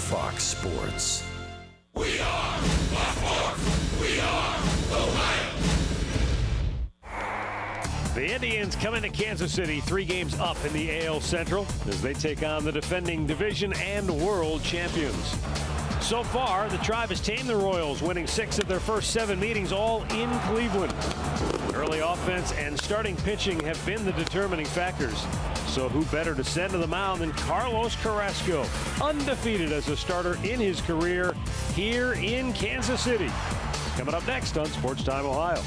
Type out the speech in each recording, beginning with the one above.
Fox Sports. We are Fox Sports. We are Ohio. The Indians coming to Kansas City 3 games up in the AL Central as they take on the defending division and world champions. So far, the Tribe has tamed the Royals, winning 6 of their first 7 meetings, all in Cleveland. Early offense and starting pitching have been the determining factors. So who better to send to the mound than Carlos Carrasco, undefeated as a starter in his career here in Kansas City. Coming up next on Sports Time Ohio.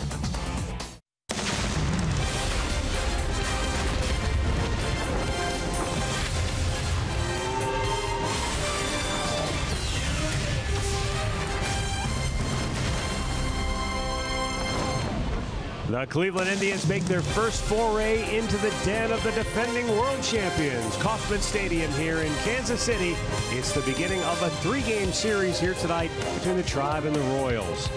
The Cleveland Indians make their first foray into the den of the defending world champions. Kauffman Stadium here in Kansas City. It's the beginning of a 3-game series here tonight between the Tribe and the Royals.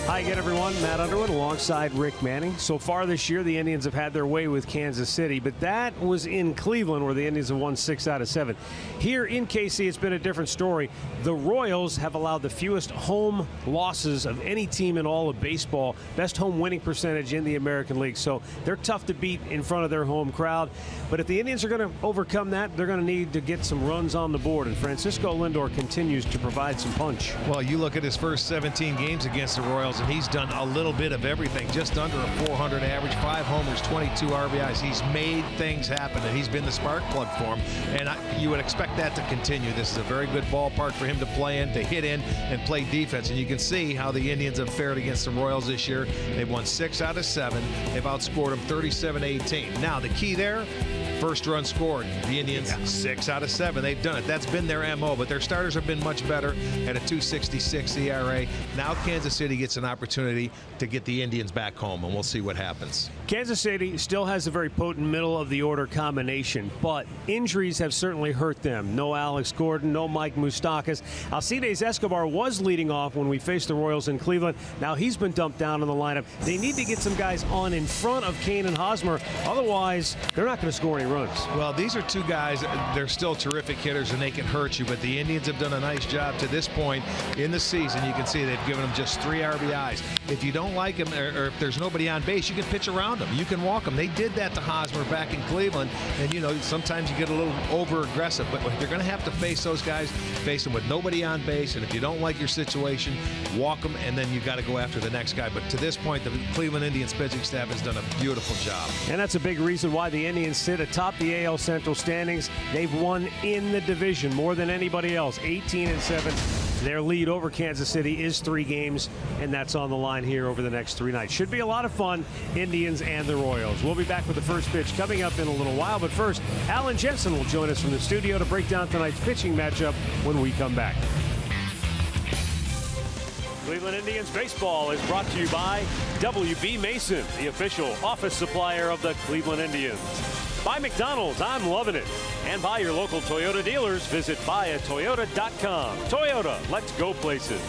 Hi again, everyone. Matt Underwood alongside Rick Manning. So far this year, the Indians have had their way with Kansas City, but that was in Cleveland where the Indians have won 6 out of 7. Here in KC, it's been a different story. The Royals have allowed the fewest home losses of any team in all of baseball. Best home winning percentage in the American League. So they're tough to beat in front of their home crowd. But if the Indians are going to overcome that, they're going to need to get some runs on the board. And Francisco Lindor continues to provide some punch. Well, you look at his first 17 games against the Royals, and he's done a little bit of everything. Just under a 400 average, 5 homers, 22 RBIs. He's made things happen, and he's been the spark plug for him. And you would expect that to continue. This is a very good ballpark for him to play in, to hit in, and play defense. And you can see how the Indians have fared against the Royals this year. They've won 6 out of 7. They've outscored them 37-18. Now, the key there, first run scored. The Indians, 6 out of 7. They've done it. That's been their MO, but their starters have been much better at a 2.66 ERA. Now Kansas City gets an opportunity to get the Indians back home, and we'll see what happens. Kansas City still has a very potent middle-of-the-order combination, but injuries have certainly hurt them. No Alex Gordon, no Mike Moustakas. Alcides Escobar was leading off when we faced the Royals in Cleveland. Now he's been dumped down in the lineup. They need to get some guys on in front of Kane and Hosmer. Otherwise, they're not going to score any runs. Well, these are 2 guys, they're still terrific hitters, and they can hurt you, but the Indians have done a nice job to this point in the season. You can see they've given them just 3 RBIs. If you don't like them, or if there's nobody on base, you can pitch around them. You can walk them. They did that to Hosmer back in Cleveland, and you know, sometimes you get a little over aggressive, but if you're going to have to face those guys, face them with nobody on base, and if you don't like your situation, walk them, and then you got to go after the next guy. But to this point, the Cleveland Indians pitching staff has done a beautiful job. And that's a big reason why the Indians sit atop the AL Central standings. They've won in the division more than anybody else, 18-7. Their lead over Kansas City is 3 games, and that's on the line here over the next 3 nights. Should be a lot of fun, Indians and the Royals. We'll be back with the first pitch coming up in a little while, but first, Alan Jensen will join us from the studio to break down tonight's pitching matchup when we come back. Cleveland Indians baseball is brought to you by W.B. Mason, the official office supplier of the Cleveland Indians. By McDonald's, I'm loving it. And by your local Toyota dealers, visit buyatoyota.com. Toyota, let's go places.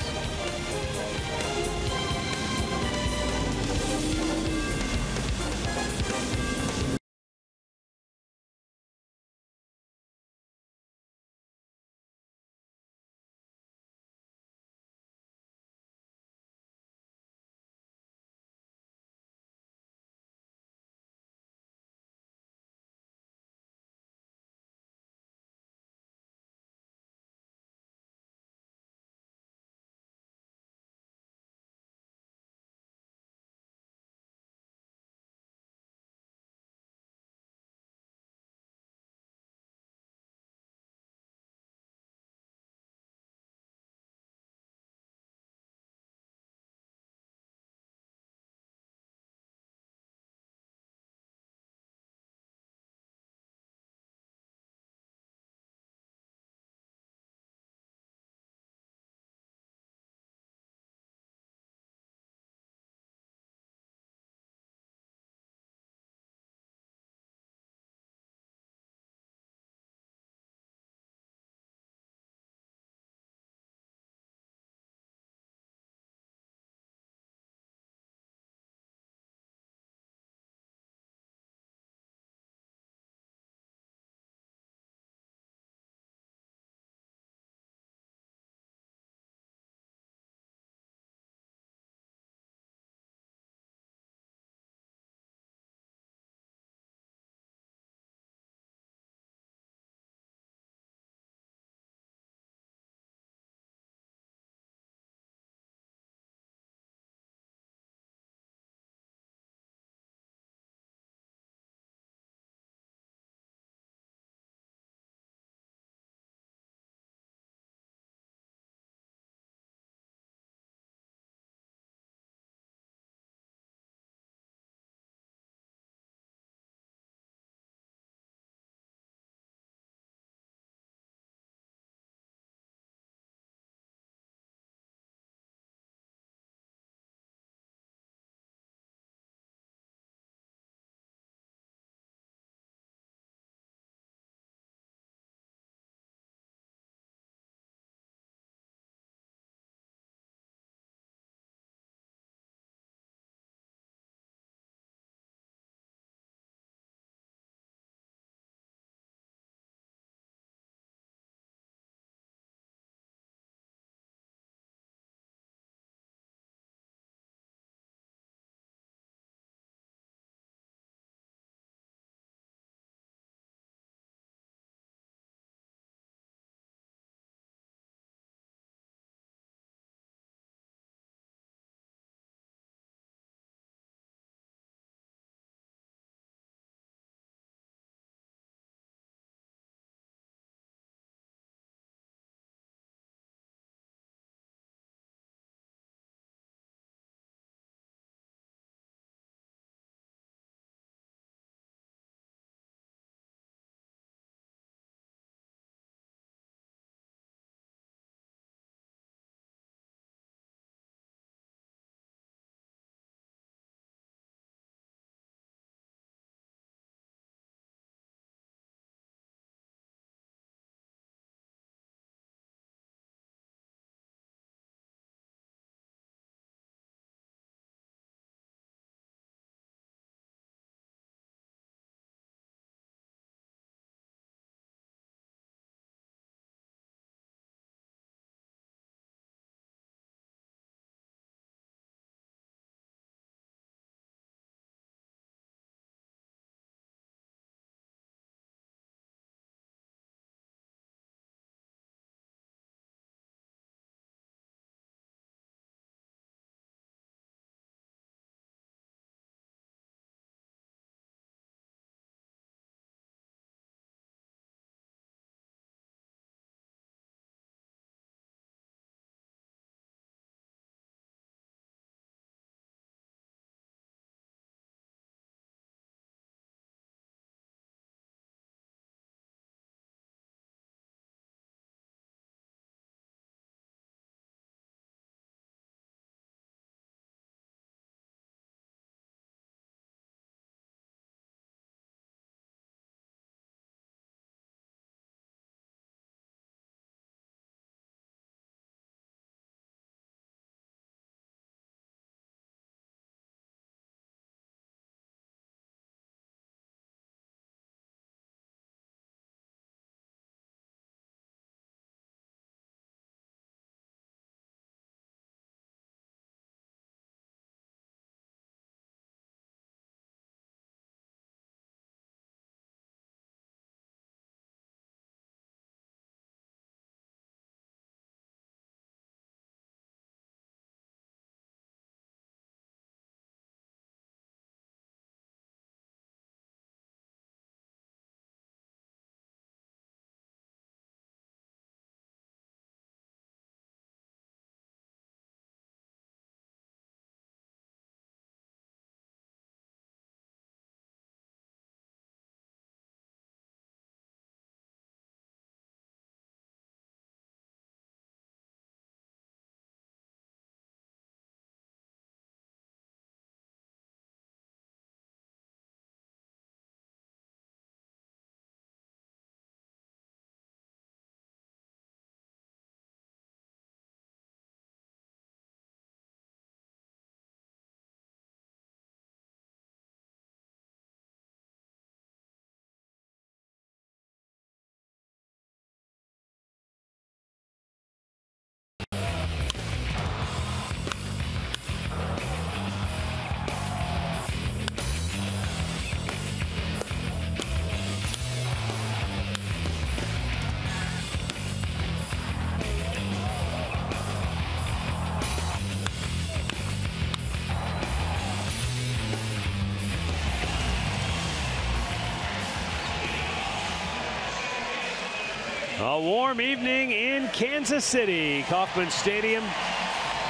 A warm evening in Kansas City, Kauffman Stadium.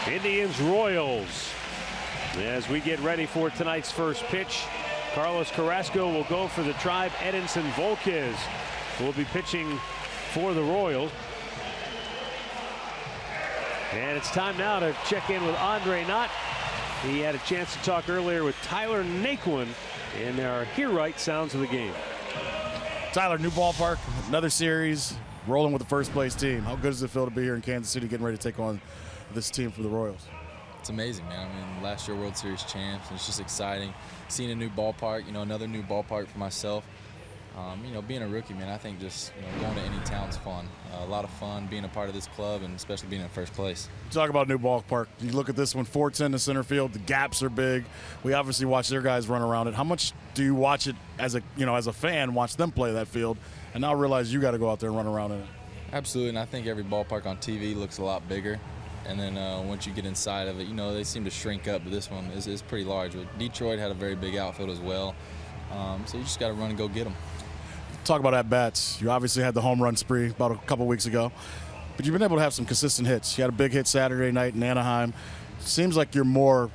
Indians Royals. As we get ready for tonight's first pitch, Carlos Carrasco will go for the Tribe. Edinson Volquez will be pitching for the Royals. And it's time now to check in with Andre Knott. He had a chance to talk earlier with Tyler Naquin, and there are Here Right sounds of the game. Tyler, new ballpark, another series, rolling with the first place team. How good does it feel to be here in Kansas City getting ready to take on this team for the Royals? It's amazing, man. I mean, last year World Series champs. It's just exciting. Seeing a new ballpark, another new ballpark for myself. Being a rookie, man, I think just going to any town's fun. A lot of fun being a part of this club, and especially being in first place. Talk about new ballpark. You look at this one, 410 to center field. The gaps are big. We obviously watch their guys run around it. How much do you watch it as a fan, watch them play that field, and now realize you got to go out there and run around in it? Absolutely, and I think every ballpark on TV looks a lot bigger. And then once you get inside of it, they seem to shrink up, but this one is pretty large. Detroit had a very big outfield as well, so you just got to run and go get them. Talk about at-bats. You obviously had the home run spree about a couple weeks ago, but you've been able to have some consistent hits. You had a big hit Saturday night in Anaheim. Seems like you're more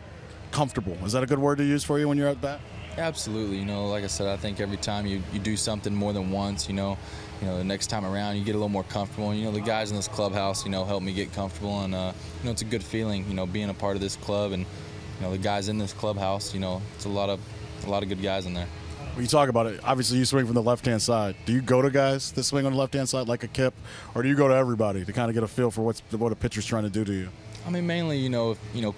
comfortable. Is that a good word to use for you when you're at bat? Absolutely. Like I said, I think every time you do something more than once, the next time around you get a little more comfortable. And, the guys in this clubhouse, help me get comfortable. And, it's a good feeling, being a part of this club. And, the guys in this clubhouse, it's a lot of good guys in there. When you talk about it, obviously you swing from the left-hand side. Do you go to guys that swing on the left-hand side like a Kip, or do you go to everybody to kind of get a feel for what a pitcher's trying to do to you? I mean, mainly,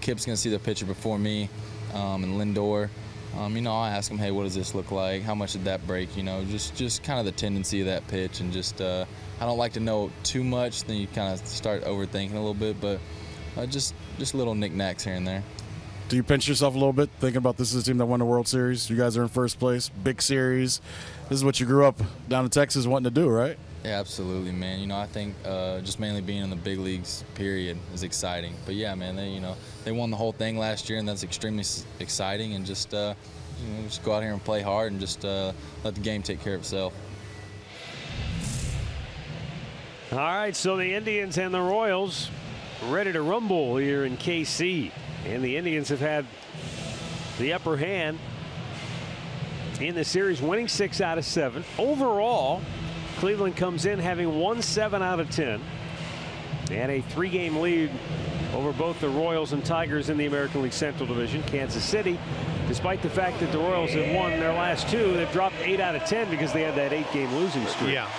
Kip's going to see the pitcher before me, and Lindor. I'll ask him, hey, what does this look like? How much did that break? Just kind of the tendency of that pitch, and just I don't like to know too much. Then you kind of start overthinking a little bit, but just little knickknacks here and there. Do you pinch yourself a little bit thinking about this is a team that won the World Series? You guys are in first place, big series. This is what you grew up down in Texas wanting to do, right? Yeah, absolutely, man. I think just mainly being in the big leagues, period, is exciting. But yeah, man, they won the whole thing last year, and that's extremely exciting. And just just go out here and play hard, and just let the game take care of itself. All right, so the Indians and the Royals ready to rumble here in KC. And the Indians have had the upper hand in the series, winning 6 out of 7. Overall, Cleveland comes in having won 7 out of 10 and a 3-game lead over both the Royals and Tigers in the American League Central Division. Kansas City, despite the fact that the Royals have won their last 2, they've dropped 8 out of 10 because they had that 8-game losing streak. Yeah,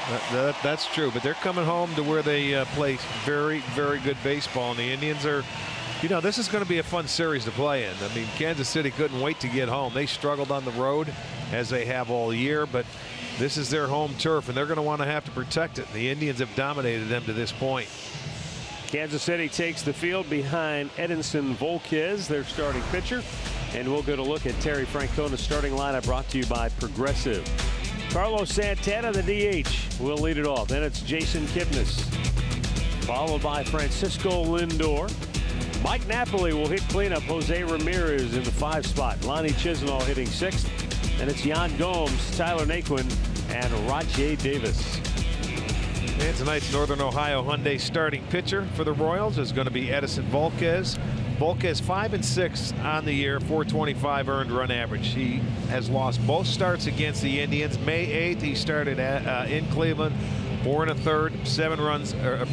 that's true. But they're coming home to where they play very, very good baseball, and the Indians are. This is going to be a fun series to play in. I mean, Kansas City couldn't wait to get home. They struggled on the road, as they have all year, but this is their home turf, and they're going to want to have to protect it. The Indians have dominated them to this point. Kansas City takes the field behind Edinson Volquez, their starting pitcher. And we'll get a look at Terry Francona's starting lineup, brought to you by Progressive. Carlos Santana, the DH, will lead it off. Then it's Jason Kipnis, followed by Francisco Lindor. Mike Napoli will hit cleanup. Jose Ramirez in the 5 spot. Lonnie Chisenhall hitting 6th. And it's Yan Gomes, Tyler Naquin, and Rajay Davis. And tonight's Northern Ohio Hyundai starting pitcher for the Royals is going to be Edinson Volquez. Volquez 5-6 on the year, 425 earned run average. He has lost both starts against the Indians. May 8th, he started in Cleveland. 4 1/3,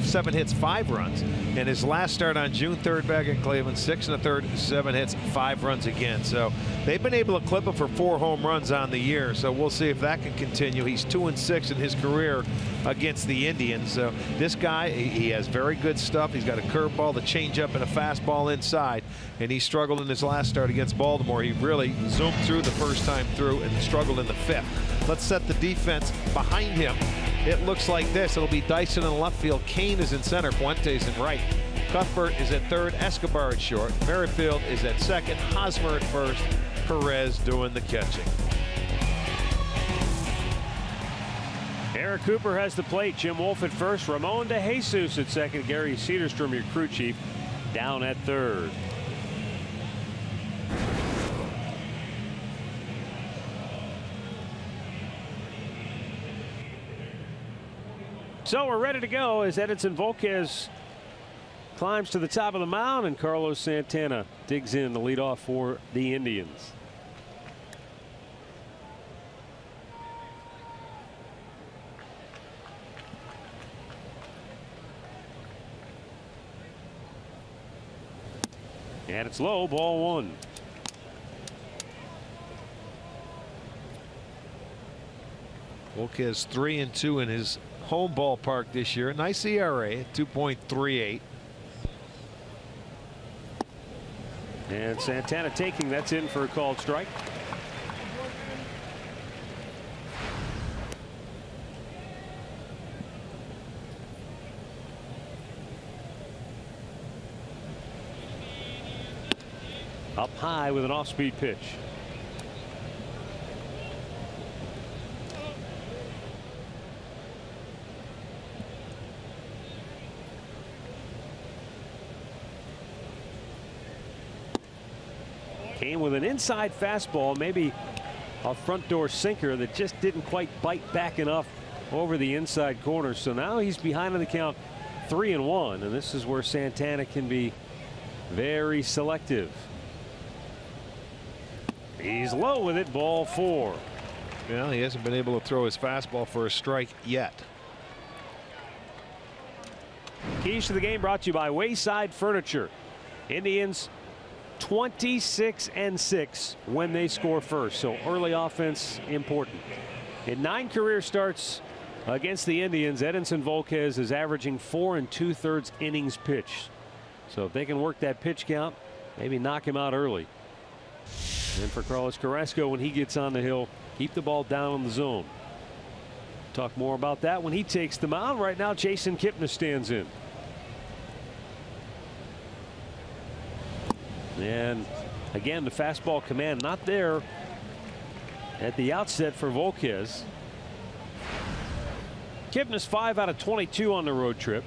7 hits, 5 runs. And his last start on June 3rd back in Cleveland, 6 1/3, 7 hits, 5 runs again. So they've been able to clip him for 4 home runs on the year. So we'll see if that can continue. He's 2-6 in his career against the Indians. So this guy, he has very good stuff. He's got a curveball, the changeup, and a fastball inside. And he struggled in his last start against Baltimore. He really zoomed through the first time through and struggled in the 5th. Let's set the defense behind him. It looks like this. It'll be Dyson in left field. Kane is in center. Fuentes in right. Cuthbert is at 3rd. Escobar at short. Merrifield is at 2nd. Hosmer at 1st. Perez doing the catching. Eric Cooper has the plate. Jim Wolf at 1st. Ramon DeJesus at 2nd. Gary Cedarstrom, your crew chief, down at 3rd. So we're ready to go as Edinson Volquez climbs to the top of the mound and Carlos Santana digs in the leadoff for the Indians. And it's low, ball one. Volquez 3-2 in his home ballpark this year. Nice ERA at 2.38. And Santana taking, that's in for a called strike. Up high with an off-speed pitch. Came with an inside fastball, maybe a front door sinker that just didn't quite bite back enough over the inside corner. So now he's behind on the count 3-1, and this is where Santana can be very selective. He's low with it, ball four. Well, he hasn't been able to throw his fastball for a strike yet. Keys to the game brought to you by Wayside Furniture. Indians 26-6 when they score first, so early offense important. In 9 career starts against the Indians, Edinson Volquez is averaging 4 2/3 innings pitched. So if they can work that pitch count, maybe knock him out early. And for Carlos Carrasco, when he gets on the hill, keep the ball down in the zone. Talk more about that when he takes the mound. Right now, Jason Kipnis stands in. And again, the fastball command not there at the outset for Volquez. Kipnis 5 out of 22 on the road trip.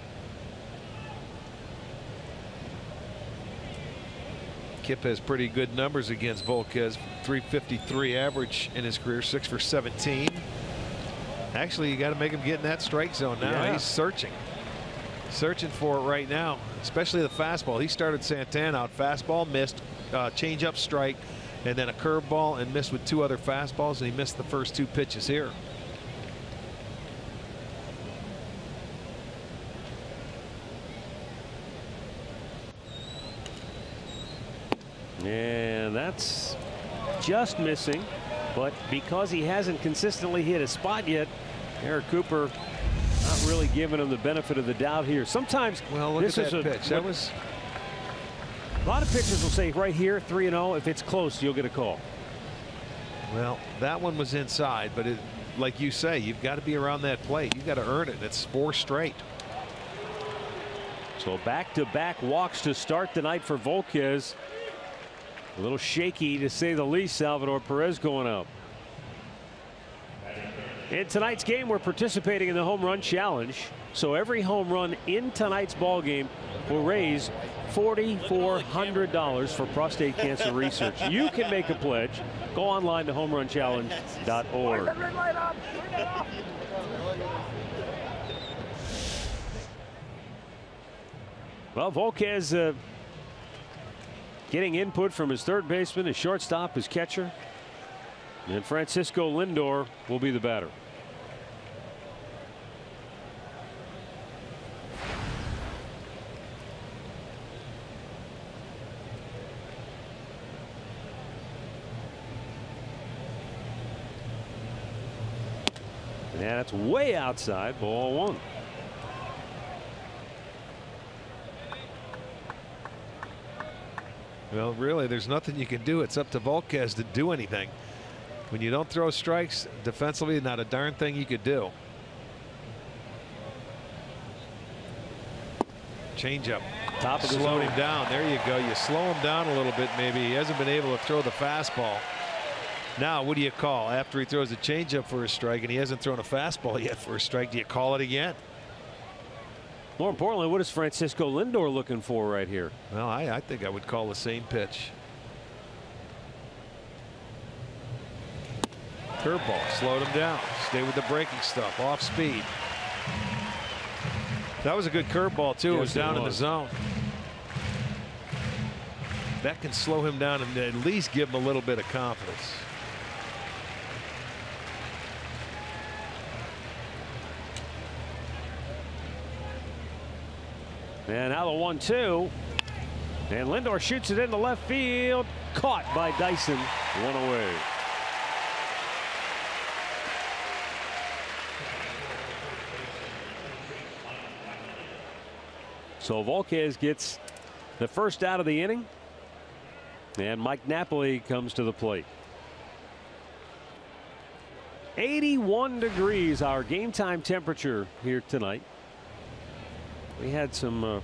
Kip has pretty good numbers against Volquez. 353 average in his career, 6 for 17. Actually, you got to make him get in that strike zone now. Yeah. He's searching for it right now, especially the fastball. He started Santana out fastball, missed, changeup, strike, and then a curveball, and missed with 2 other fastballs, and he missed the first 2 pitches here. And that's just missing, but because he hasn't consistently hit a spot yet, Eric Cooper not really giving him the benefit of the doubt here. Sometimes look this at is that pitch. That was a lot of pitchers will say right here 3-0. If it's close, you'll get a call. Well, that one was inside, but like you say, you've got to be around that plate. You've got to earn it. It's 4 straight. So back-to-back walks to start the night for Volquez. A little shaky to say the least. Salvador Perez going out. In tonight's game, we're participating in the home run challenge. So every home run in tonight's ball game will raise $4,400 for prostate cancer research. You can make a pledge. Go online to homerunchallenge.org. Well, Volquez getting input from his third baseman, his shortstop, his catcher, and Francisco Lindor will be the batter. And that's way outside, ball one. Well, really, there's nothing you can do. It's up to Volquez to do anything. When you don't throw strikes defensively, not a darn thing you could do. Changeup. Top of the slowed zone. him down. There you go. You slow him down a little bit, maybe. He hasn't been able to throw the fastball. Now, what do you call after he throws a changeup for a strike and he hasn't thrown a fastball yet for a strike? Do you call it again? More importantly, what is Francisco Lindor looking for right here? Well, I think I would call the same pitch. Curveball, slowed him down. Stay with the breaking stuff, off speed. That was a good curveball too. Yes, it was down in the zone. That can slow him down and at least give him a little bit of confidence. And now the 1-2. And Lindor shoots it into left field. Caught by Dyson. One away. So Volquez gets the first out of the inning. And Mike Napoli comes to the plate. 81 degrees, our game time temperature here tonight. We had some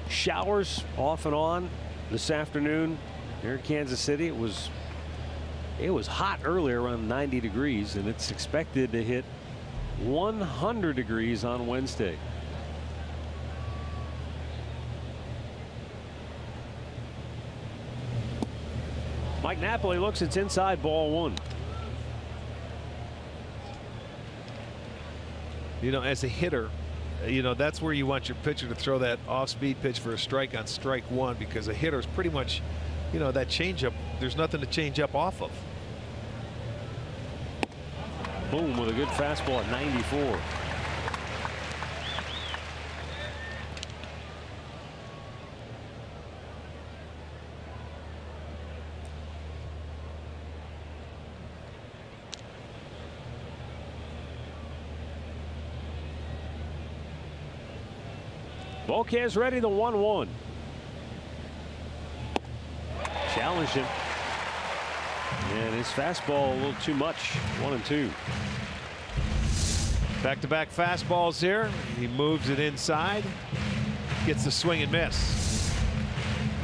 showers off and on this afternoon here in Kansas City. It was hot earlier, around 90 degrees, and it's expected to hit 100 degrees on Wednesday. Mike Napoli looks, it's inside, ball one. You know, as a hitter, you know, that's where you want your pitcher to throw that off-speed pitch for a strike on strike one, because a hitter is pretty much, you know, that changeup, there's nothing to change up off of. Boom, with a good fastball at 94. Volquez ready, the 1-1. Challenged him. And his fastball a little too much. 1-2. Back-to-back fastballs here. He moves it inside. Gets the swing and miss.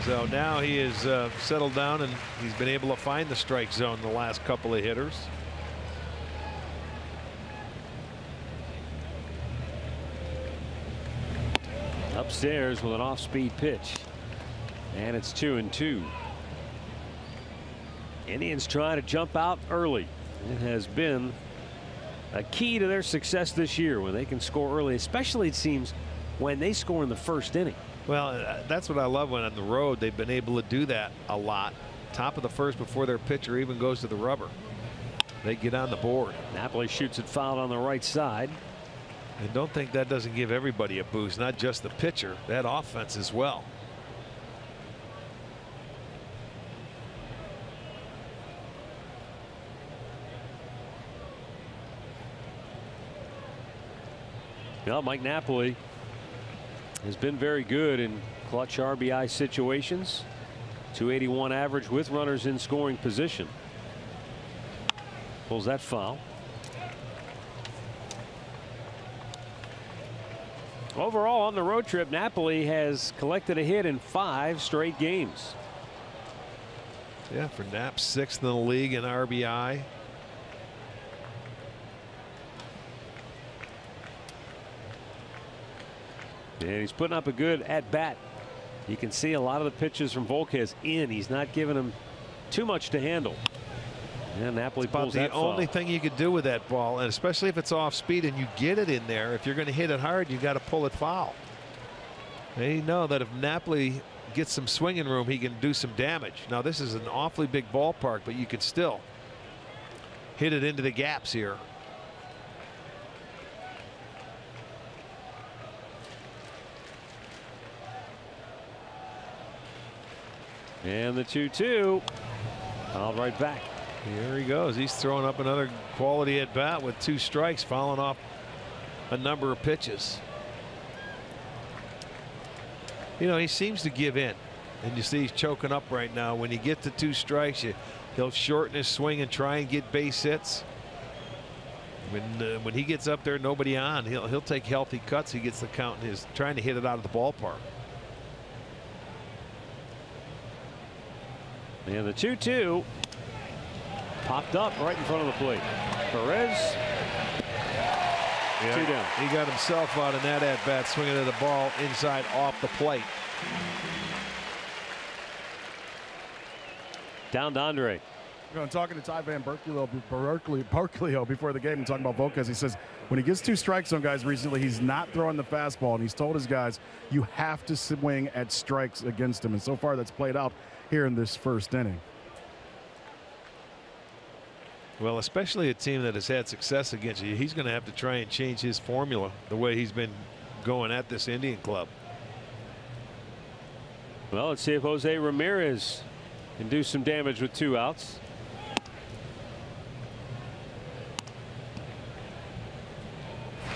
So now he is settled down, and he's been able to find the strike zone the last couple of hitters. Upstairs with an off-speed pitch. And it's 2-2. Indians trying to jump out early. It has been a key to their success this year when they can score early, especially it seems when they score in the first inning. Well, that's what I love when on the road they've been able to do that a lot. Top of the first before their pitcher even goes to the rubber. They get on the board. Napoli shoots it foul on the right side. And don't think that doesn't give everybody a boost, not just the pitcher, that offense as well. Well, Mike Napoli has been very good in clutch RBI situations. 281 average with runners in scoring position. Pulls that foul. Overall on the road trip, Napoli has collected a hit in 5 straight games. Yeah, for Nap, 6th in the league in RBI. And he's putting up a good at bat. You can see a lot of the pitches from Volquez in. He's not giving him too much to handle. And Napoli pulls that foul. The only thing you could do with that ball, and especially if it's off speed and you get it in there, if you're going to hit it hard, you got to pull it foul. They know that if Napoli gets some swinging room, he can do some damage. Now this is an awfully big ballpark, but you could still hit it into the gaps here. And the 2-2. Fouled right back. Here he goes. He's throwing up another quality at bat with 2 strikes, fouling off a number of pitches. You know, he seems to give in, and you see he's choking up right now. When you get to 2 strikes, he'll shorten his swing and try and get base hits. When he gets up there, nobody on, he'll take healthy cuts. He gets the count and is trying to hit it out of the ballpark. And the 2-2 popped up right in front of the plate. Perez, 2 down. He got himself out in that at bat, swinging at the ball inside off the plate. Down to Andre. You know, talking to Ty Van Berkeley before the game and talking about Volquez, he says when he gets 2 strikes on guys recently, he's not throwing the fastball, and he's told his guys you have to swing at strikes against him, and so far that's played out here in this first inning. Well, especially a team that has had success against you, he's going to have to try and change his formula the way he's been going at this Indian club. Well, let's see if Jose Ramirez can do some damage with 2 outs.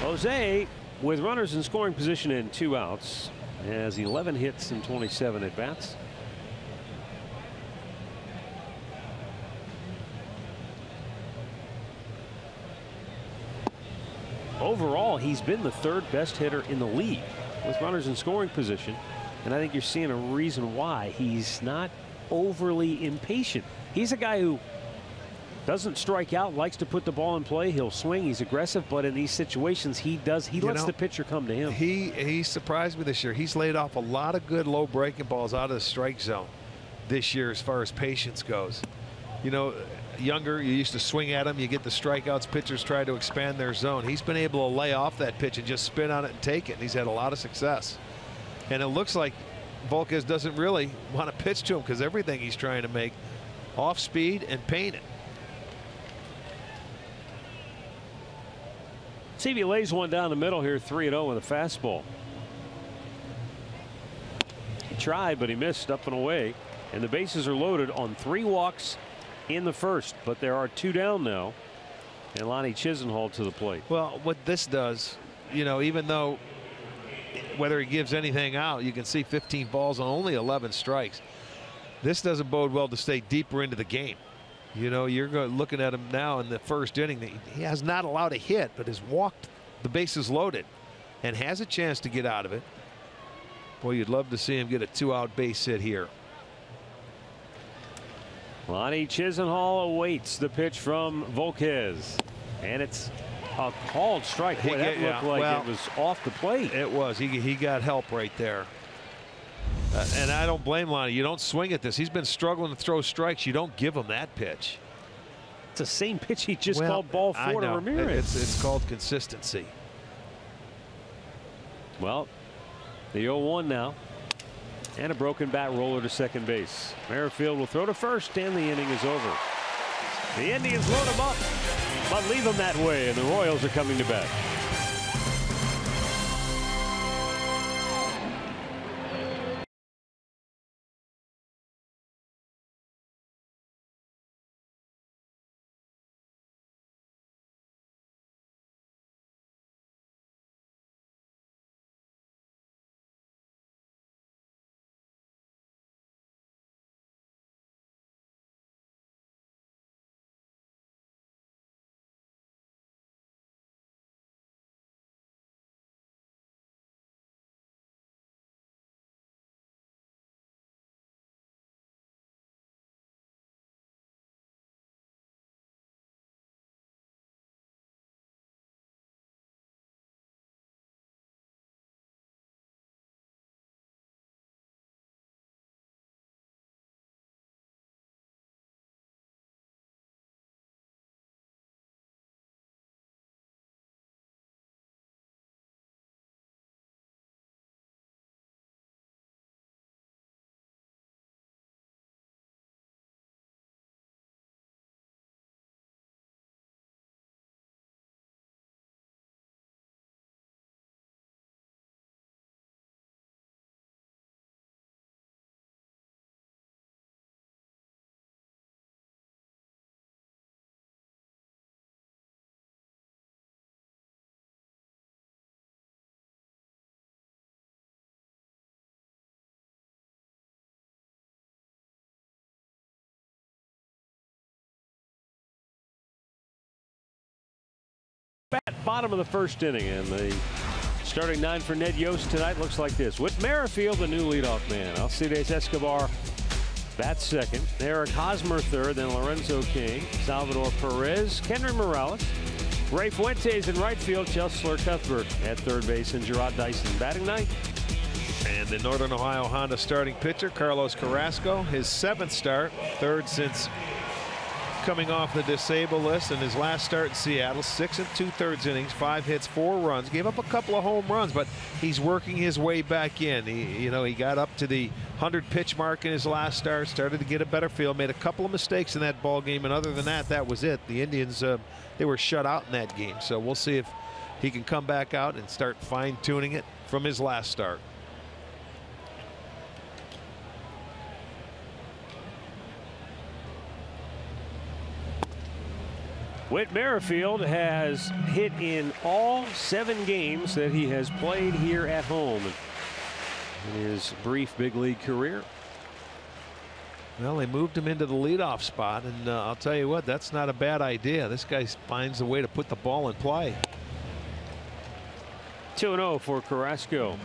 Jose, with runners in scoring position and 2 outs, has 11 hits and 27 at bats. Overall, he's been the 3rd best hitter in the league with runners in scoring position, and I think you're seeing a reason why. He's not overly impatient. He's a guy who doesn't strike out, likes to put the ball in play. He'll swing, he's aggressive, but in these situations he lets the pitcher come to him. He surprised me this year. He's laid off a lot of good low breaking balls out of the strike zone this year as far as patience goes. You know, younger, you used to swing at him, you get the strikeouts, pitchers try to expand their zone. He's been able to lay off that pitch and just spin on it and take it, and he's had a lot of success. And it looks like Volquez doesn't really want to pitch to him because everything he's trying to make off speed and paint it. See if he lays one down the middle here, 3-0 with a fastball. He tried, but he missed up and away. And the bases are loaded on 3 walks in the first, but there are 2 down now. And Lonnie Chisenhall to the plate. Well, what this does, you know, even though whether he gives anything out, you can see 15 balls on only 11 strikes. This doesn't bode well to stay deeper into the game. You know, you're looking at him now in the first inning. He has not allowed a hit, but has walked the bases loaded and has a chance to get out of it. Boy, you'd love to see him get a 2-out base hit here. Lonnie Chisenhall awaits the pitch from Volquez, and it's a called strike. Boy, that looked like it was off the plate. It was. He got help right there. And I don't blame Lonnie. You don't swing at this. He's been struggling to throw strikes. You don't give him that pitch. It's the same pitch he just called ball 4 to Ramirez. It's called consistency. Well, the 0-1 now. And a broken bat roller to second base. Merrifield will throw to first, and the inning is over. The Indians load him up, but leave him that way, and the Royals are coming to bat. Bottom of the first inning, and the starting 9 for Ned Yost tonight looks like this. Whit Merrifield, the new leadoff man. Alcides Escobar bats second. Eric Hosmer third, then Lorenzo King, Salvador Perez, Kendry Morales, Ray Fuentes in right field, Chelsler Cuthbert at third base, and Gerard Dyson batting ninth. And the Northern Ohio Honda starting pitcher, Carlos Carrasco, his 7th start, 3rd since coming off the disabled list in his last start in Seattle. 6 2/3 innings, 5 hits, 4 runs. Gave up a couple of home runs, but he's working his way back in. He got up to the 100 pitch mark in his last start, started to get a better feel, made a couple of mistakes in that ball game, and other than that, that was it. The Indians, they were shut out in that game. So we'll see if he can come back out and start fine-tuning it from his last start. Whit Merrifield has hit in all 7 games that he has played here at home in his brief big league career. Well, they moved him into the leadoff spot, and I'll tell you what, that's not a bad idea. This guy finds a way to put the ball in play. 2-0 for Carrasco.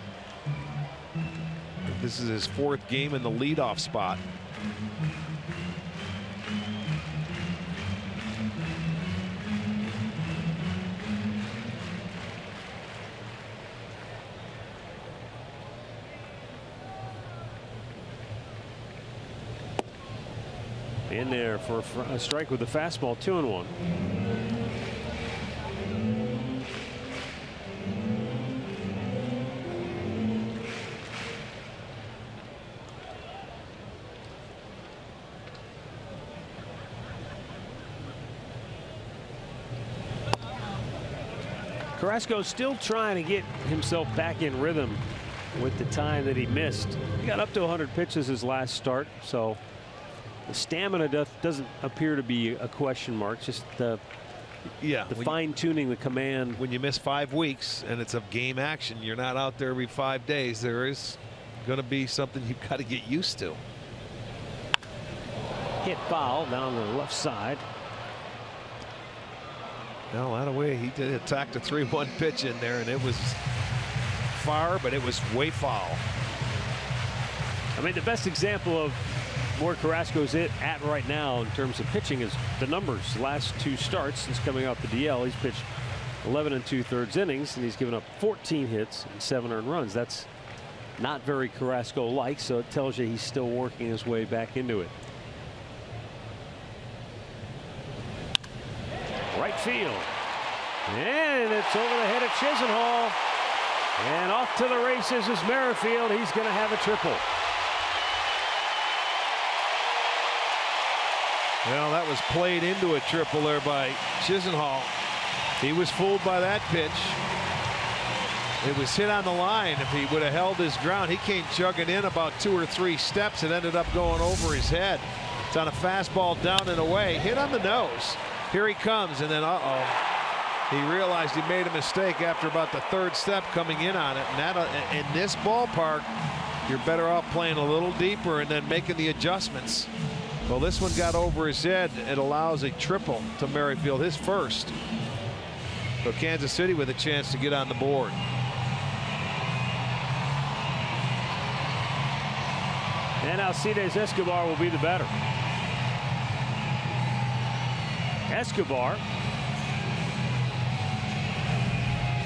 This is his 4th game in the leadoff spot. In there for a strike with the fastball. 2-1. Carrasco still trying to get himself back in rhythm with the time that he missed. He got up to 100 pitches his last start, so the stamina doesn't appear to be a question mark. Just the fine-tuning the command. When you miss 5 weeks and it's a game action, you're not out there every 5 days. There is going to be something you've got to get used to. Hit foul down the left side. No, that away. He did attack the 3-1 pitch in there, and it was far, but it was way foul. I mean, the best example of where Carrasco's at right now in terms of pitching is the numbers. Last 2 starts since coming off the DL, he's pitched 11 2/3 innings, and he's given up 14 hits and 7 earned runs. That's not very Carrasco-like, so it tells you he's still working his way back into it. Right field. And it's over the head of Chisenhall. And off to the races is Merrifield. He's going to have a triple. Well, that was played into a triple there by Chisenhall. He was fooled by that pitch. It was hit on the line. If he would have held his ground, he came chugging in about 2 or 3 steps and ended up going over his head. It's on a fastball down and away. Hit on the nose. Here he comes, and then he realized he made a mistake after about the 3rd step coming in on it. And that, in this ballpark, you're better off playing a little deeper and then making the adjustments. Well, this one got over his head. It allows a triple to Merrifield, his first. So Kansas City with a chance to get on the board. And Alcides Escobar will be the batter. Escobar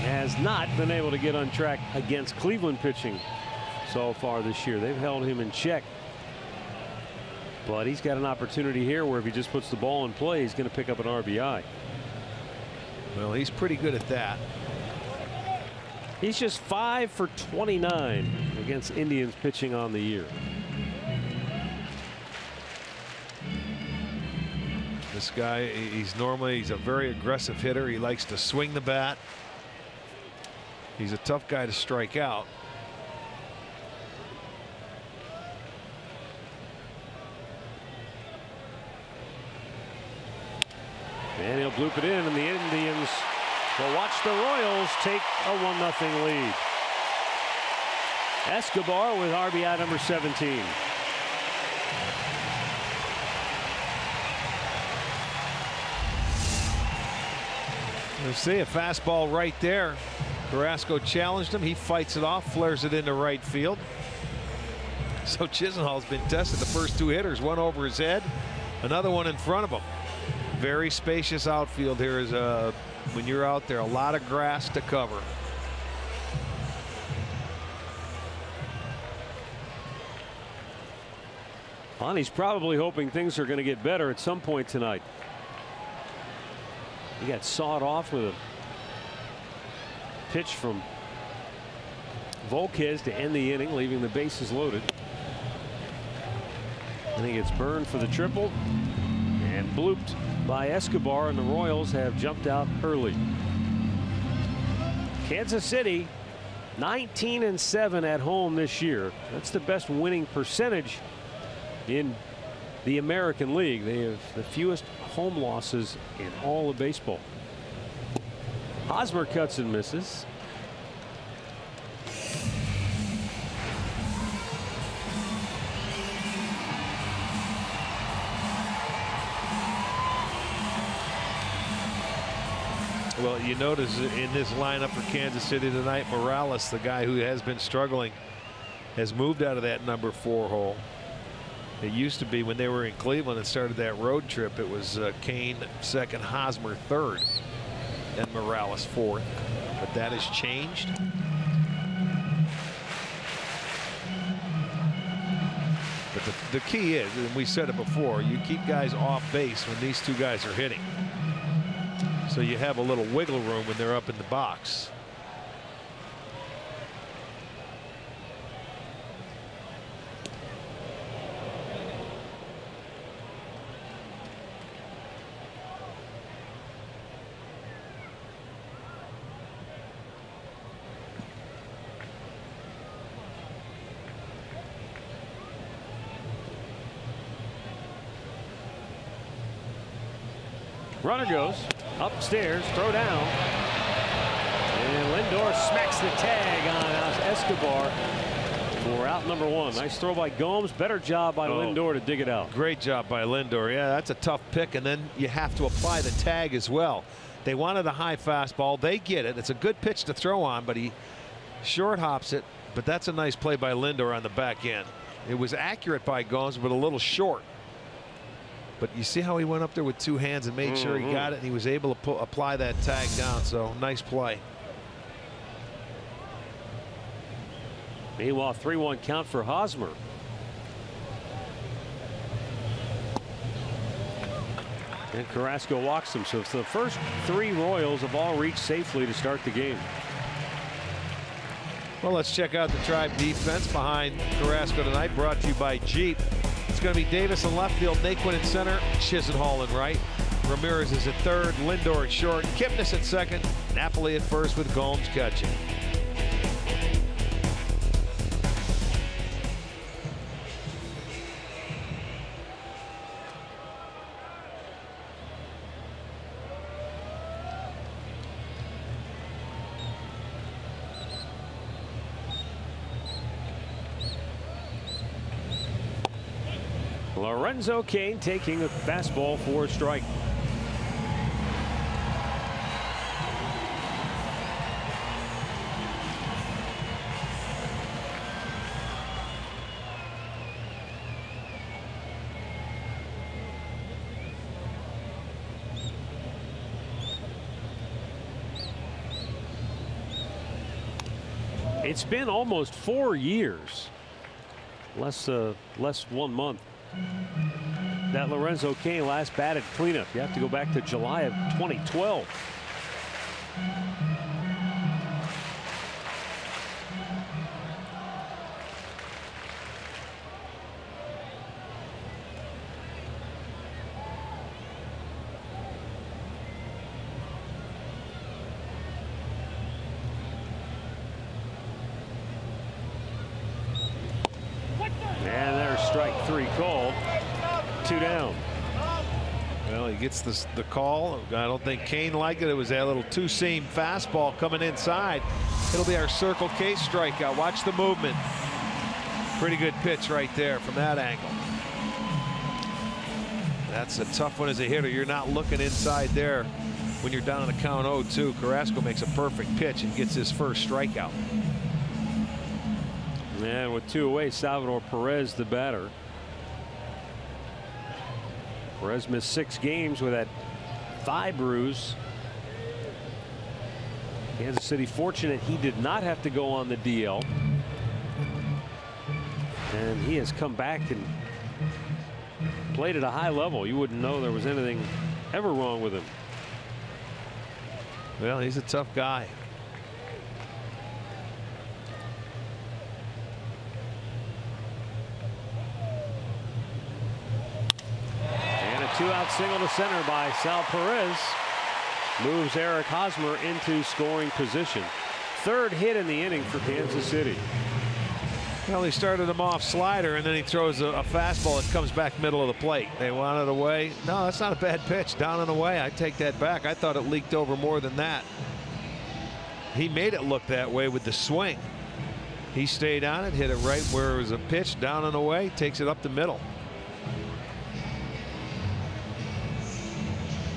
has not been able to get on track against Cleveland pitching so far this year. They've held him in check. But he's got an opportunity here where if he just puts the ball in play, he's going to pick up an RBI. Well, he's pretty good at that. He's just 5 for 29 against Indians pitching on the year. This guy, he's a very aggressive hitter. He likes to swing the bat. He's a tough guy to strike out. And he'll bloop it in, and the Indians will watch the Royals take a 1-0 lead. Escobar with RBI number 17. You see a fastball right there. Carrasco challenged him. He fights it off, flares it into right field. So Chisenhall's been tested. The first 2 hitters, one over his head, another one in front of him. Very spacious outfield here. Is when you're out there, a lot of grass to cover. Well, he's probably hoping things are going to get better at some point tonight. He got sawed off with a pitch from Volquez to end the inning, leaving the bases loaded. And he gets burned for the triple and blooped by Escobar, and the Royals have jumped out early. Kansas City 19-7 at home this year. That's the best winning percentage in the American League. They have the fewest home losses in all of baseball. Hosmer cuts and misses. Well, you notice in this lineup for Kansas City tonight, Morales, the guy who has been struggling, has moved out of that number 4 hole. It used to be when they were in Cleveland and started that road trip, it was Kane second, Hosmer third, and Morales fourth. But that has changed. But the key is, and we said it before, you keep guys off base when these two guys are hitting. So you have a little wiggle room when they're up in the box. Runner goes upstairs, throw down, and Lindor smacks the tag on Escobar for out number 1. Nice throw by Gomes. Better job by Lindor to dig it out. Great job by Lindor. Yeah, that's a tough pick, and then you have to apply the tag as well. They wanted a high fastball. They get it. It's a good pitch to throw on, but he short hops it. But that's a nice play by Lindor on the back end. It was accurate by Gomes, but a little short. But you see how he went up there with 2 hands and made sure he got it, and he was able to apply that tag down. So nice play. Meanwhile, 3-1 count for Hosmer. And Carrasco walks him. So it's the first 3 Royals have all reached safely to start the game. Well, let's check out the Tribe defense behind Carrasco tonight, brought to you by Jeep. It's going to be Davis in left field, Naquin in center, Chisenhall in right. Ramirez is at third, Lindor at short, Kipnis at second, Napoli at first with Gomes catching. Lorenzo Cain taking a fastball for a strike. It's been almost 4 years, less 1 month, that Lorenzo Cain last batted cleanup. You have to go back to July of 2012. And there's strike 3 called. 2 down. Well, he gets the call. I don't think Cain liked it. It was that little two-seam fastball coming inside. It'll be our Circle K strikeout. Watch the movement. Pretty good pitch right there from that angle. That's a tough one as a hitter. You're not looking inside there when you're down on the count 0-2. Carrasco makes a perfect pitch and gets his first strikeout. And with 2 away, Salvador Perez, the batter. Perez missed 6 games with that thigh bruise. Kansas City fortunate he did not have to go on the DL. And he has come back and played at a high level. You wouldn't know there was anything ever wrong with him. Well, he's a tough guy. And a 2-out single to center by Sal Perez moves Eric Hosmer into scoring position. Third hit in the inning for Kansas City. Well, he started him off slider, and then he throws a fastball that comes back middle of the plate. They want it away. No, that's not a bad pitch. Down and away. I take that back. I thought it leaked over more than that. He made it look that way with the swing. He stayed on it, hit it right where it was a pitch, down and away, takes it up the middle.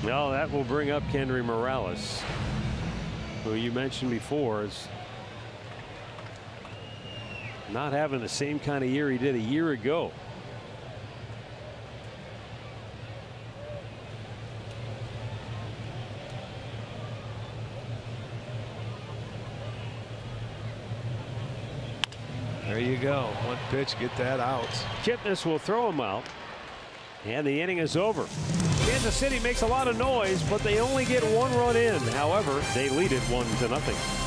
Well, that will bring up Kendry Morales, who you mentioned before is not having the same kind of year he did a year ago. There you go. One pitch, get that out. Kipnis will throw him out, and the inning is over. Kansas City makes a lot of noise, but they only get 1 run in. However, they lead it 1-0.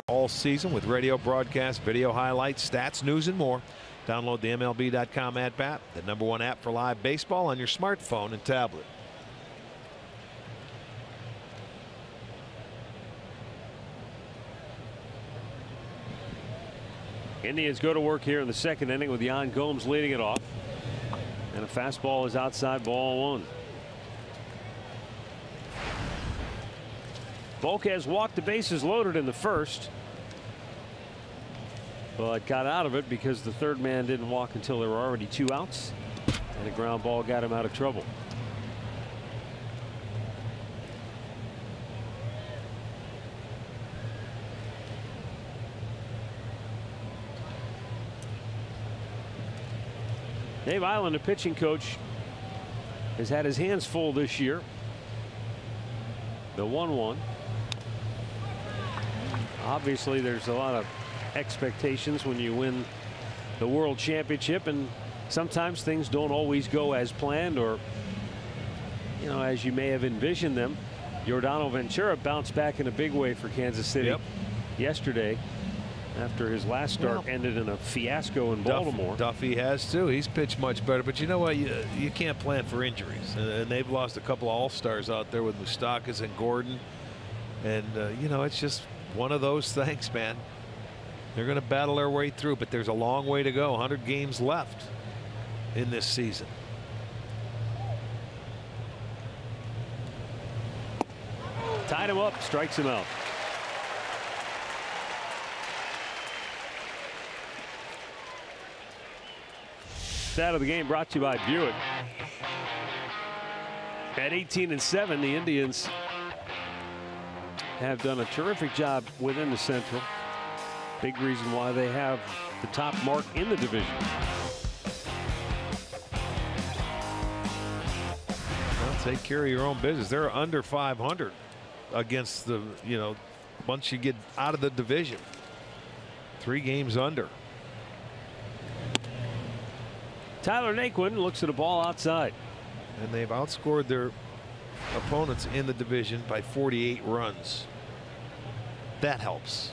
All season with radio broadcast, video highlights, stats, news, and more. Download the MLB.com app, the #1 app for live baseball on your smartphone and tablet. Indians go to work here in the second inning with Yan Gomes leading it off. And a fastball is outside, ball 1. Volquez walked the bases loaded in the first, but got out of it because the third man didn't walk until there were already 2 outs, and a ground ball got him out of trouble. Dave Island, a pitching coach, has had his hands full this year. The 1-1. Obviously, there's a lot of expectations when you win the World Championship, and sometimes things don't always go as planned or, you know, as you may have envisioned them. Yordano Ventura bounced back in a big way for Kansas City yesterday after his last start ended in a fiasco in Baltimore. Duffy has too. He's pitched much better, but you know what? You can't plan for injuries, and they've lost a couple of all-stars out there with Moustakas and Gordon, and you know, it's just one of those things, man. They're going to battle their way through, but there's a long way to go. 100 games left in this season. Tied him up, strikes him out. Stat of the game brought to you by Buick. At 18-7, the Indians have done a terrific job within the Central. Big reason why they have the top mark in the division. Well, take care of your own business. They're under 500 against the, once you get out of the division. 3 games under. Tyler Naquin looks at a ball outside. And they've outscored their opponents in the division by 48 runs. That helps.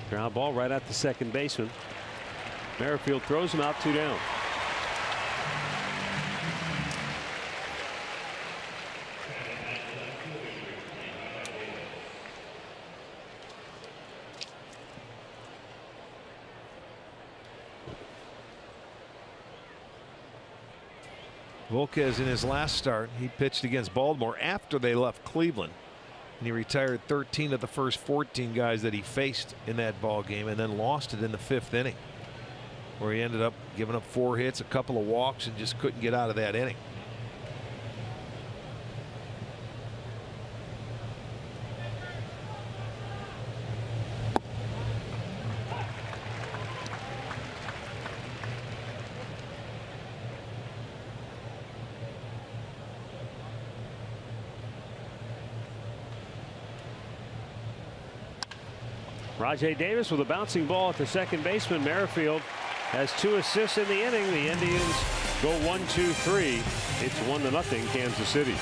Ground ball right at the second baseman. Merrifield throws him out, 2 down. Volquez in his last start, he pitched against Baltimore after they left Cleveland. And he retired 13 of the first 14 guys that he faced in that ball game, and then lost it in the 5th inning, where he ended up giving up 4 hits, a couple of walks, and just couldn't get out of that inning. Rajai Davis with a bouncing ball at the second baseman. Merrifield has 2 assists in the inning. The Indians go 1-2-3. It's 1-0 Kansas City.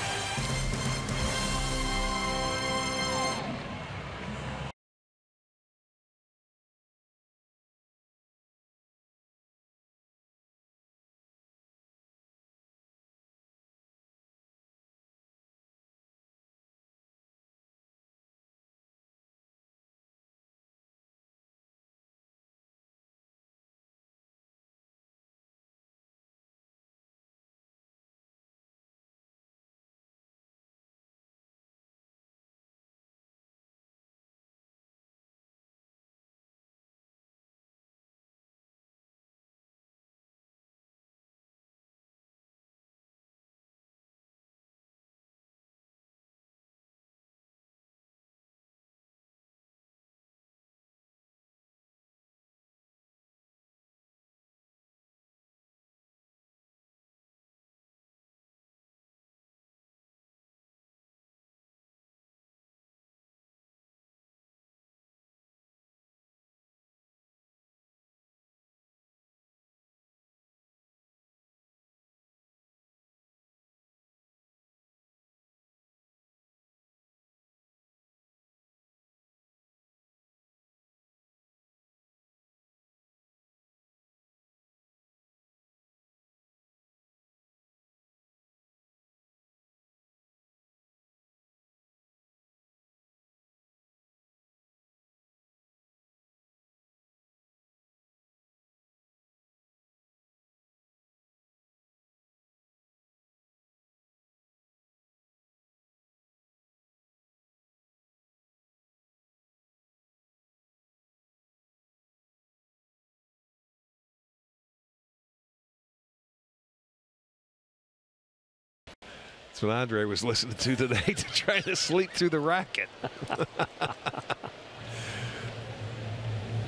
That's what Andre was listening to today to try to sleep through the racket.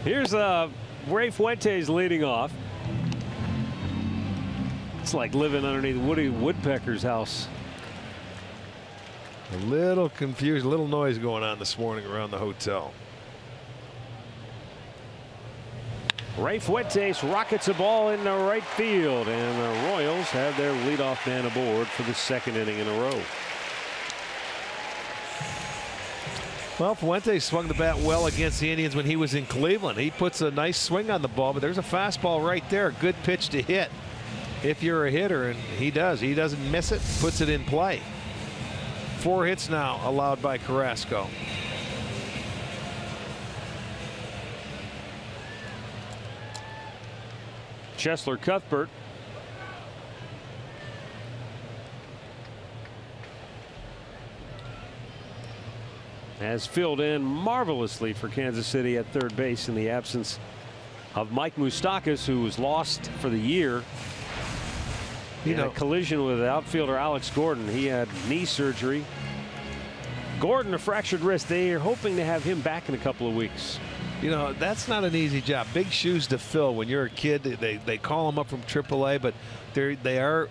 Here's Ray Fuentes leading off. It's like living underneath Woody Woodpecker's house. A little confused, a little noise going on this morning around the hotel. Ray Fuentes rockets a ball into right field, and the Royals have their leadoff man aboard for the 2nd inning in a row. Well, Fuentes swung the bat well against the Indians when he was in Cleveland. He puts a nice swing on the ball, but there's a fastball right there. Good pitch to hit if you're a hitter, and he does. He doesn't miss it, puts it in play. 4 hits now allowed by Carrasco. Chesler Cuthbert. Has filled in marvelously for Kansas City at third base in the absence of Mike Moustakas, who was lost for the year. In a collision with outfielder Alex Gordon. He had knee surgery. Gordon, a fractured wrist. They are hoping to have him back in a couple of weeks. You know, that's not an easy job. Big shoes to fill when you're a kid. They call them up from AAA, but they are,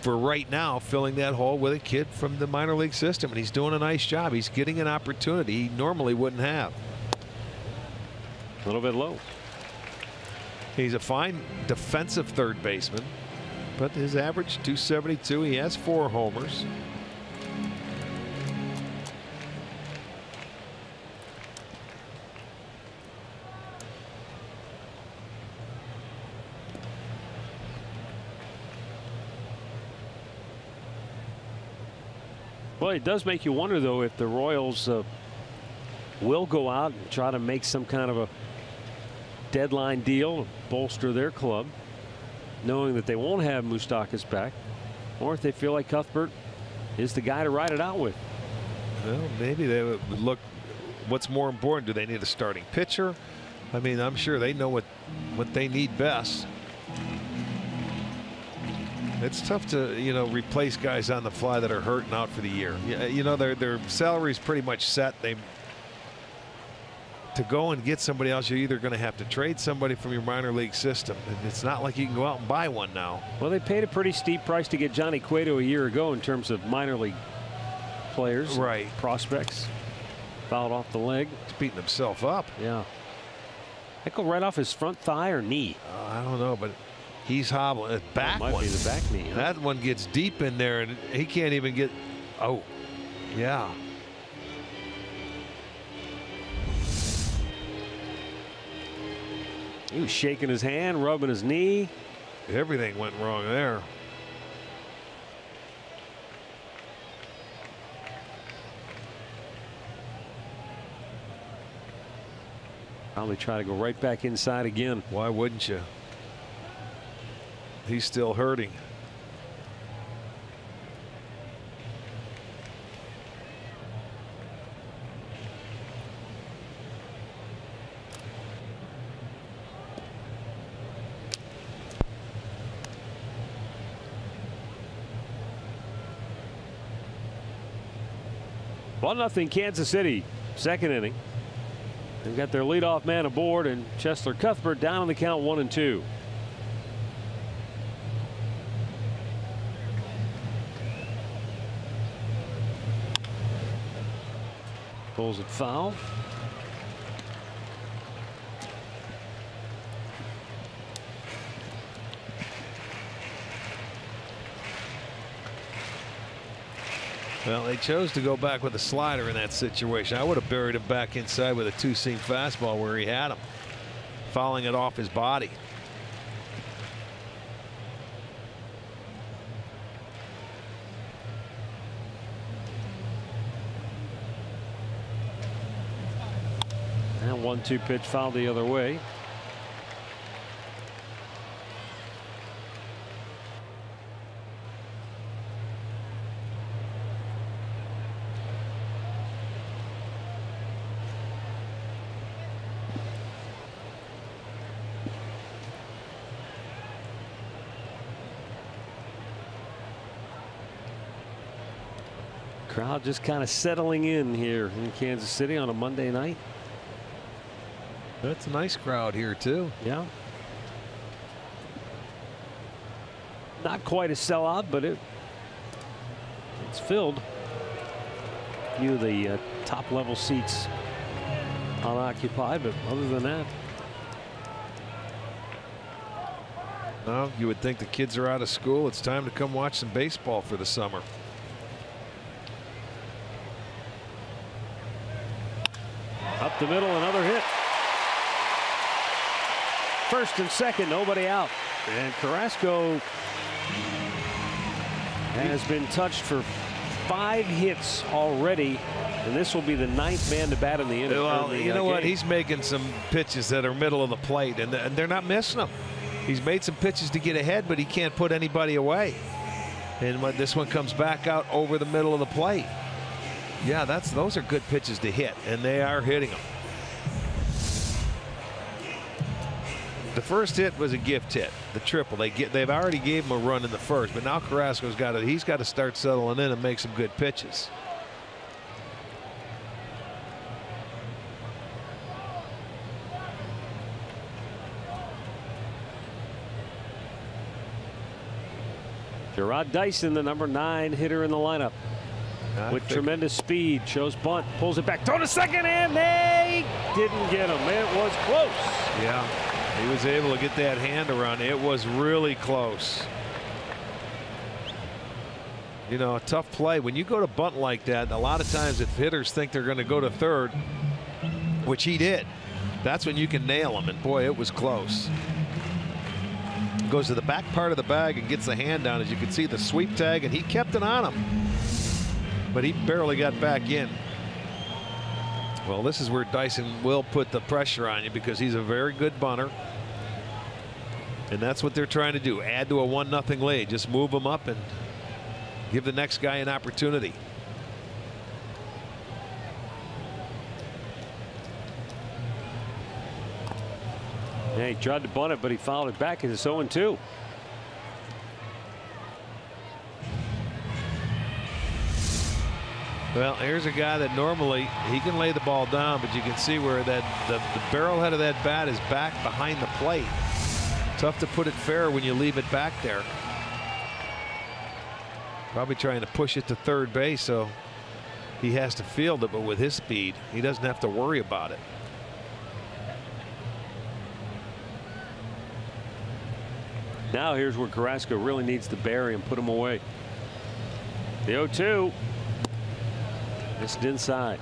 for right now, filling that hole with a kid from the minor league system, and he's doing a nice job. He's getting an opportunity he normally wouldn't have. A little bit low. He's a fine defensive third baseman, but his average 272. He has 4 homers. Well, it does make you wonder, though, if the Royals will go out and try to make some kind of a deadline deal to bolster their club, knowing that they won't have Moustakas back, or if they feel like Cuthbert is the guy to ride it out with. Well, maybe they would look. What's more important? Do they need a starting pitcher? I mean, I'm sure they know what they need best. It's tough to, you know, replace guys on the fly that are hurt and out for the year. You know, their salary is pretty much set. To go and get somebody else, you're either going to have to trade somebody from your minor league system, and it's not like you can go out and buy one now. Well, they paid a pretty steep price to get Johnny Cueto a year ago in terms of minor league players, right? Prospects. Fouled off the leg. He's beating himself up. Yeah. That go right off his front thigh or knee? I don't know, but he's hobbling. Back might one. be the back knee. Huh? That one gets deep in there, and he can't even get. Oh, yeah. He was shaking his hand, rubbing his knee. Everything went wrong there. Probably try to go right back inside again. Why wouldn't you? He's still hurting. One nothing Kansas City, second inning. They've got their leadoff man aboard, and Chesler Cuthbert down on the count 1-2. Pulls it foul. Well, they chose to go back with a slider in that situation. I would have buried him back inside with a 2-seam fastball where he had him, fouling it off his body. And 1-2 pitch foul the other way. Crowd just kind of settling in here in Kansas City on a Monday night. That's a nice crowd here too. Yeah. Not quite a sellout, but it's filled. A few of the top level seats unoccupied, but other than that. No, you would think the kids are out of school. It's time to come watch some baseball for the summer. Up the middle, another hit. First and second, nobody out. And Carrasco has been touched for 5 hits already, and this will be the 9th man to bat in the inning. Well, you know what? He's making some pitches that are middle of the plate, and they're not missing them. He's made some pitches to get ahead, but he can't put anybody away. And when this one comes back out over the middle of the plate. Yeah, those are good pitches to hit, and they are hitting them. The first hit was a gift hit, the triple. They've already gave him a run in the first, but now Carrasco's he's got to start settling in and make some good pitches. Gerard Dyson, the number 9 hitter in the lineup. With tremendous speed, shows bunt, pulls it back, throw to second, and they didn't get him. It was close. Yeah, he was able to get that hand around. It was really close. You know, a tough play. When you go to bunt like that, a lot of times if hitters think they're going to go to third, which he did, that's when you can nail them. And boy, it was close. Goes to the back part of the bag and gets the hand down. As you can see, the sweep tag, and he kept it on him. But he barely got back in. Well, this is where Dyson will put the pressure on you because he's a very good bunter. And that's what they're trying to do. Add to a 1-0 lead. Just move them up and give the next guy an opportunity. Yeah, he tried to bunt it, but he fouled it back. It's 0-2. Well, here's a guy that normally he can lay the ball down, but you can see where the barrel head of that bat is back behind the plate. Tough to put it fair when you leave it back there. Probably trying to push it to third base, so he has to field it, but with his speed, he doesn't have to worry about it. Now here's where Carrasco really needs to bury and put him away. The 0-2. Just inside.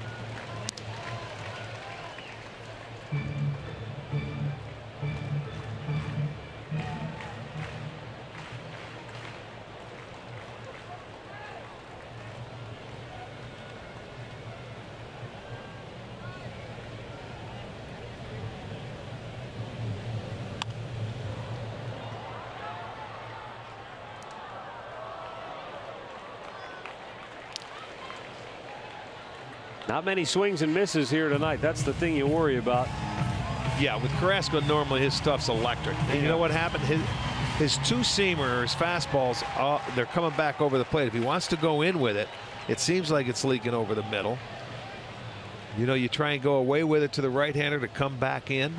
Not many swings and misses here tonight. That's the thing you worry about. Yeah, with Carrasco, normally his stuff's electric. And you know what happened? His two-seamer, or his fastballs, they're coming back over the plate. If he wants to go in with it, it seems like it's leaking over the middle. You know, you try and go away with it to the right-hander to come back in.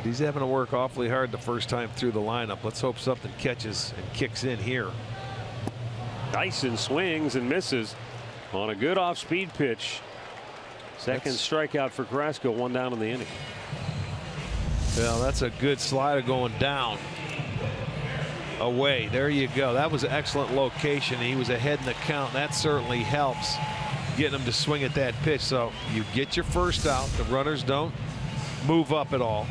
He's having to work awfully hard the first time through the lineup. Let's hope something catches and kicks in here. Dyson swings and misses on a good off-speed pitch. Second strikeout for Carrasco, 1 down in the inning. Well, that's a good slider going down. Away. There you go. That was an excellent location. He was ahead in the count. That certainly helps getting him to swing at that pitch. So you get your first out. The runners don't move up at all.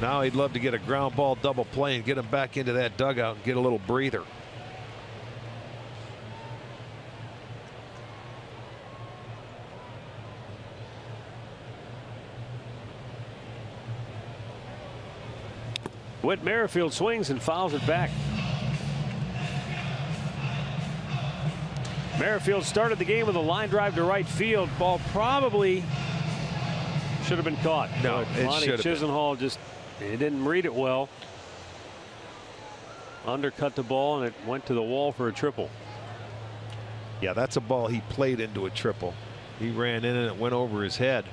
Now he'd love to get a ground ball double play and get him back into that dugout and get a little breather. Whit Merrifield swings and fouls it back. Merrifield started the game with a line drive to right field. Ball probably should have been caught. No, it Lonnie should have Chisenhall just he didn't read it well. Undercut the ball and it went to the wall for a triple. Yeah, that's a ball he played into a triple. He ran in and it went over his head.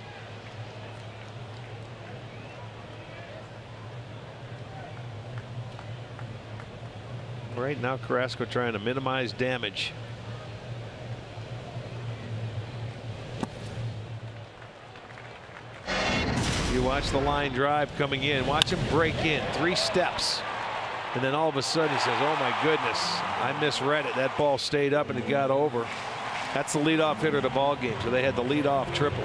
Right now Carrasco trying to minimize damage. You watch the line drive coming in. Watch him break in 3 steps. And then all of a sudden he says, oh my goodness, I misread it. That ball stayed up and it got over. That's the leadoff hitter of the ball game. So they had the leadoff triple.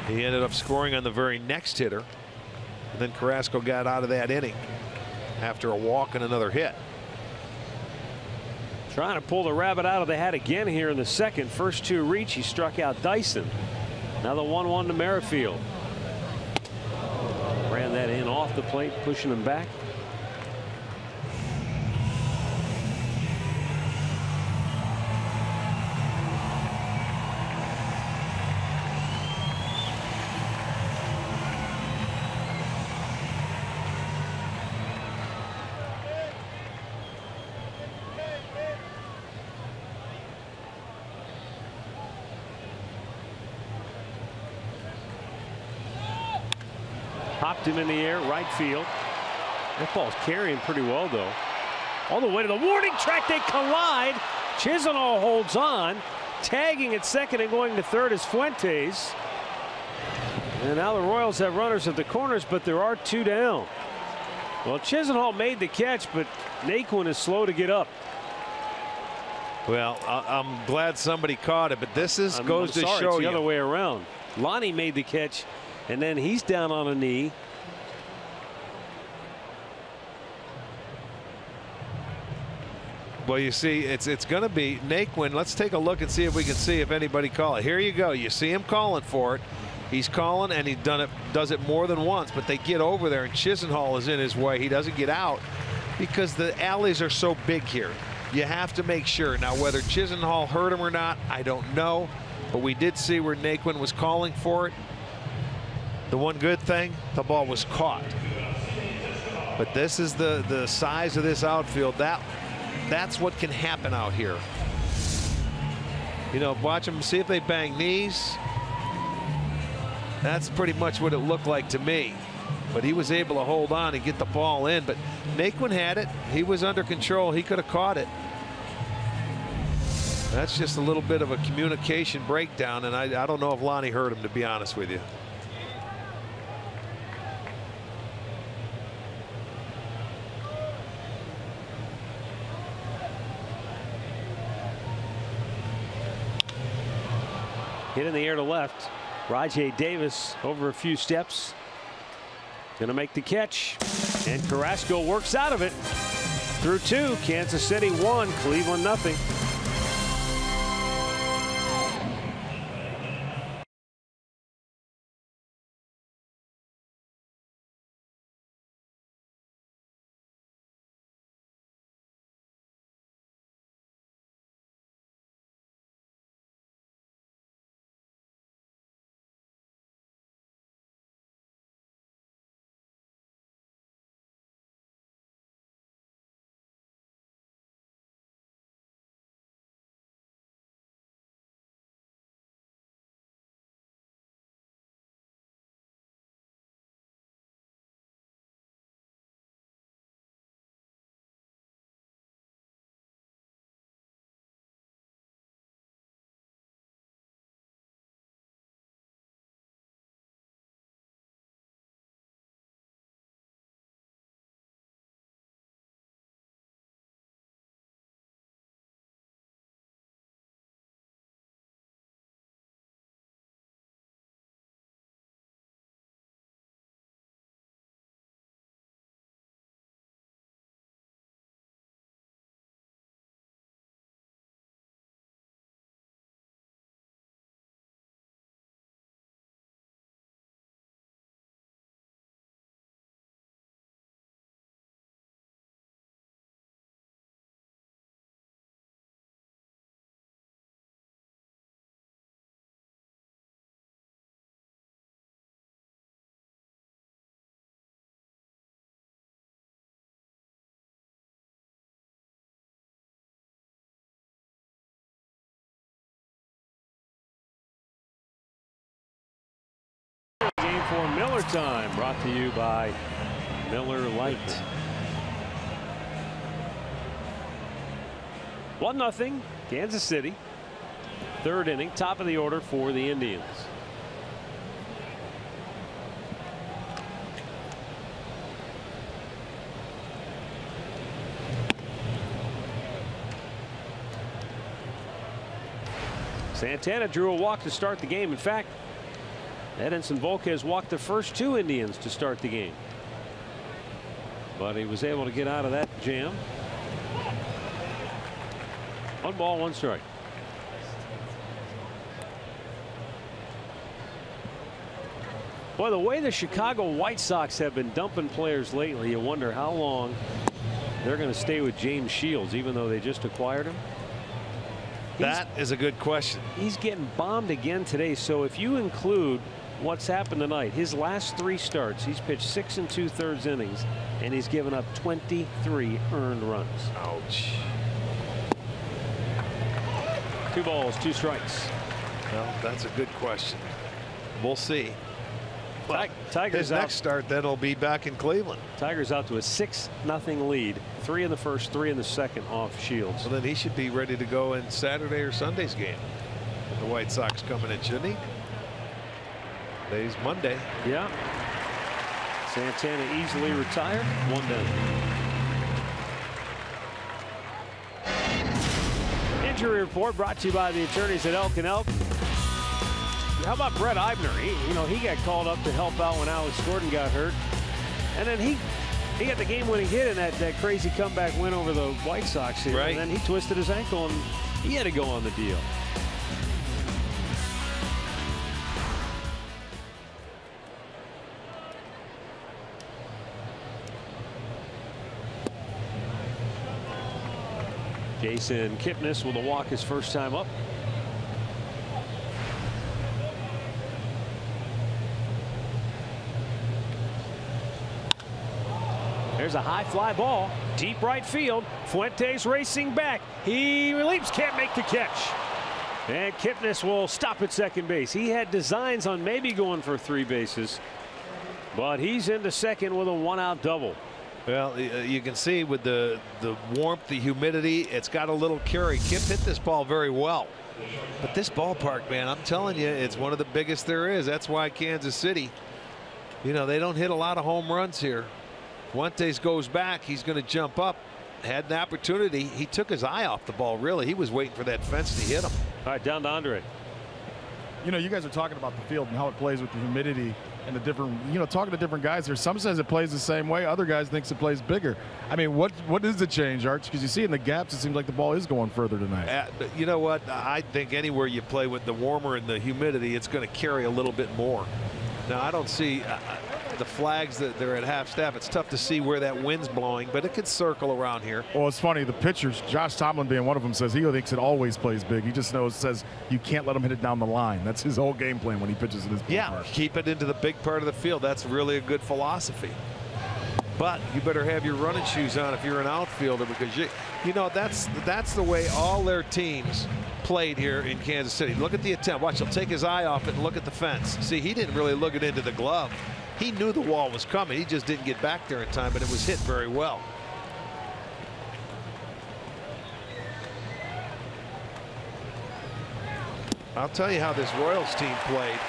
He ended up scoring on the very next hitter. And then Carrasco got out of that inning after a walk and another hit. Trying to pull the rabbit out of the hat again here in the second. First two reach. He struck out Dyson. Now the 1-1 to Merrifield. Ran that in off the plate, pushing him back. Popped him in the air, right field. That ball's carrying pretty well, though. All the way to the warning track, they collide. Chisenhall holds on, tagging at second and going to third is Fuentes. And now the Royals have runners at the corners, but there are two down. Well, Chisenhall made the catch, but Naquin is slow to get up. Well, I'm glad somebody caught it, but this goes to show it's you the other way around. Lonnie made the catch, and then he's down on a knee. Well, you see, it's going to be Naquin. Let's take a look and see if we can see if anybody call it. Here you go. You see him calling for it. He's calling, and does it more than once. But they get over there, and Chisenhall is in his way. He doesn't get out because the alleys are so big here. You have to make sure. Now, whether Chisenhall hurt him or not, I don't know. But we did see where Naquin was calling for it. The one good thing, the ball was caught. But this is the size of this outfield. That's what can happen out here. You know, watch them, see if they bang knees. That's pretty much what it looked like to me. But he was able to hold on and get the ball in. But Naquin had it. He was under control. He could have caught it. That's just a little bit of a communication breakdown, and I don't know if Lonnie hurt him, to be honest with you. Hit in the air to left. Rajai Davis over a few steps. Gonna make the catch. And Carrasco works out of it. Through two. Kansas City 1, Cleveland 0. Game for Miller time, brought to you by Miller Lite. 1-0 Kansas City. Third inning, top of the order for the Indians. Santana drew a walk to start the game. In fact, Edinson Volquez walked the first two Indians to start the game. But he was able to get out of that jam. 1 ball, 1 strike. Boy, the way the Chicago White Sox have been dumping players lately, you wonder how long they're going to stay with James Shields, even though they just acquired him. That is a good question. He's getting bombed again today. So if you include what's happened tonight, his last 3 starts, he's pitched 6 2/3 innings, and he's given up 23 earned runs. Ouch. 2 balls, 2 strikes. Well, that's a good question. We'll see. Tigers his next start then will be back in Cleveland. Tigers out to a 6-0 lead. 3 in the first, 3 in the second off Shields. So then he should be ready to go in Saturday or Sunday's game. The White Sox coming in, shouldn't he? Today's Monday. Yeah. Santana easily retired. 1 down. Injury report brought to you by the attorneys at Elk & Elk. How about Brett Eibner? He got called up to help out when Alex Gordon got hurt. And then he got the game-winning hit in that crazy comeback win over the White Sox here. Right. And then he twisted his ankle, and he had to go on the deal. Jason Kipnis with a walk his first time up. There's a high fly ball, deep right field. Fuentes racing back. He leaps, can't make the catch. And Kipnis will stop at second base. He had designs on maybe going for 3 bases, but he's into second with a 1-out double. Well, you can see with the warmth, the humidity, it's got a little carry. Kip hit this ball very well. But this ballpark, man, I'm telling you, it's one of the biggest there is. That's why Kansas City, they don't hit a lot of home runs here. Fuentes goes back. He's going to jump up. Had an opportunity. He took his eye off the ball, really. He was waiting for that fence to hit him. All right, down to Andre. You guys are talking about the field and how it plays with the humidity and the different, talking to different guys here. Some says it plays the same way. Other guys thinks it plays bigger. I mean, what is the change, Arch? Because you see in the gaps, it seems like the ball is going further tonight. You know what? I think anywhere you play with the warmer and the humidity, it's going to carry a little bit more. Now, I don't see the flags that they're at half staff. It's tough to see where that wind's blowing, but it could circle around here. Well, it's funny. The pitchers, Josh Tomlin being one of them, says he thinks it always plays big. He just says you can't let him hit it down the line. That's his whole game plan when he pitches in his ballpark. Yeah, keep it into the big part of the field. That's really a good philosophy. But you better have your running shoes on if you're an outfielder, because that's the way all their teams played here in Kansas City. Look at the attempt. Watch, he'll take his eye off it and look at the fence. See, he didn't really look it into the glove. He knew the wall was coming. He just didn't get back there in time, but it was hit very well. I'll tell you how this Royals team played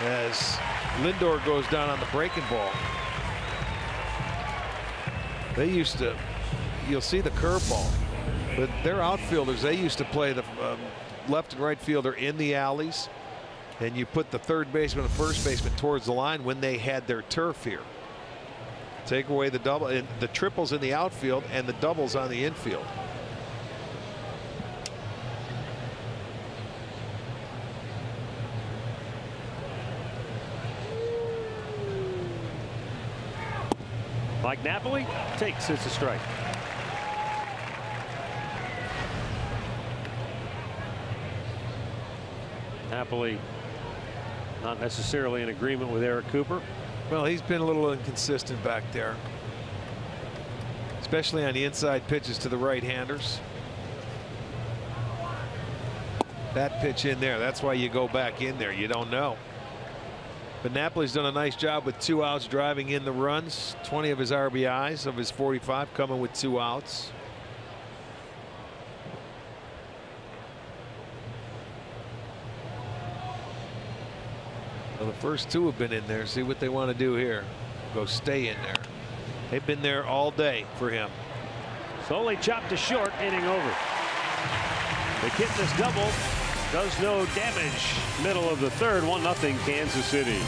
as Lindor goes down on the breaking ball. They used to, you'll see the curveball, but their outfielders, they used to play the left and right fielder in the alleys, and you put the third baseman and first baseman towards the line when they had their turf here. Take away the double, and the triples in the outfield and the doubles on the infield. Mike Napoli takes it's a strike. Napoli not necessarily in agreement with Eric Cooper. Well, he's been a little inconsistent back there, especially on the inside pitches to the right-handers. That pitch in there, that's why you go back in there. You don't know. But Napoli's done a nice job with 2 outs, driving in the runs. 20 of his RBIs of his 45 coming with 2 outs. Well, the first 2 have been in there. See what they want to do here. Go stay in there. They've been there all day for him. Slowly chopped to short, inning over. The Kipnis double does no damage. Middle of the third, 1-0 Kansas City.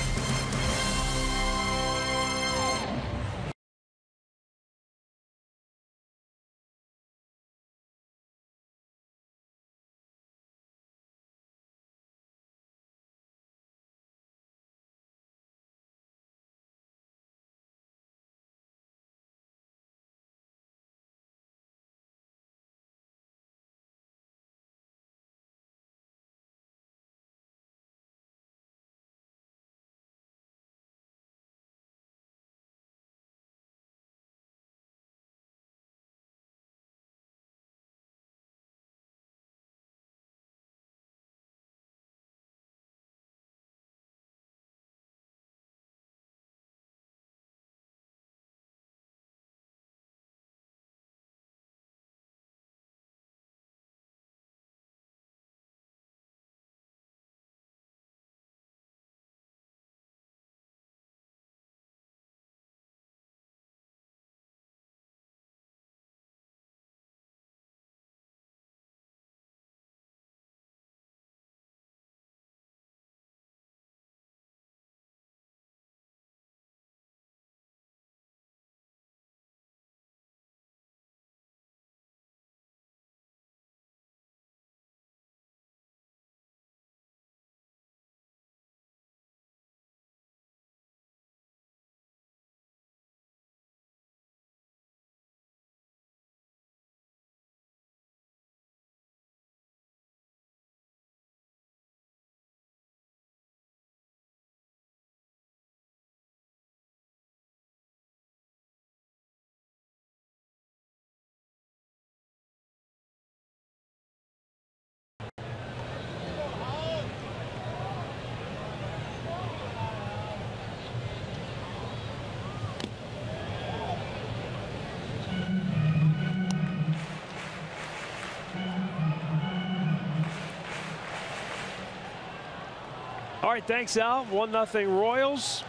All right, thanks, Al. 1-0 Royals.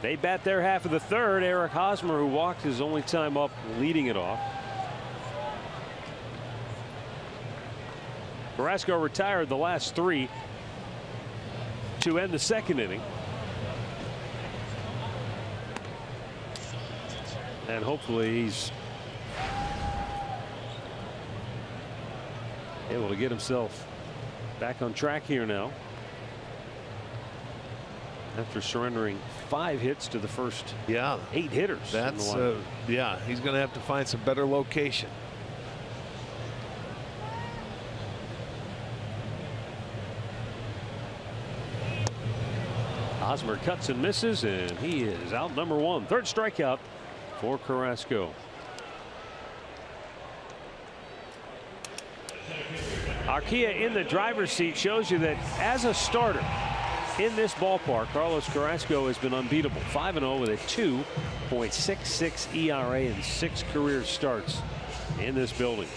They bat their half of the third. Eric Hosmer, who walked his only time up, leading it off. Carrasco retired the last 3 to end the second inning. And hopefully he's able to get himself back on track here now, after surrendering 5 hits to the first 8 hitters. That's yeah, he's going to have to find some better location. Hosmer cuts and misses, and he is out number 1. Third strikeout for Carrasco. Arquilla in the driver's seat shows you that as a starter in this ballpark, Carlos Carrasco has been unbeatable. 5-0 with a 2.66 ERA in 6 career starts in this building.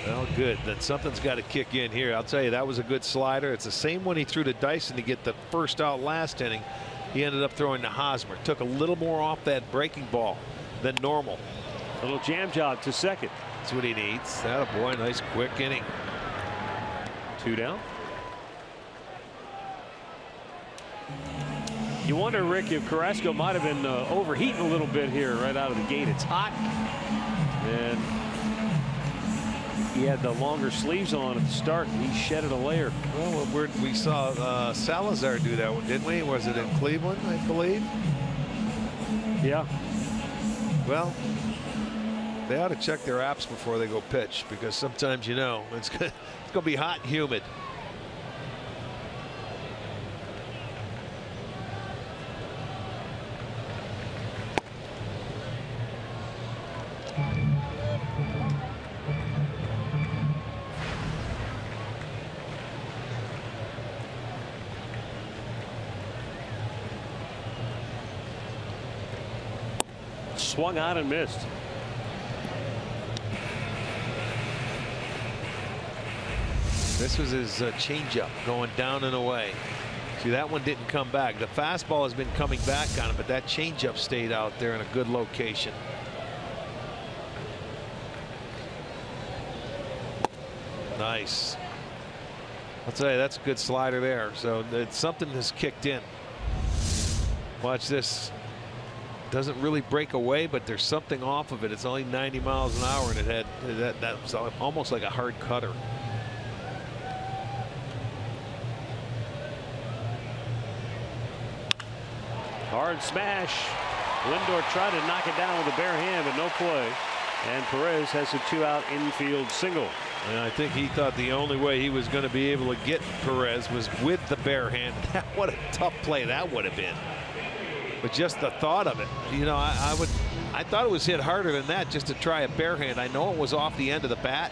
Well, good. Then something's got to kick in here. I'll tell you, that was a good slider. It's the same one he threw to Dyson to get the first out last inning. He ended up throwing to Hosmer. Took a little more off that breaking ball than normal. A little jam job to second. That's what he needs. That a boy, nice quick inning. 2 down. You wonder, Rick, if Carrasco might have been overheating a little bit here right out of the gate. It's hot, and he had the longer sleeves on at the start, and he shedded a layer. Well, we saw Salazar do that one, didn't we? Was it in Cleveland, I believe? Yeah. Well, they ought to check their apps before they go pitch, because sometimes, you know, it's going to be hot and humid. Swung out and missed. This was his changeup going down and away. See, that one didn't come back. The fastball has been coming back on him, but that changeup stayed out there in a good location. Nice. I'll tell you, that's a good slider there. So something has kicked in. Watch this. Doesn't really break away, but there's something off of it. It's only 90 miles an hour, and it had that was almost like a hard cutter. Hard smash. Lindor tried to knock it down with a bare hand, but no play. And Perez has a 2-out infield single. And I think he thought the only way he was going to be able to get Perez was with the bare hand. What a tough play that would have been. But just the thought of it, you know, I thought it was hit harder than that, just to try a bare hand. I know it was off the end of the bat,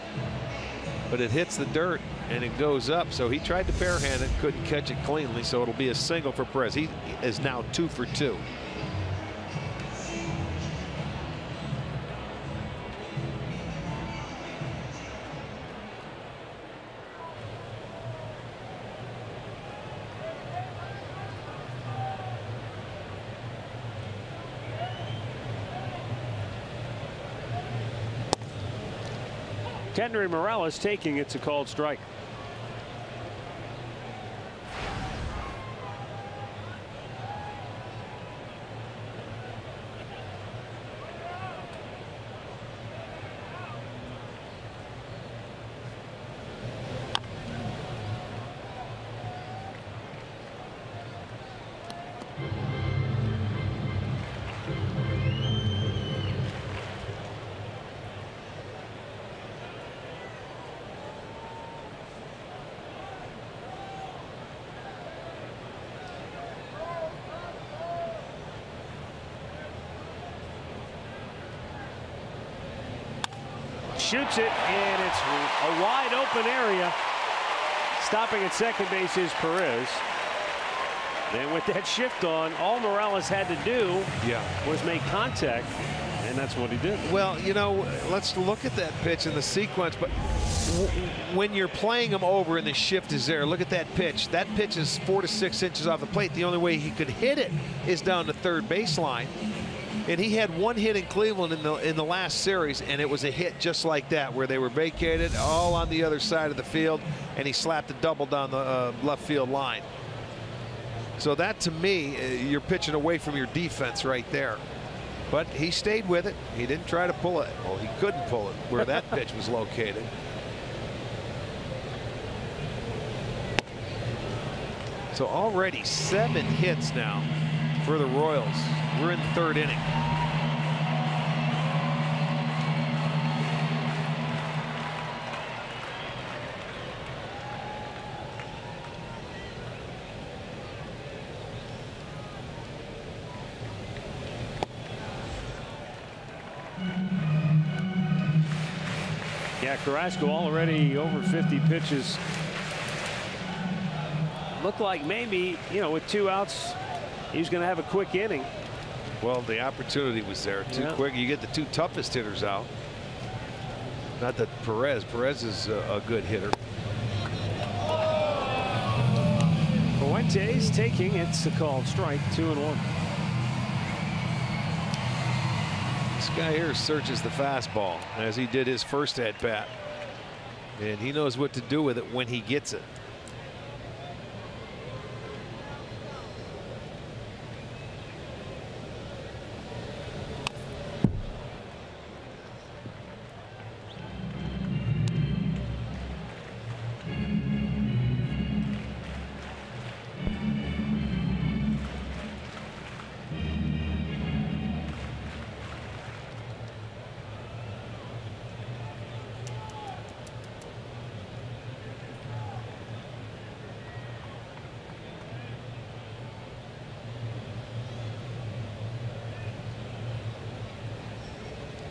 but it hits the dirt and it goes up. So he tried to bare hand it, couldn't catch it cleanly. So it'll be a single for Perez. He is now 2 for 2. Kendry Morales taking it's a called strike. Shoots it, and it's a wide open area. Stopping at second base is Perez. And with that shift on, all Morales had to do was make contact, and that's what he did. Well, you know, let's look at that pitch in the sequence, but when you're playing him over and the shift is there, look at that pitch. That pitch is 4 to 6 inches off the plate. The only way he could hit it is down the third baseline. And he had one hit in Cleveland in the last series, and it was a hit just like that, where they were vacated all on the other side of the field, and he slapped a double down the left field line. So that, to me, you're pitching away from your defense right there. But he stayed with it. He didn't try to pull it. Well, he couldn't pull it where that pitch was located. So already 7 hits now for the Royals. We're in the 3rd inning. Yeah, Carrasco already over 50 pitches. Looked like maybe, you know, with 2 outs, he's going to have a quick inning. Well, the opportunity was there. Too quick. You get the 2 toughest hitters out. Not that Perez is a good hitter. Fuentes taking, it's a called strike, 2-1. This guy here searches the fastball as he did his first at bat, and he knows what to do with it when he gets it.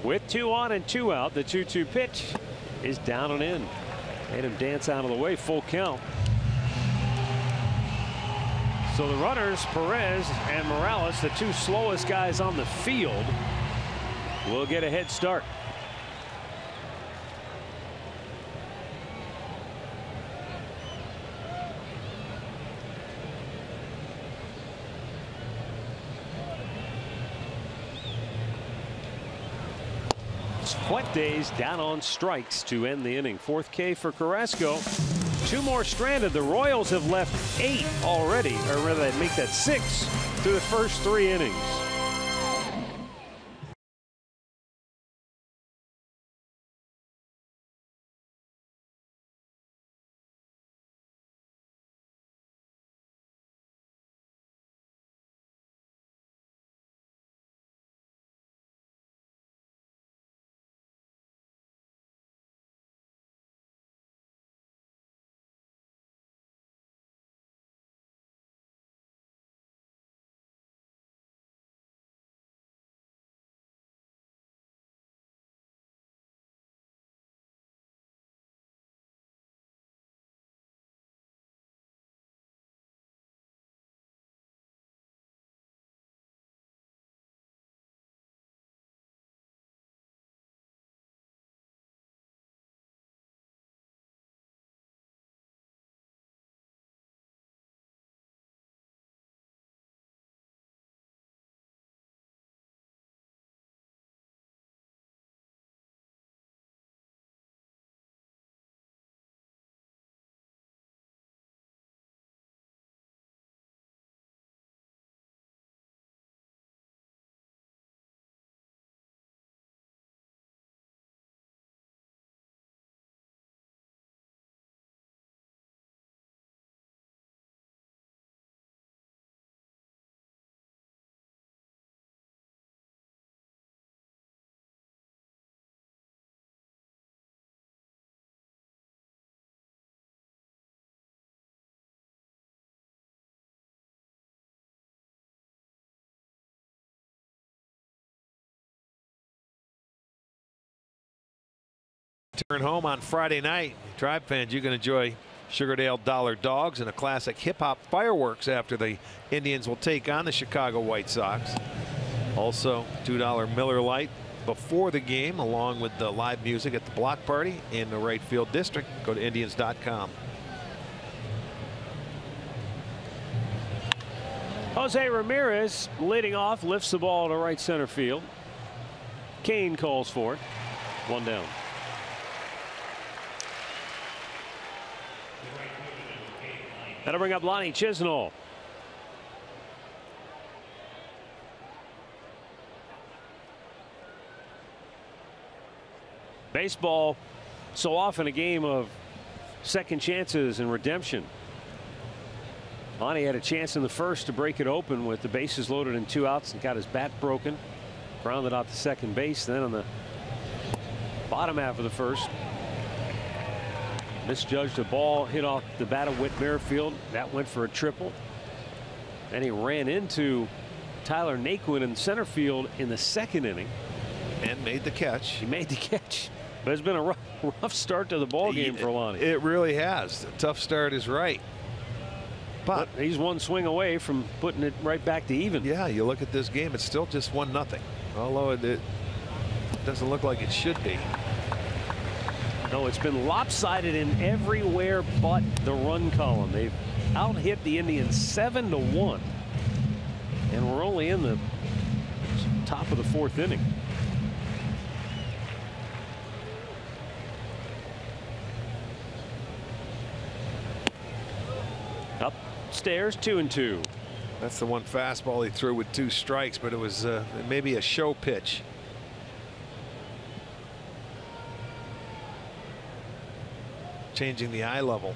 With 2 on and 2 out, the 2-2 pitch is down and in. Made him dance out of the way, full count. So the runners, Perez and Morales, the 2 slowest guys on the field, will get a head start. Fuentes down on strikes to end the inning. 4th K for Carrasco. 2 more stranded. The Royals have left 8 already, or rather they make that 6 through the first 3 innings. Turn home on Friday night. Tribe fans, you can enjoy Sugardale Dollar Dogs and a classic hip-hop fireworks after the Indians will take on the Chicago White Sox. Also, $2 Miller Lite, before the game, along with the live music at the block party in the right field district. Go to Indians.com. Jose Ramirez leading off, lifts the ball to right center field. Kane calls for it. 1 down. That'll bring up Lonnie Chisnall. Baseball, so often a game of second chances and redemption. Lonnie had a chance in the first to break it open with the bases loaded and 2 outs and got his bat broken. Grounded out to second base. Then on the bottom half of the first, misjudged a ball, hit off the bat of Whit Merrifield. That went for a triple. And he ran into Tyler Naquin in center field in the second inning. And made the catch. He made the catch. But it's been a rough start to the ball game for Lonnie. It really has. A tough start is right. But he's 1 swing away from putting it right back to even. Yeah, you look at this game, it's still just 1-0. Although it doesn't look like it should be. No, it's been lopsided in everywhere but the run column. They've out-hit the Indians 7-1. And we're only in the top of the 4th inning. Upstairs, 2-2. That's the one fastball he threw with 2 strikes, but it was maybe a show pitch. Changing the eye level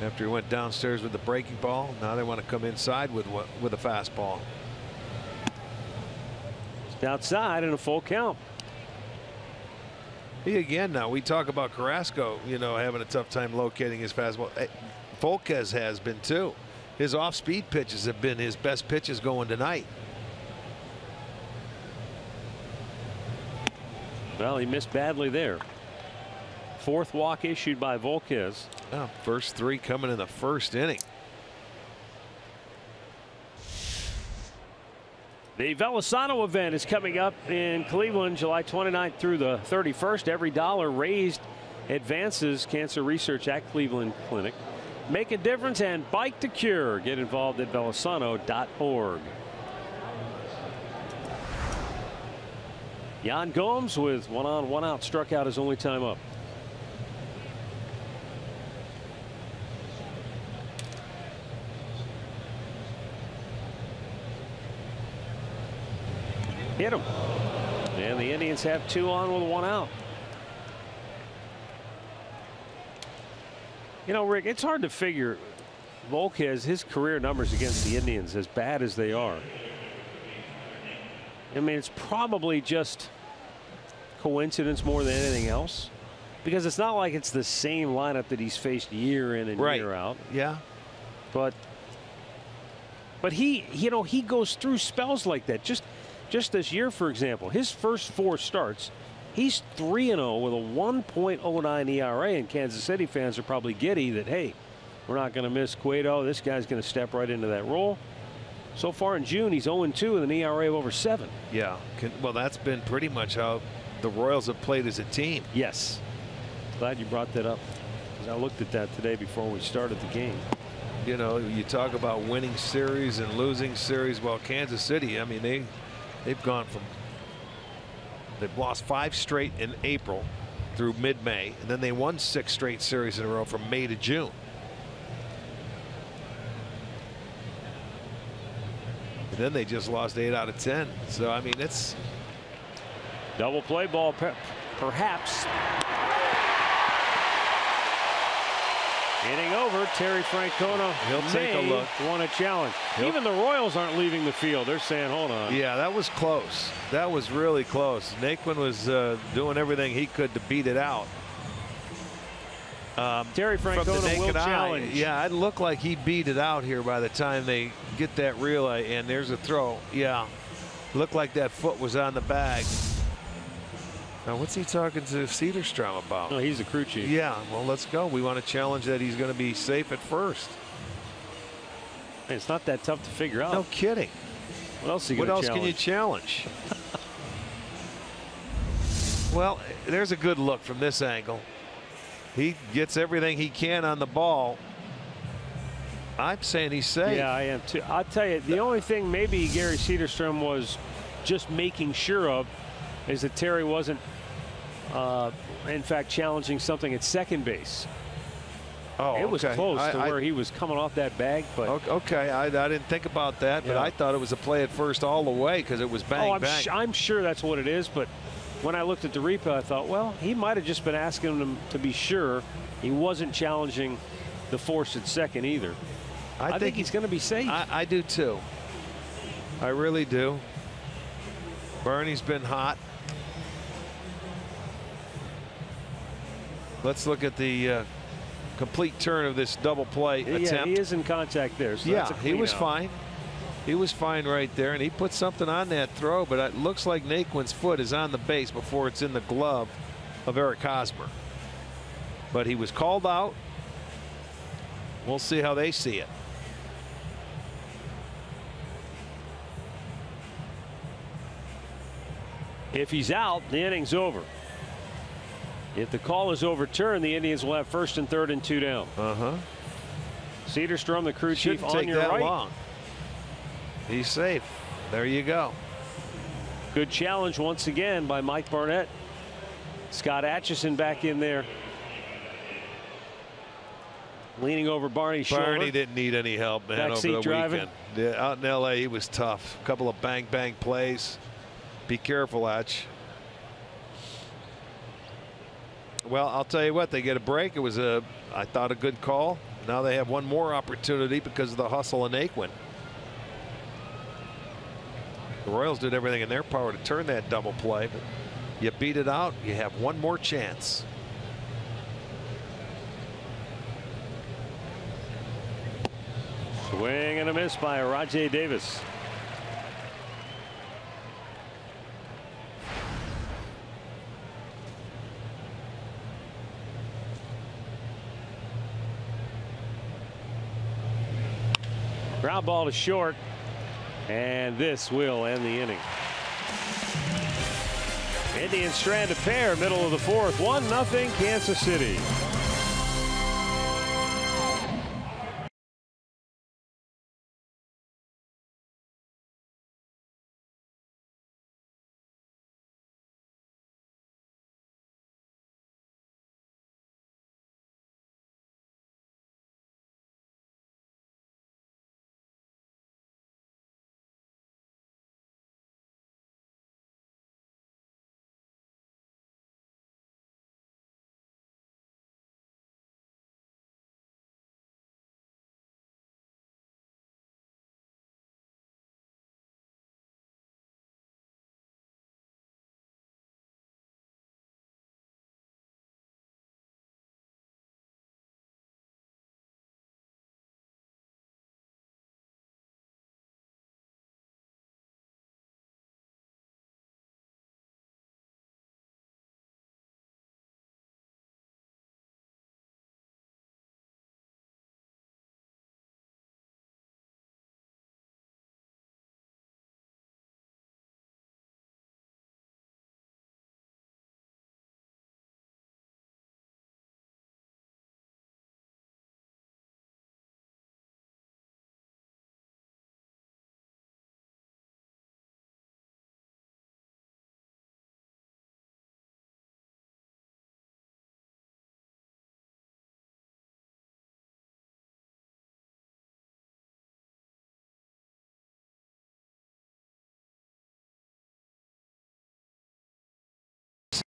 after he went downstairs with the breaking ball. Now they want to come inside with a fastball. Just outside and a full count. Again, now we talk about Carrasco, having a tough time locating his fastball. Volquez has been too. His off-speed pitches have been his best pitches going tonight. Well, he missed badly there. 4th walk issued by Volquez. Oh, first 3 coming in the first inning. The Velasano event is coming up in Cleveland, July 29th through the 31st. Every dollar raised advances cancer research at Cleveland Clinic. Make a difference and bike to cure. Get involved at velasano.org. Yan Gomes with 1 on, 1 out, struck out his only time up. Hit him. And the Indians have 2 on with 1 out. Rick, it's hard to figure Volquez, his career numbers against the Indians, as bad as they are. I mean, it's probably just coincidence more than anything else, because it's not like it's the same lineup that he's faced year in and year out. Yeah. But he goes through spells like that. Just this year, for example, his first 4 starts, he's 3-0 with a 1.09 ERA, and Kansas City fans are probably giddy that, hey, we're not going to miss Cueto. This guy's going to step right into that role. So far in June, he's 0-2 with an ERA of over 7. Yeah. Well, that's been pretty much how the Royals have played as a team. Yes. Glad you brought that up, because I looked at that today before we started the game. You talk about winning series and losing series. Well, Kansas City, I mean, they've gone from, they've lost 5 straight in April through mid-May, and then they won 6 straight series in a row from May to June. And then they just lost 8 out of 10. So, I mean, it's double play ball, perhaps. Inning over. Terry Francona, he'll take a look. Want a challenge. Even the Royals aren't leaving the field. They're saying, hold on. Yeah, that was close. That was really close. Naquin was doing everything he could to beat it out. Terry Francona will challenge. Yeah, it looked like he beat it out here by the time they get that relay, and there's a throw. Yeah, looked like that foot was on the bag. Now, what's he talking to Cederstrom about? Oh, he's the crew chief. Yeah, well, let's go. We want to challenge that he's going to be safe at first. Man, it's not that tough to figure out. No kidding. What else, can you challenge? Well, there's a good look from this angle. He gets everything he can on the ball. I'm saying he's safe. Yeah, I am too. I'll tell you, the only thing maybe Gary Cederstrom was just making sure of is that Terry wasn't, in fact, challenging something at second base. Oh, it was okay. close to where he was coming off that bag, but okay, I didn't think about that, but I thought it was a play at first all the way because it was bang bang. I'm sure that's what it is, but when I looked at the replay, I thought, well, he might have just been asking him to be sure he wasn't challenging the force at second either. I think he's going to be safe. I do too. I really do. Bernie's been hot. Let's look at the complete turn of this double play attempt. Yeah, he is in contact there. So yeah, that's a he was out. fine. He was fine right there, and he put something on that throw, but it looks like Naquin's foot is on the base before it's in the glove of Eric Hosmer. But he was called out. We'll see how they see it. If he's out, the inning's over. If the call is overturned, the Indians will have first and third and 2 down. Cederstrom, the crew chief, on your right. Long. He's safe. There you go. Good challenge once again by Mike Barnett. Scott Atchison back in there, leaning over Barney's shoulder. Barney didn't need any help, man, over the weekend. Yeah, out in L.A., he was tough. A couple of bang plays. Be careful, Atch. Well, I'll tell you what, they get a break. It was I thought, a good call. Now they have one more opportunity because of the hustle of Naquin. The Royals did everything in their power to turn that double play, but you beat it out, you have one more chance. Swing and a miss by Rajai Davis. Ground ball to short, and this will end the inning. Indians strand a pair, middle of the fourth, 1-0 Kansas City.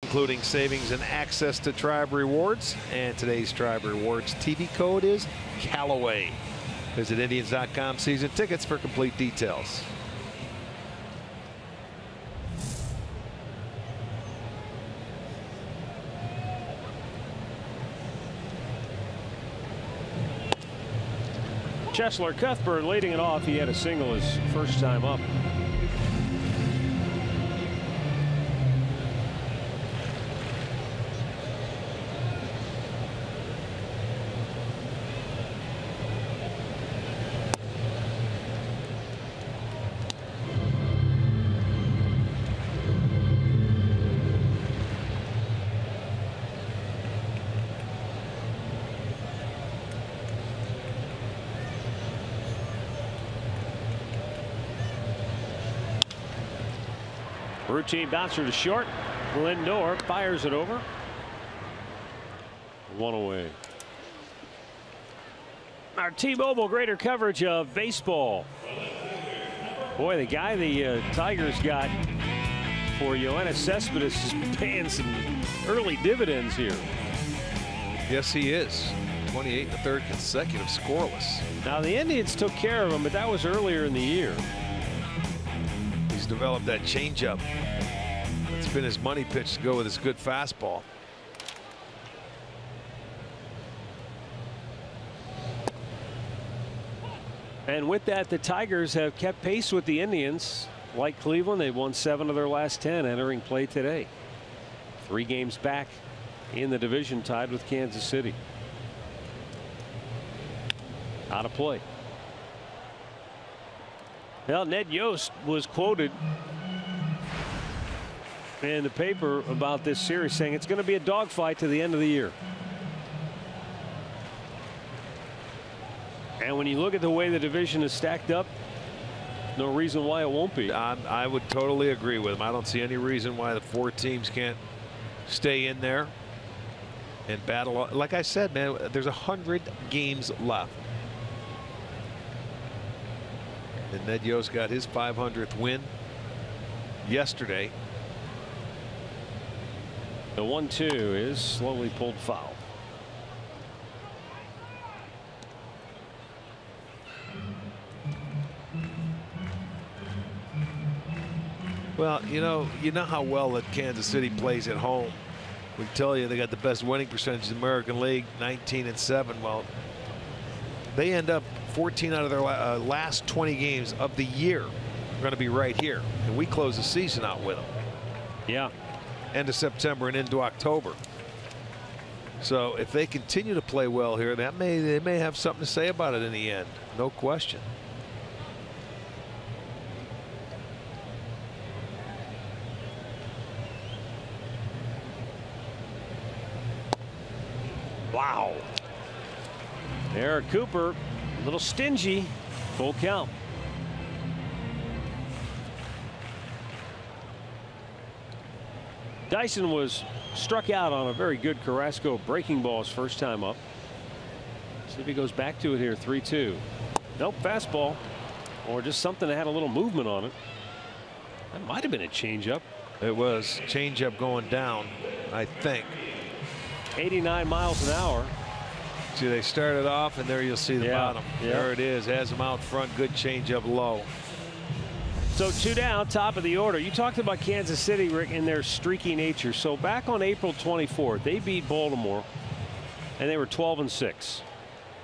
Including savings and access to Tribe Rewards, and today's Tribe Rewards TV code is Callaway. Visit Indians.com season tickets for complete details. Chesler Cuthbert leading it off. He had a single his first time up. Routine bouncer to short. Lindor fires it over. 1 away. Our T-Mobile greater coverage of baseball. Boy, the guy the Tigers got for Yoenis Cespedes is paying some early dividends here. Yes, he is. 28 1/3 consecutive scoreless. Now the Indians took care of him, but that was earlier in the year. He's developed that changeup. It's been his money pitch to go with his good fastball. And with that, the Tigers have kept pace with the Indians. Like Cleveland, they've won 7 of their last 10 entering play today. 3 games back in the division, tied with Kansas City. Out of play. Well, Ned Yost was quoted in the paper about this series saying it's going to be a dogfight to the end of the year. And when you look at the way the division is stacked up, no reason why it won't be. I would totally agree with him. I don't see any reason why the 4 teams can't stay in there and battle. Like I said, man, there's 100 games left. And Ned Yost got his 500th win yesterday. The 1-2 is slowly pulled foul. Well, you know how well that Kansas City plays at home. We tell you they got the best winning percentage in the American League, 19-7. Well, they end up 14 out of their last 20 games of the year are going to be right here, and we close the season out with them. Yeah. End of September and into October. So if they continue to play well here, they may have something to say about it in the end. No question. Wow. Eric Cooper, a little stingy. Full count. Dyson was struck out on a very good Carrasco breaking ball his first time up. See if he goes back to it here. 3-2. Nope, fastball, or just something that had a little movement on it. That might have been a changeup. It was changeup going down, I think. 89 miles an hour. See, they started off, and there you'll see the bottom. Yeah. There it is. Has them out front. Good changeup low. So 2 down, top of the order. You talked about Kansas City, Rick, in their streaky nature. So back on April 24th, they beat Baltimore, and they were 12-6.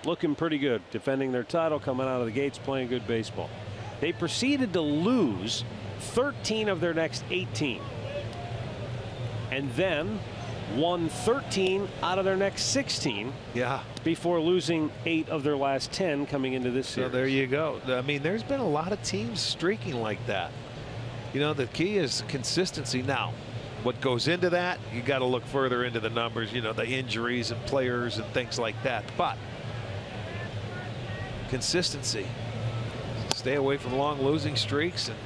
Looking pretty good, defending their title, coming out of the gates, playing good baseball. They proceeded to lose 13 of their next 18. And then won 13 out of their next 16. Yeah. Before losing 8 of their last 10 coming into this series. So there you go. I mean, there's been a lot of teams streaking like that. You know, the key is consistency. Now, what goes into that, you got to look further into the numbers, you know, the injuries and players and things like that. But consistency. Stay away from long losing streaks, and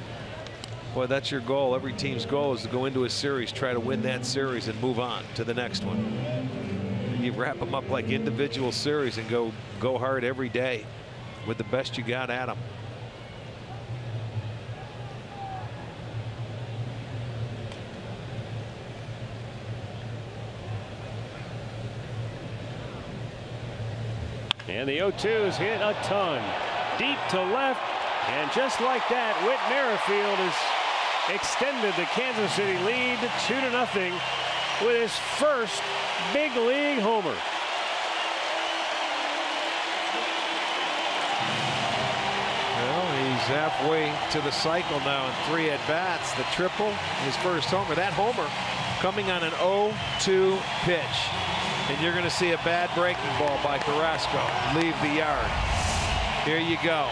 boy, that's your goal. Every team's goal is to go into a series, try to win that series and move on to the next one. And you wrap them up like individual series and go hard every day with the best you got at them. And the 0-2 is hit a ton. Deep to left. And just like that, Whit Merrifield has extended the Kansas City lead to 2-0 with his first big league homer. Well, he's halfway to the cycle now in 3 at-bats. The triple, his first homer. That homer coming on an 0-2 pitch. And you're going to see a bad breaking ball by Carrasco leave the yard. Here you go.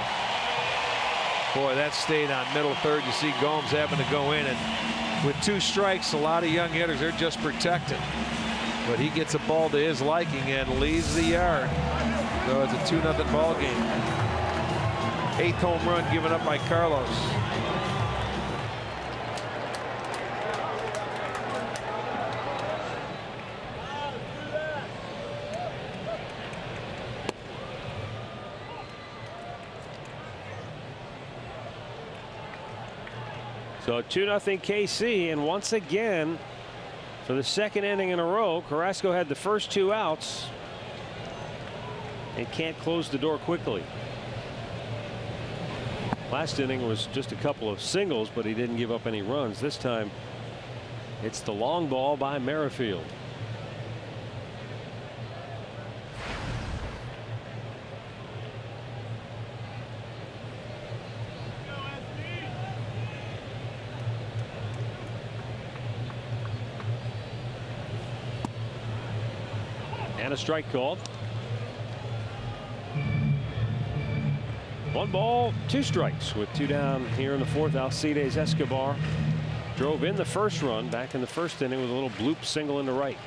Boy, that stayed on middle third. You see Gomes having to go in, and with 2 strikes, a lot of young hitters, they're just protecting. But he gets a ball to his liking and leaves the yard. So it's a 2-0 ball game. 8th home run given up by Carlos. So 2-0 KC, and once again, for the second inning in a row, Carrasco had the first 2 outs and can't close the door quickly. Last inning was just a couple of singles, but he didn't give up any runs. This time it's the long ball by Merrifield. And a strike called. 1 ball, 2 strikes with 2 down here in the 4th. Alcides Escobar drove in the first run back in the first inning with a little bloop single into right.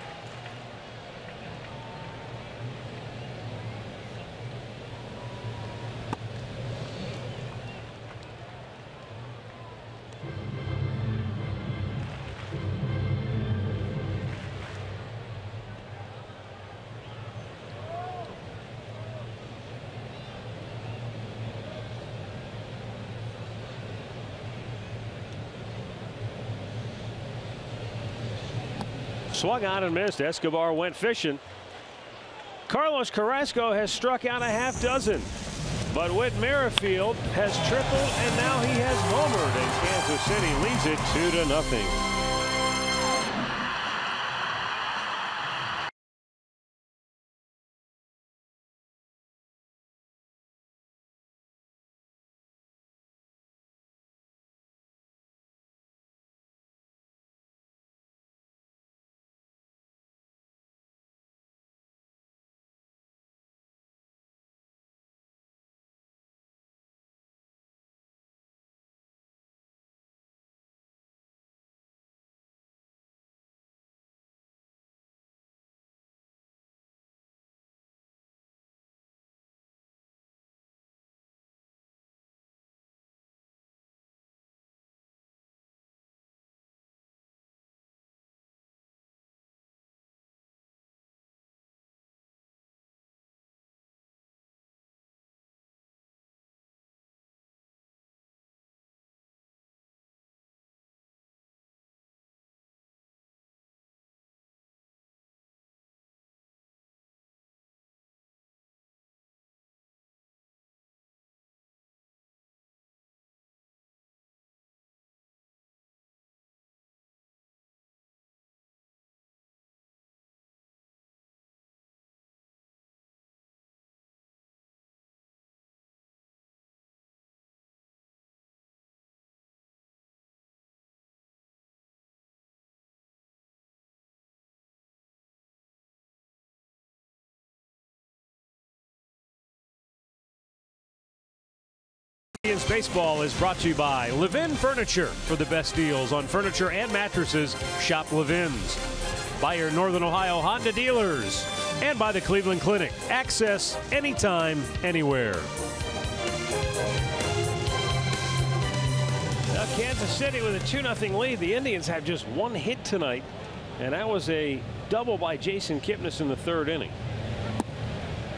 Swung on and missed. Escobar went fishing. Carlos Carrasco has struck out a half dozen. But Whit Merrifield has tripled, and now he has homered, and Kansas City leads it 2-0. Baseball is brought to you by Levin Furniture. For the best deals on furniture and mattresses, shop Levin's. By your Northern Ohio Honda dealers. And by the Cleveland Clinic. Access anytime, anywhere. Now Kansas City with a 2-0 lead. The Indians have just 1 hit tonight, and that was a double by Jason Kipnis in the 3rd inning.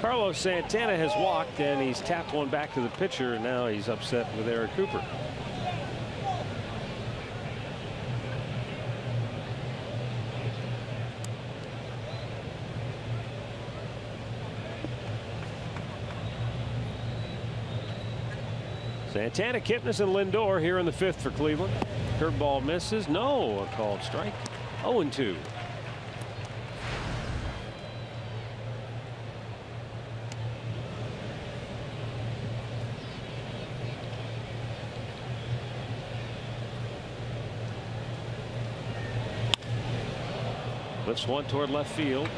Carlos Santana has walked, and he's tapped one back to the pitcher, and now he's upset with Eric Cooper. Santana, Kipnis, and Lindor here in the 5th for Cleveland. Curveball misses. No, a called strike. 0-2. Lifts one toward left field,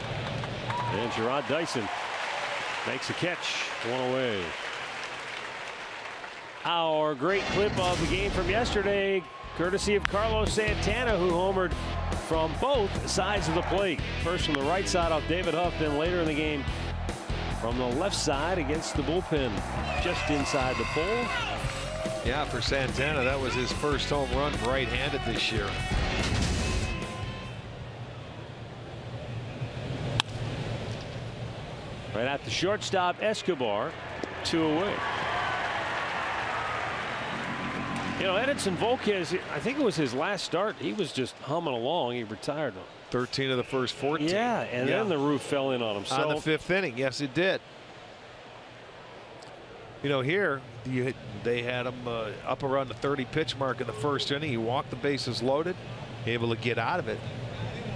and Gerard Dyson makes a catch. 1 away. Our great clip of the game from yesterday, courtesy of Carlos Santana, who homered from both sides of the plate. First from the right side off David Huff, then later in the game from the left side against the bullpen, just inside the pole. Yeah, for Santana, that was his first home run right-handed this year. Right at the shortstop, Escobar, 2 away. You know, Edinson Volquez, I think it was his last start. He was just humming along. He retired. 13 of the first 14. Yeah, and then the roof fell in on him. So, on the 5th inning, yes, it did. You know, here they had him up around the 30 pitch mark in the 1st inning. He walked the bases loaded, able to get out of it,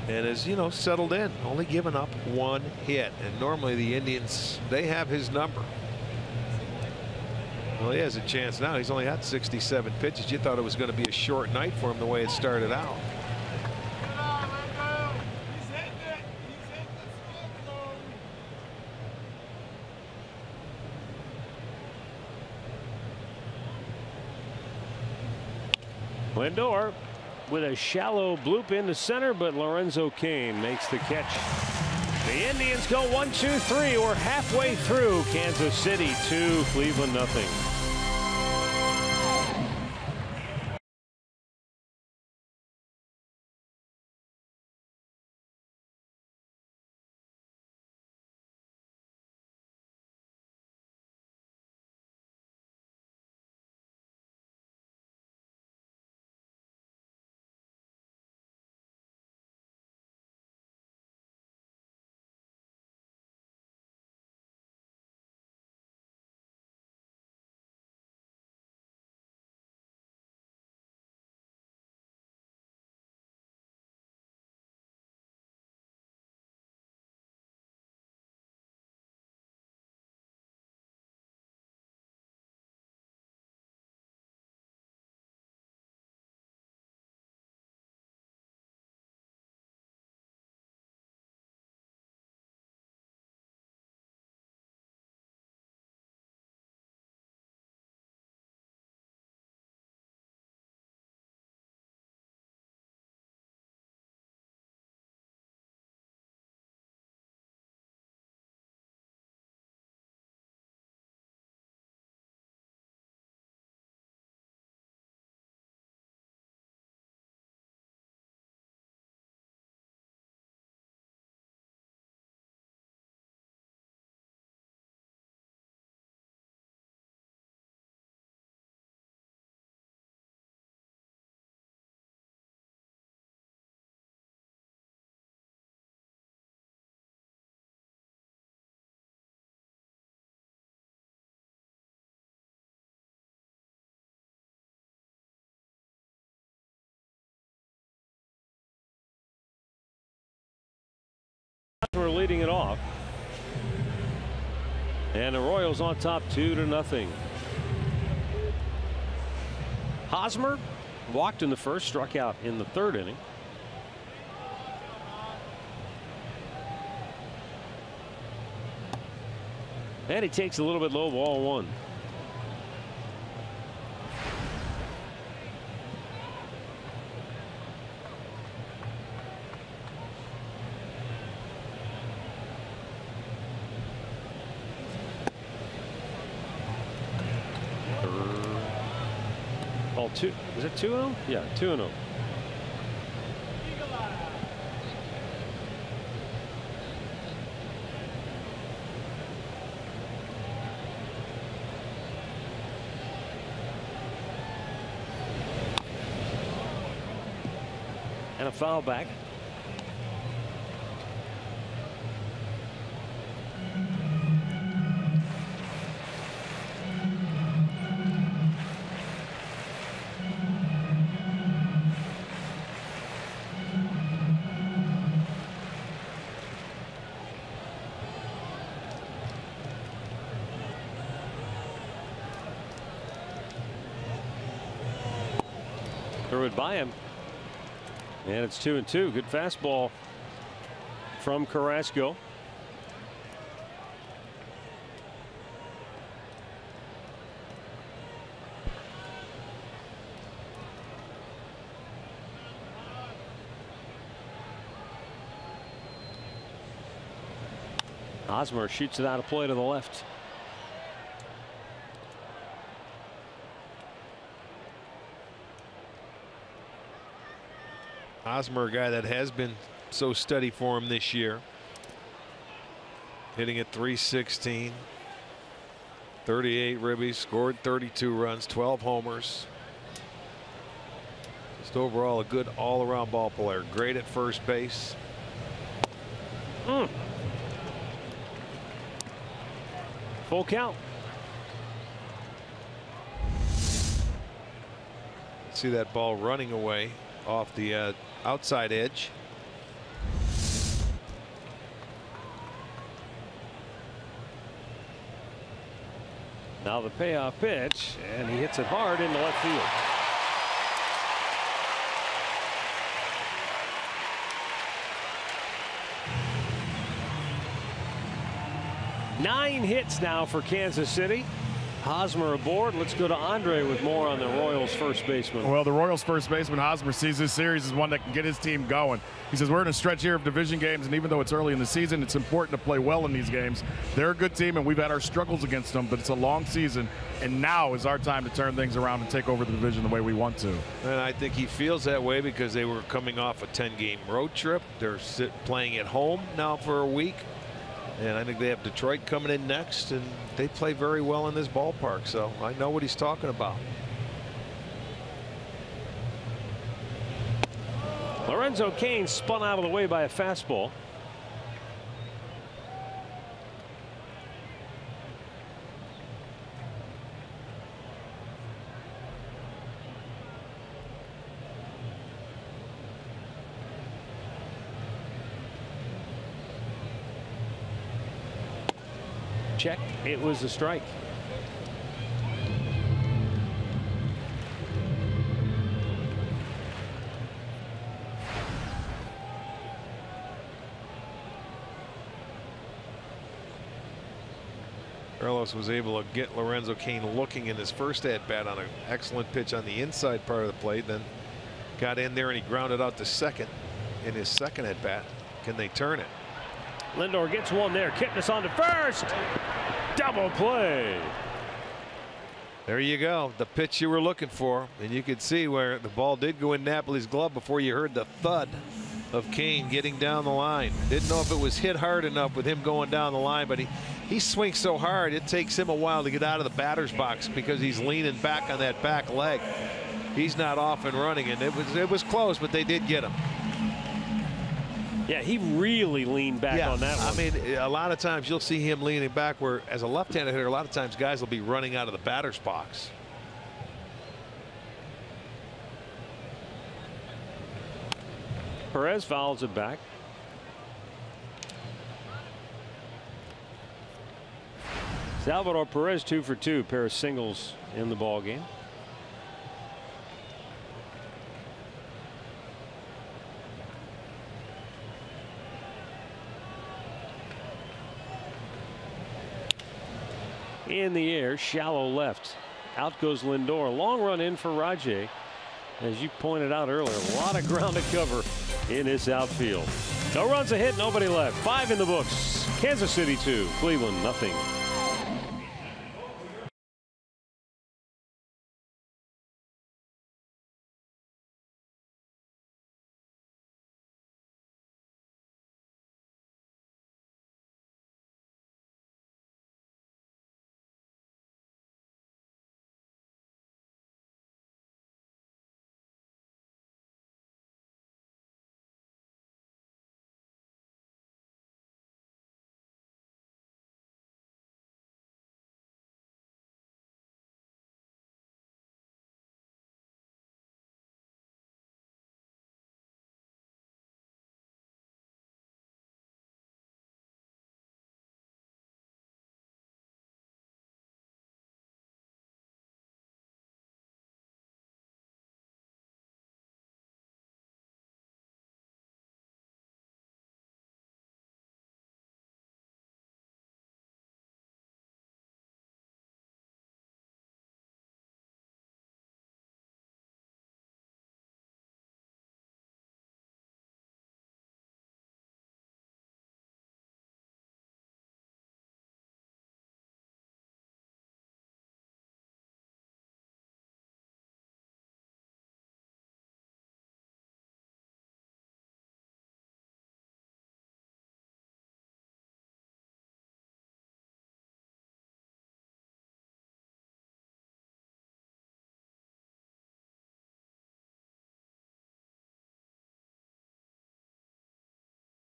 and is, you know, settled in, only giving up 1 hit. And normally the Indians, they have his number. Well, he has a chance now. He's only had 67 pitches. You thought it was going to be a short night for him the way it started out. Lindor with a shallow bloop into center, but Lorenzo Cain makes the catch. The Indians go 1-2-3. We're halfway through. Kansas City 2, Cleveland 0. We're leading it off, and the Royals on top 2-0. Hosmer walked in the 1st, struck out in the 3rd inning. And he takes a little bit low, ball 1. Ball 2. Is it 2-0? Yeah, 2-0. And a foul back. Threw it by him. And it's 2-2. Good fastball from Carrasco. Hosmer shoots it out of play to the left. Hosmer, a guy that has been so steady for him this year. Hitting at .316. 38 ribbies, scored 32 runs, 12 homers. Just overall a good all-around ball player. Great at first base. Full count. See that ball running away off the outside edge. Now the payoff pitch, and he hits it hard into left field. Nine hits now for Kansas City. Hosmer aboard. Let's go to Andre with more on the Royals first baseman. Well, the Royals first baseman Hosmer sees this series as one that can get his team going. He says we're in a stretch here of division games, and even though it's early in the season, it's important to play well in these games. They're a good team, and we've had our struggles against them, but it's a long season, and now is our time to turn things around and take over the division the way we want to. And I think he feels that way because they were coming off a 10-game road trip. They're playing at home now for a week. And I think they have Detroit coming in next, and they play very well in this ballpark. So I know what he's talking about. Lorenzo Cain spun out of the way by a fastball. Check. It was a strike. Carlos was able to get Lorenzo Cain looking in his first at-bat on an excellent pitch on the inside part of the plate, then got in there and he grounded out to second in his second at-bat. Can they turn it? Lindor gets one there. Kipnis on to first. Double play. There you go. The pitch you were looking for. And you could see where the ball did go in Napoli's glove before you heard the thud of Cain getting down the line. Didn't know if it was hit hard enough with him going down the line, but he swings so hard it takes him a while to get out of the batter's box because he's leaning back on that back leg. He's not off and running, and it was close, but they did get him. Yeah, he really leaned back on that one. I mean, a lot of times you'll see him leaning back where, as a left-handed hitter, a lot of times guys will be running out of the batter's box. Perez fouls it back. Salvador Perez 2 for 2, pair of singles in the ball game. In the air, shallow left. Out goes Lindor. Long run in for Rajay. As you pointed out earlier, a lot of ground to cover in this outfield. No runs, a hit, nobody left. 5 in the books. Kansas City 2, Cleveland nothing.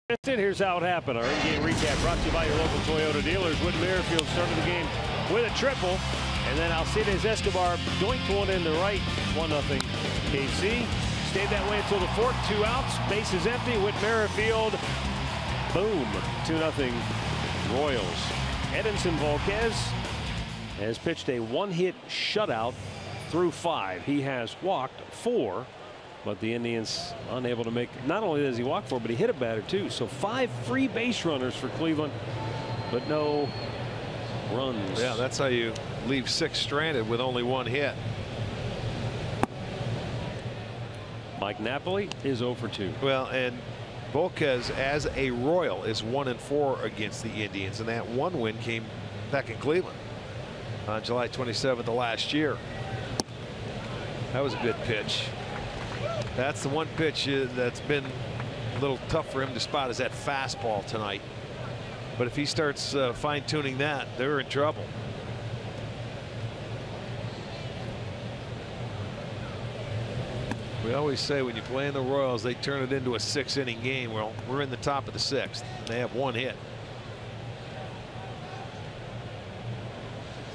Here's how it happened. Our in-game recap brought to you by your local Toyota dealers. Whit Merrifield started the game with a triple, and then Alcides Escobar doinked one in the right. 1-0 KC. Stayed that way until the fourth. 2 outs. Bases empty. Whit Merrifield. Boom. 2-0 Royals. Edinson Volquez has pitched a 1-hit shutout through 5. He has walked 4. But the Indians unable to make. Not only does he walk 4, but he hit a batter too. So 5 free base runners for Cleveland, but no runs. Yeah, that's how you leave 6 stranded with only 1 hit. Mike Napoli is 0 for 2. Well, and Volquez as a Royal is 1-4 against the Indians, and that 1 win came back in Cleveland on July 27th of last year. That was a good pitch. That's the one pitch that's been a little tough for him to spot, is that fastball tonight. But if he starts fine-tuning that, they're in trouble. We always say when you play in the Royals, they turn it into a 6-inning game. Well, we're in the top of the 6th, and they have 1 hit.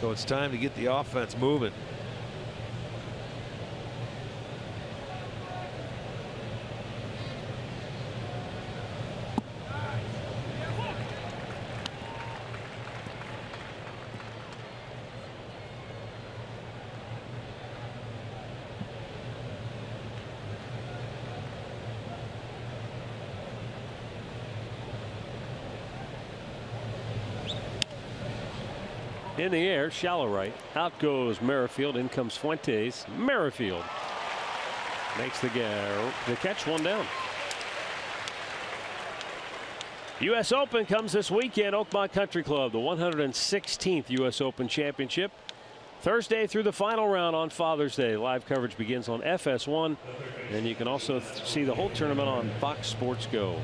So it's time to get the offense moving. In the air, shallow right. Out goes Merrifield. In comes Fuentes. Merrifield makes the catch. 1 down. U.S. Open comes this weekend. Oakmont Country Club, the 116th U.S. Open Championship. Thursday through the final round on Father's Day. Live coverage begins on FS1. And you can also see the whole tournament on Fox Sports Go.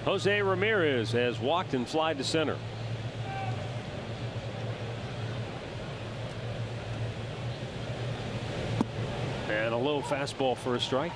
Jose Ramirez has walked and flied to center. And a low fastball for a strike.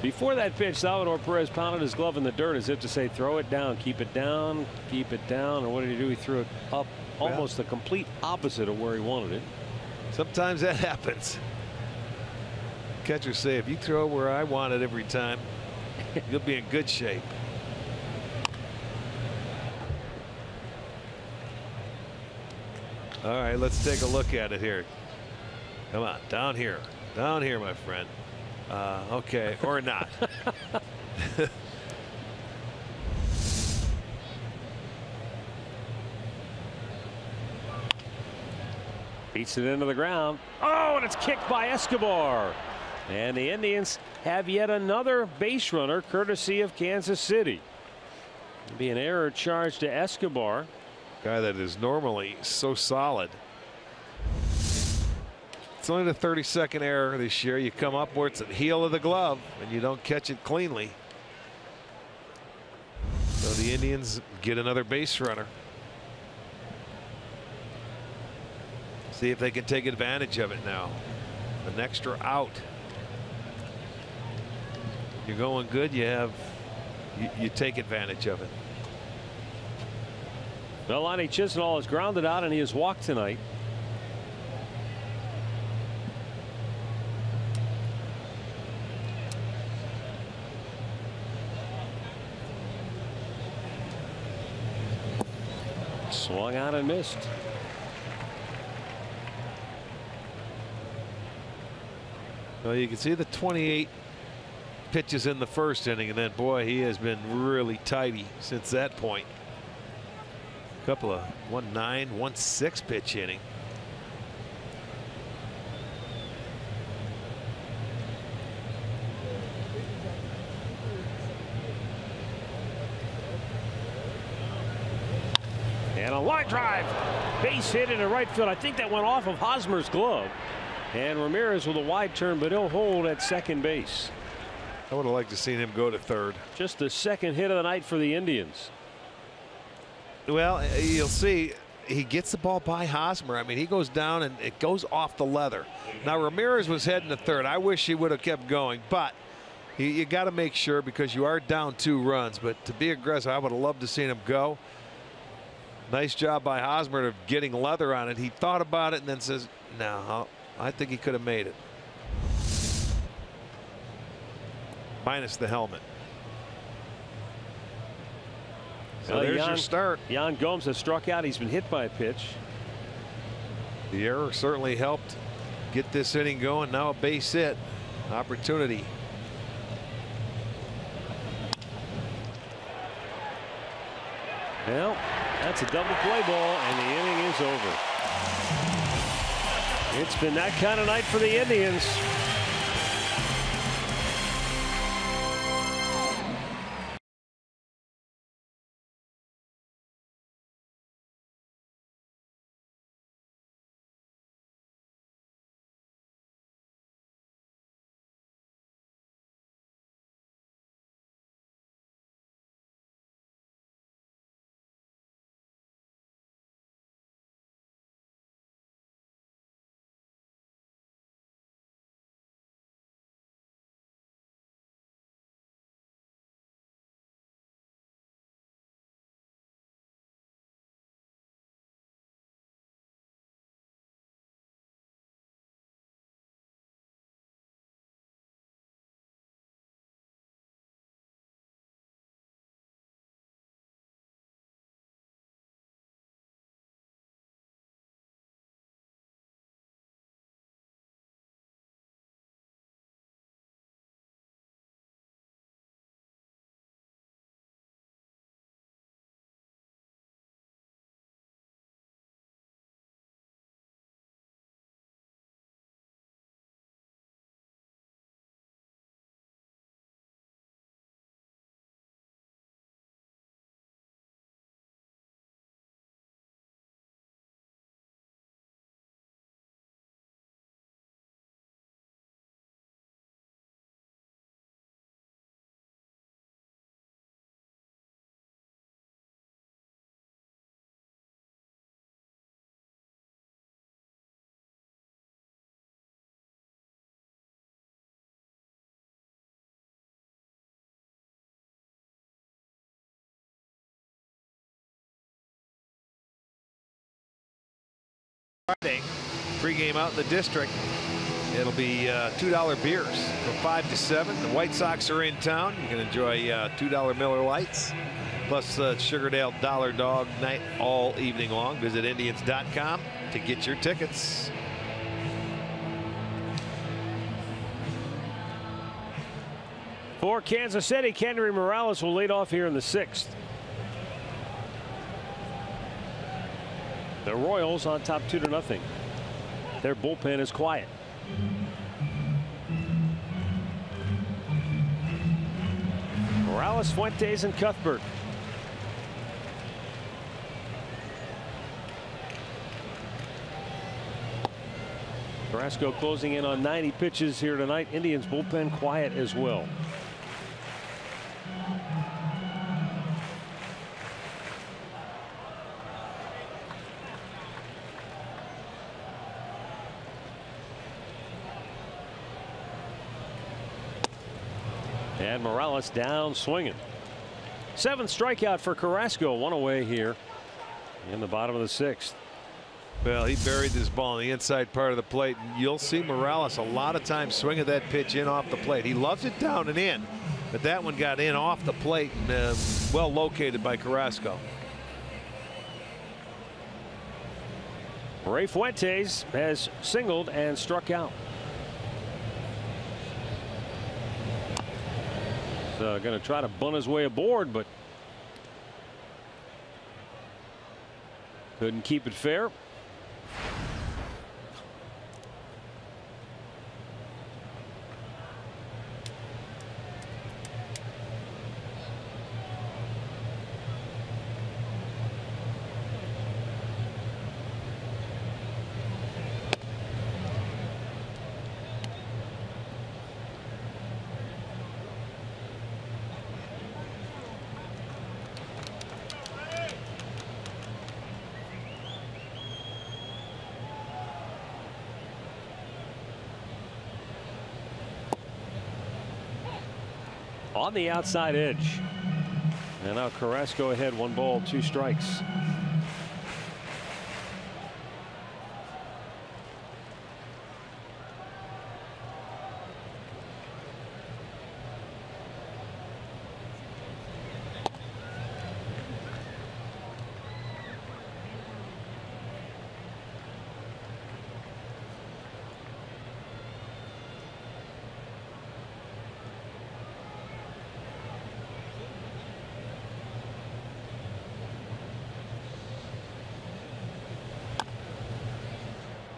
Before that pitch, Salvador Perez pounded his glove in the dirt as if to say, throw it down, keep it down, keep it down. And what did he do? He threw it up almost the complete opposite of where he wanted it. Sometimes that happens. Catchers say, if you throw where I want it every time, you'll be in good shape. All right, let's take a look at it here. Come on, down here, my friend. Okay, or not. Beats it into the ground. Oh, and it's kicked by Escobar. And the Indians have yet another base runner courtesy of Kansas City. It'll be an error charge to Escobar. Guy that is normally so solid. It's only the 32nd error this year. You come up where it's at the heel of the glove and you don't catch it cleanly. So the Indians get another base runner. See if they can take advantage of it now. An extra out. You're going good. You take advantage of it. Well, Lonnie Chisenhall is grounded out and he has walked tonight. Swung out and missed. Well, you can see the 28 pitches in the first inning, and then boy, he has been really tidy since that point. A couple of 1-9, 1-6 pitch inning. And a line drive. Base hit into right field. I think that went off of Hosmer's glove. And Ramirez with a wide turn, but he'll hold at second base. I would have liked to see him go to third. Just the second hit of the night for the Indians. Well, you'll see. He gets the ball by Hosmer. I mean, he goes down and it goes off the leather. Now Ramirez was heading to third. I wish he would have kept going, but you got to make sure because you are down 2 runs. But to be aggressive, I would have loved to see him go. Nice job by Hosmer of getting leather on it. He thought about it and then says, "No, I think he could have made it." Minus the helmet. So there's your start. Yan Gomes has struck out. He's been hit by a pitch. The error certainly helped get this inning going. Now a base hit opportunity. Well, that's a double play ball, and the inning is over. It's been that kind of night for the Indians. Friday, pregame out in the district. It'll be $2 beers from 5 to 7. The White Sox are in town. You can enjoy $2 Miller Lights plus Sugardale Dollar Dog night all evening long. Visit Indians.com to get your tickets. For Kansas City, Kendry Morales will lead off here in the 6th. The Royals on top 2-0. Their bullpen is quiet. Morales, Fuentes, and Cuthbert. Carrasco closing in on 90 pitches here tonight. Indians bullpen quiet as well. And Morales down swinging. 7th strikeout for Carrasco. 1 away here in the bottom of the 6th. Well, he buried this ball in the inside part of the plate. You'll see Morales a lot of times swinging that pitch in off the plate. He loves it down and in, but that one got in off the plate and well located by Carrasco. Ray Fuentes has singled and struck out. Going to try to bunt his way aboard, but couldn't keep it fair. on the outside edge. And now Carrasco ahead, 1 ball, 2 strikes.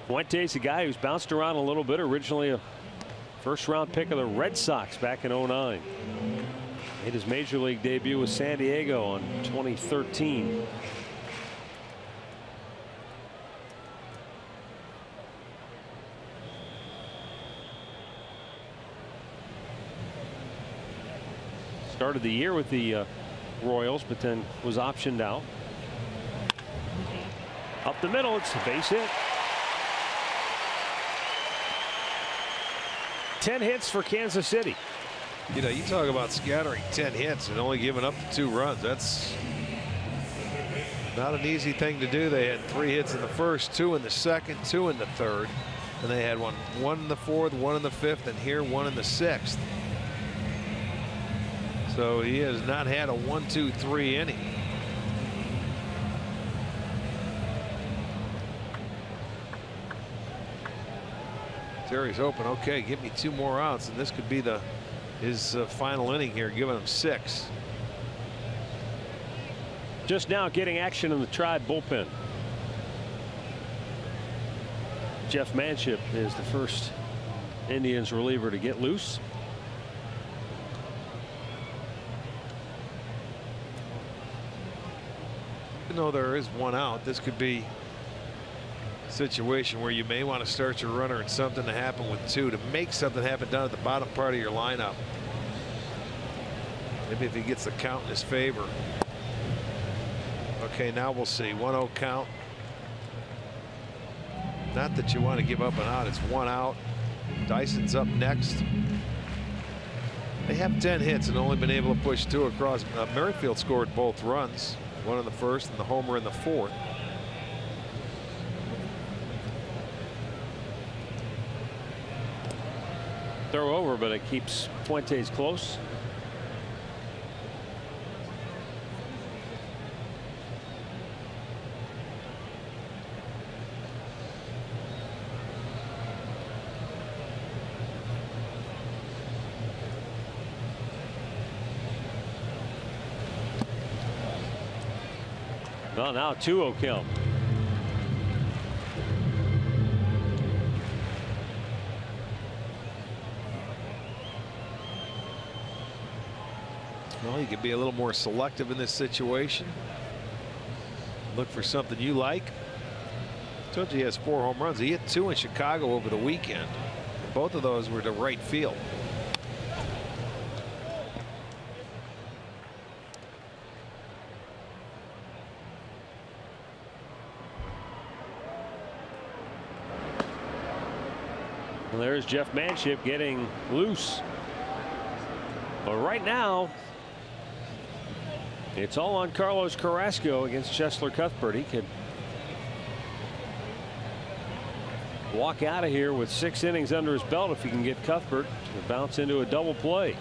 Fuentes, a guy who's bounced around a little bit, originally a first-round pick of the Red Sox back in '09. Made his major league debut with San Diego in 2013. Started the year with the Royals, but then was optioned out. Up the middle, it's a base hit. 10 hits for Kansas City. You know, you talk about scattering 10 hits and only giving up 2 runs. That's not an easy thing to do. They had 3 hits in the first, 2 in the second, 2 in the third, and they had one in the fourth, 1 in the fifth, and here 1 in the sixth. So he has not had a 1-2-3 inning. Terry's hoping, okay, give me 2 more outs, and this could be his final inning here, giving him 6. Just now getting action in the Tribe bullpen. Jeff Manship is the first Indians reliever to get loose. Even though there is 1 out, this could be situation where you may want to start your runner and something to happen with 2 to make something happen down at the bottom part of your lineup. Maybe if he gets the count in his favor. Okay, now we'll see. 1-0 count. Not that you want to give up an out. It's 1 out. Dyson's up next. They have 10 hits and only been able to push 2 across. Merrifield scored both runs, 1 in the first and the homer in the fourth. Throw over, but it keeps Fuentes close. Well, now 2-0 count. Well, you can be a little more selective in this situation. Look for something you like. I told you he has 4 home runs. He hit 2 in Chicago over the weekend. Both of those were to right field. Well, there's Jeff Manship getting loose. But right now, it's all on Carlos Carrasco against Cheslor Cuthbert. He could walk out of here with 6 innings under his belt if he can get Cuthbert to bounce into a double play.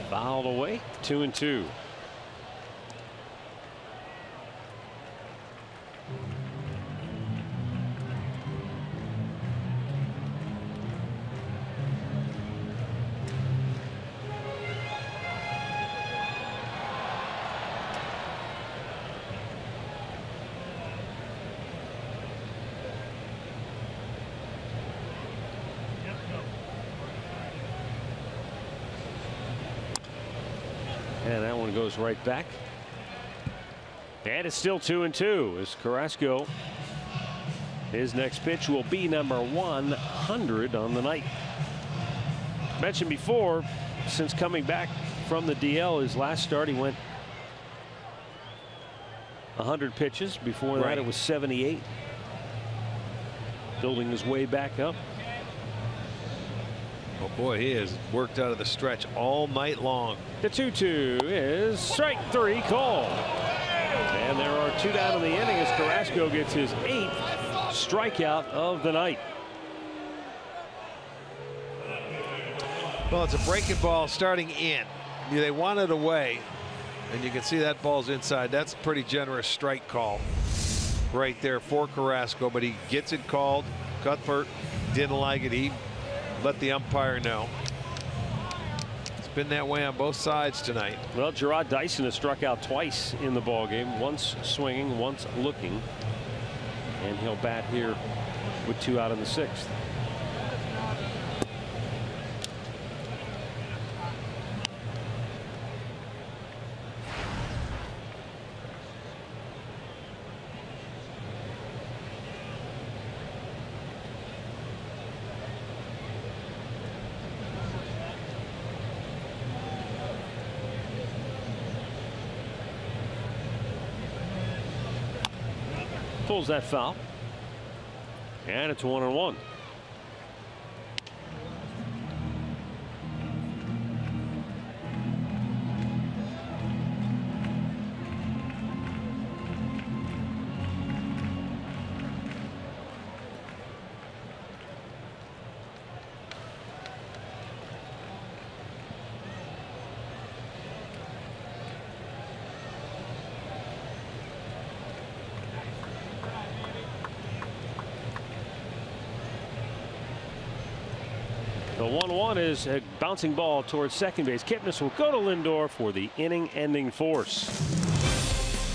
Fouled away, 2-2. And that one goes right back. And it's still 2-2 as Carrasco. His next pitch will be number 100 on the night. Mentioned before, since coming back from the DL, his last start, he went 100 pitches. Before that, it was 78. Building his way back up. Oh boy, he has worked out of the stretch all night long. The 2-2 is strike 3 called. And there are 2 down in the inning as Carrasco gets his 8th strikeout of the night. Well, it's a breaking ball starting in. They want it away, and you can see that ball's inside. That's a pretty generous strike call right there for Carrasco, but he gets it called. Cuthbert didn't like it. He let the umpire know. It's been that way on both sides tonight. Well, Gerard Dyson has struck out twice in the ball game, once swinging, once looking, and he'll bat here with 2 out in the 6th. Pulls that foul, and it's 1-1. The 1-1 is a bouncing ball towards second base. Kipnis will go to Lindor for the inning-ending force.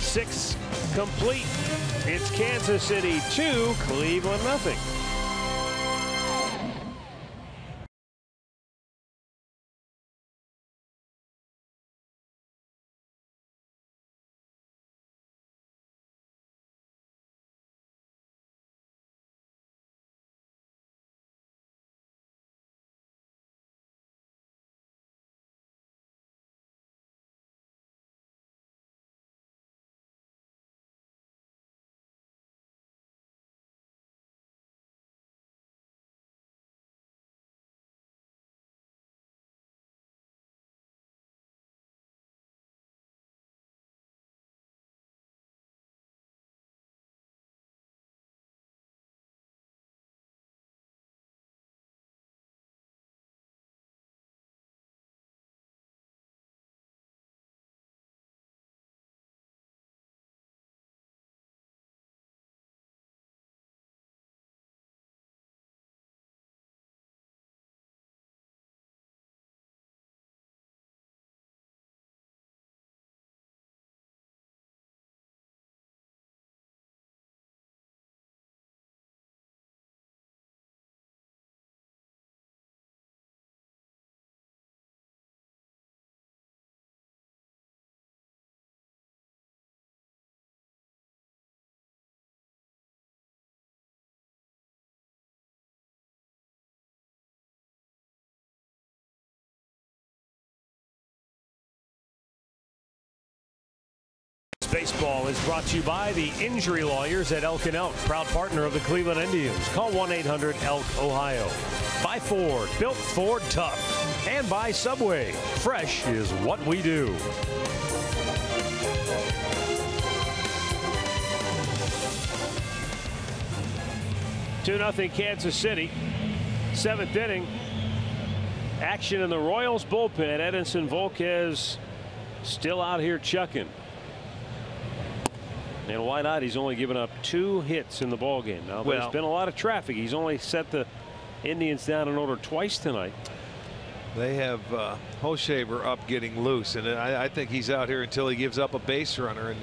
6 complete. It's Kansas City 2, Cleveland nothing. Baseball is brought to you by the Injury Lawyers at Elk & Elk, proud partner of the Cleveland Indians. Call 1-800-ELK, Ohio. By Ford, built Ford tough. And by Subway, fresh is what we do. Two 2-0 Kansas City. 7th inning. Action in the Royals bullpen. Edinson Volquez still out here chucking. And why not? He's only given up 2 hits in the ballgame. Now, there's been a lot of traffic. He's only set the Indians down in order twice tonight. They have Hoshaver up getting loose, and I think he's out here until he gives up a base runner, and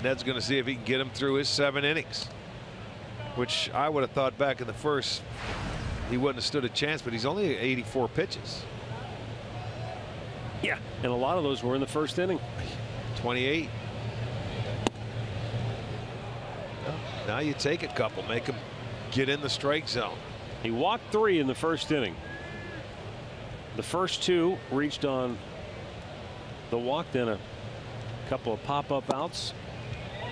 Ned's going to see if he can get him through his 7 innings, which I would have thought back in the first he wouldn't have stood a chance, but he's only 84 pitches. Yeah, and a lot of those were in the first inning. 28. Now you take a couple, make him get in the strike zone. He walked 3 in the first inning. The first 2 reached on the walk, then a couple of pop-up outs.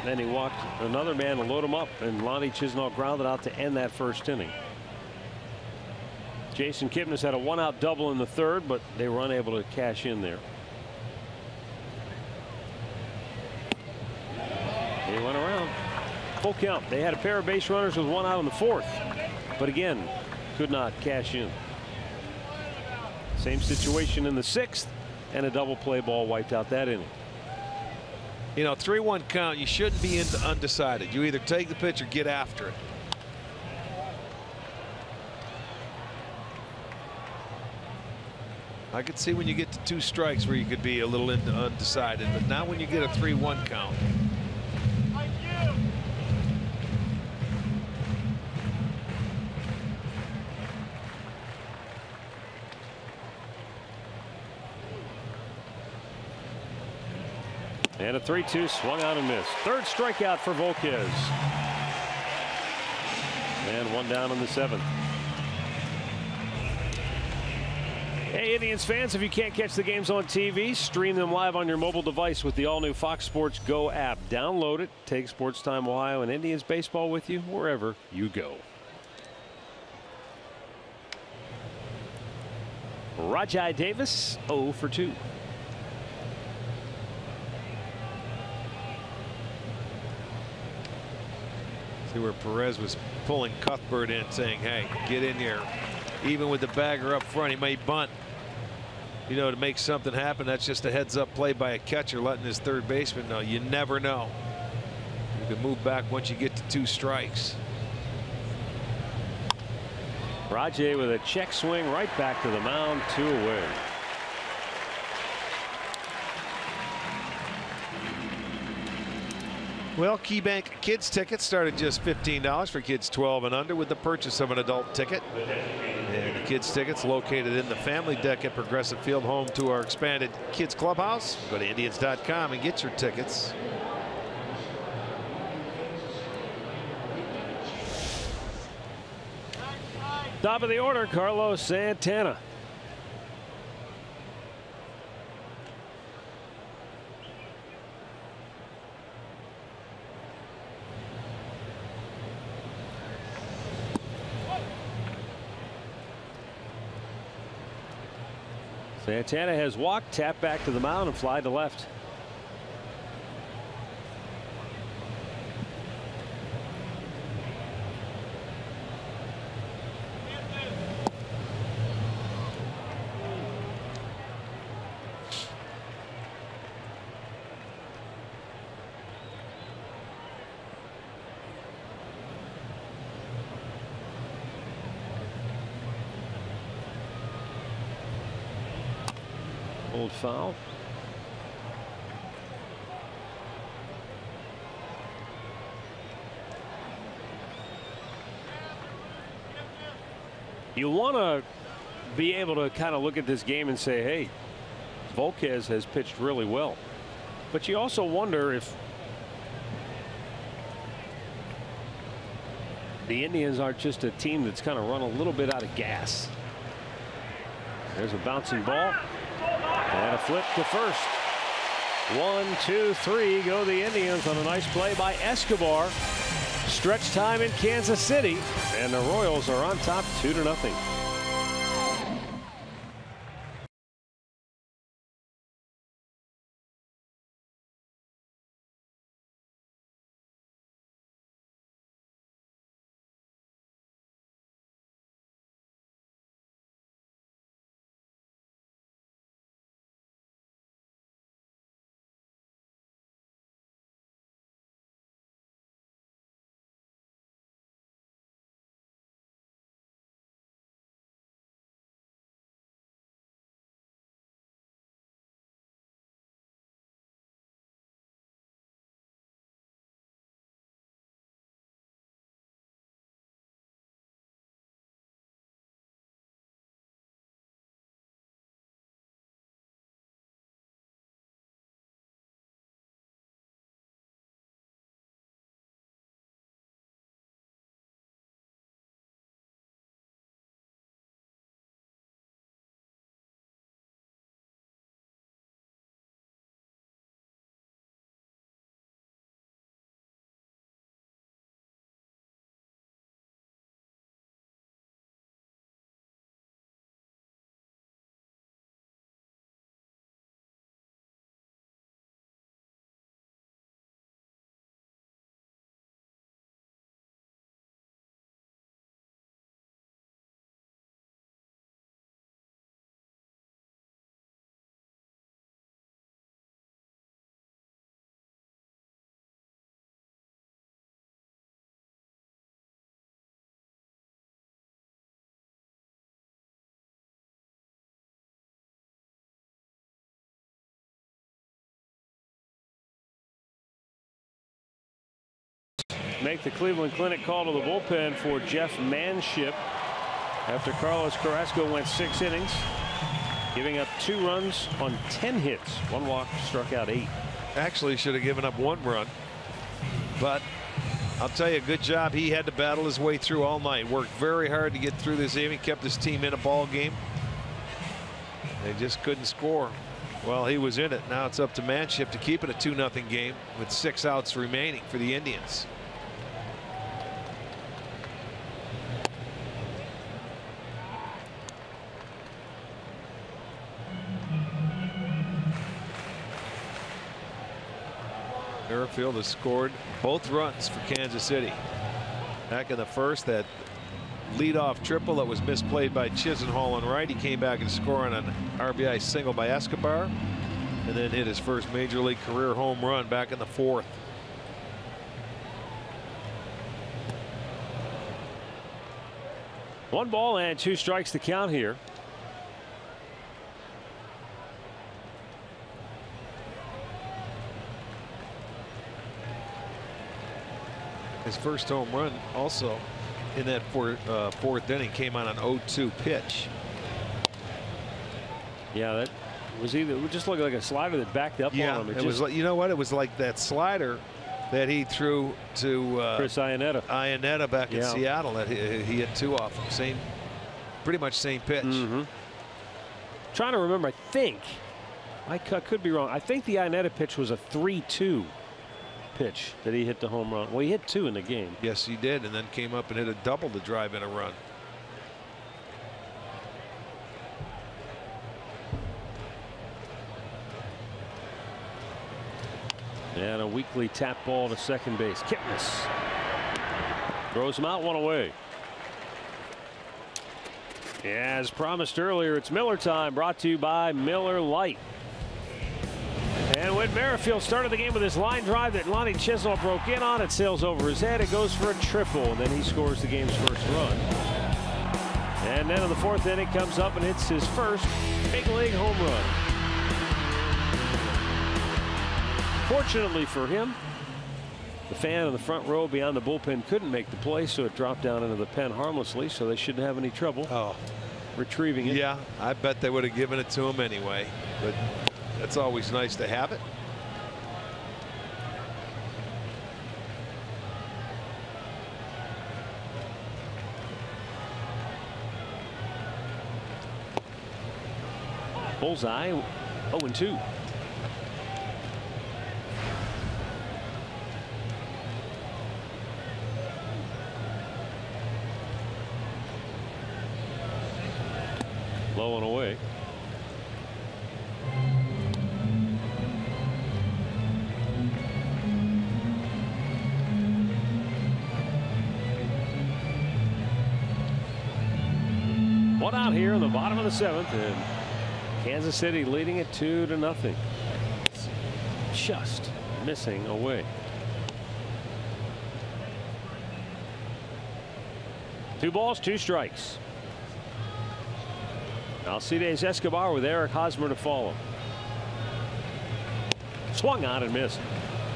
Then he walked another man to load him up, and Lonnie Chisnall grounded out to end that first inning. Jason Kipnis had a 1-out double in the third, but they were unable to cash in there. He went around. Full count. They had a pair of base runners with 1 out in the fourth, but again could not cash in. Same situation in the sixth, and a double play ball wiped out that inning. You know, 3-1 count, you shouldn't be into undecided. You either take the pitch or get after it. I could see when you get to 2 strikes where you could be a little into undecided, but not when you get a 3-1 count. And a 3-2 swung out and missed. Third strikeout for Volquez. And 1 down in the 7th. Hey, Indians fans, if you can't catch the games on TV, stream them live on your mobile device with the all-new Fox Sports Go app. Download it. Take Sports Time Ohio and Indians baseball with you wherever you go. Rajai Davis, 0 for 2. See where Perez was pulling Cuthbert in, saying, hey, get in here. Even with the bagger up front, he may bunt. You know, to make something happen, that's just a heads-up play by a catcher, letting his third baseman know. You never know. You can move back once you get to 2 strikes. Rajai with a check swing right back to the mound, 2 away. Well, KeyBank Kids tickets start at just $15 for kids 12 and under with the purchase of an adult ticket. And the kids tickets located in the family deck at Progressive Field, home to our expanded kids clubhouse. Go to Indians.com and get your tickets. Top of the order, Carlos Santana. Santana has walked, tapped back to the mound, and fly to left. Old foul. You want to be able to kind of look at this game and say, hey, Volquez has pitched really well. But you also wonder if the Indians are just a team that's kind of run a little bit out of gas. There's a bouncing ball. And a flip to first. 1, 2, 3 go the Indians on a nice play by Escobar. Stretch time in Kansas City, and the Royals are on top 2-0. make the Cleveland Clinic call to the bullpen for Jeff Manship after Carlos Carrasco went 6 innings, giving up 2 runs on 10 hits, 1 walk, struck out 8. Actually should have given up 1 run, but I'll tell you, good job. He had to battle his way through all night. Worked very hard to get through this inning. Kept his team in a ball game. They just couldn't score. Well, he was in it. Now it's up to Manship to keep it a 2-0 game with 6 outs remaining for the Indians. Merrifield has scored both runs for Kansas City. Back in the first, that leadoff triple that was misplayed by Chisenhall on right. He came back and scored on an RBI single by Escobar, and then hit his first major league career home run back in the 4th. One ball and 2 strikes to count here. His first home run also in that 4th inning came on an 0-2 pitch. Yeah, that was either, it just looked like a slider that backed up on him. It was like, you know what, it was like that slider that he threw to Chris Iannetta back in Seattle that he hit 2 off him. Pretty much same pitch. Trying to remember, I could be wrong. I think the Iannetta pitch was a 3-2 pitch that he hit the home run. Well, he hit 2 in the game. Yes, he did, and then came up and hit a double to drive in a run. And a weakly tap ball to second base. Kipnis throws him out, 1 away. As promised earlier, it's Miller time, brought to you by Miller Lite. And when Merrifield started the game with his line drive that Lonnie Chisenhall broke in on, it sails over his head. It goes for a triple, and then he scores the game's first run. And then in the 4th inning, comes up and hits his first big league home run. Fortunately for him, the fan in the front row beyond the bullpen couldn't make the play, so it dropped down into the pen harmlessly, so they shouldn't have any trouble retrieving it. Yeah, I bet they would have given it to him anyway, but it's always nice to have it. Bullseye, 0-2. Low and away. One out here in the bottom of the 7th, and Kansas City leading it 2-0. Just missing away. 2 balls, 2 strikes. Alcides Escobar with Eric Hosmer to follow. Swung on and missed.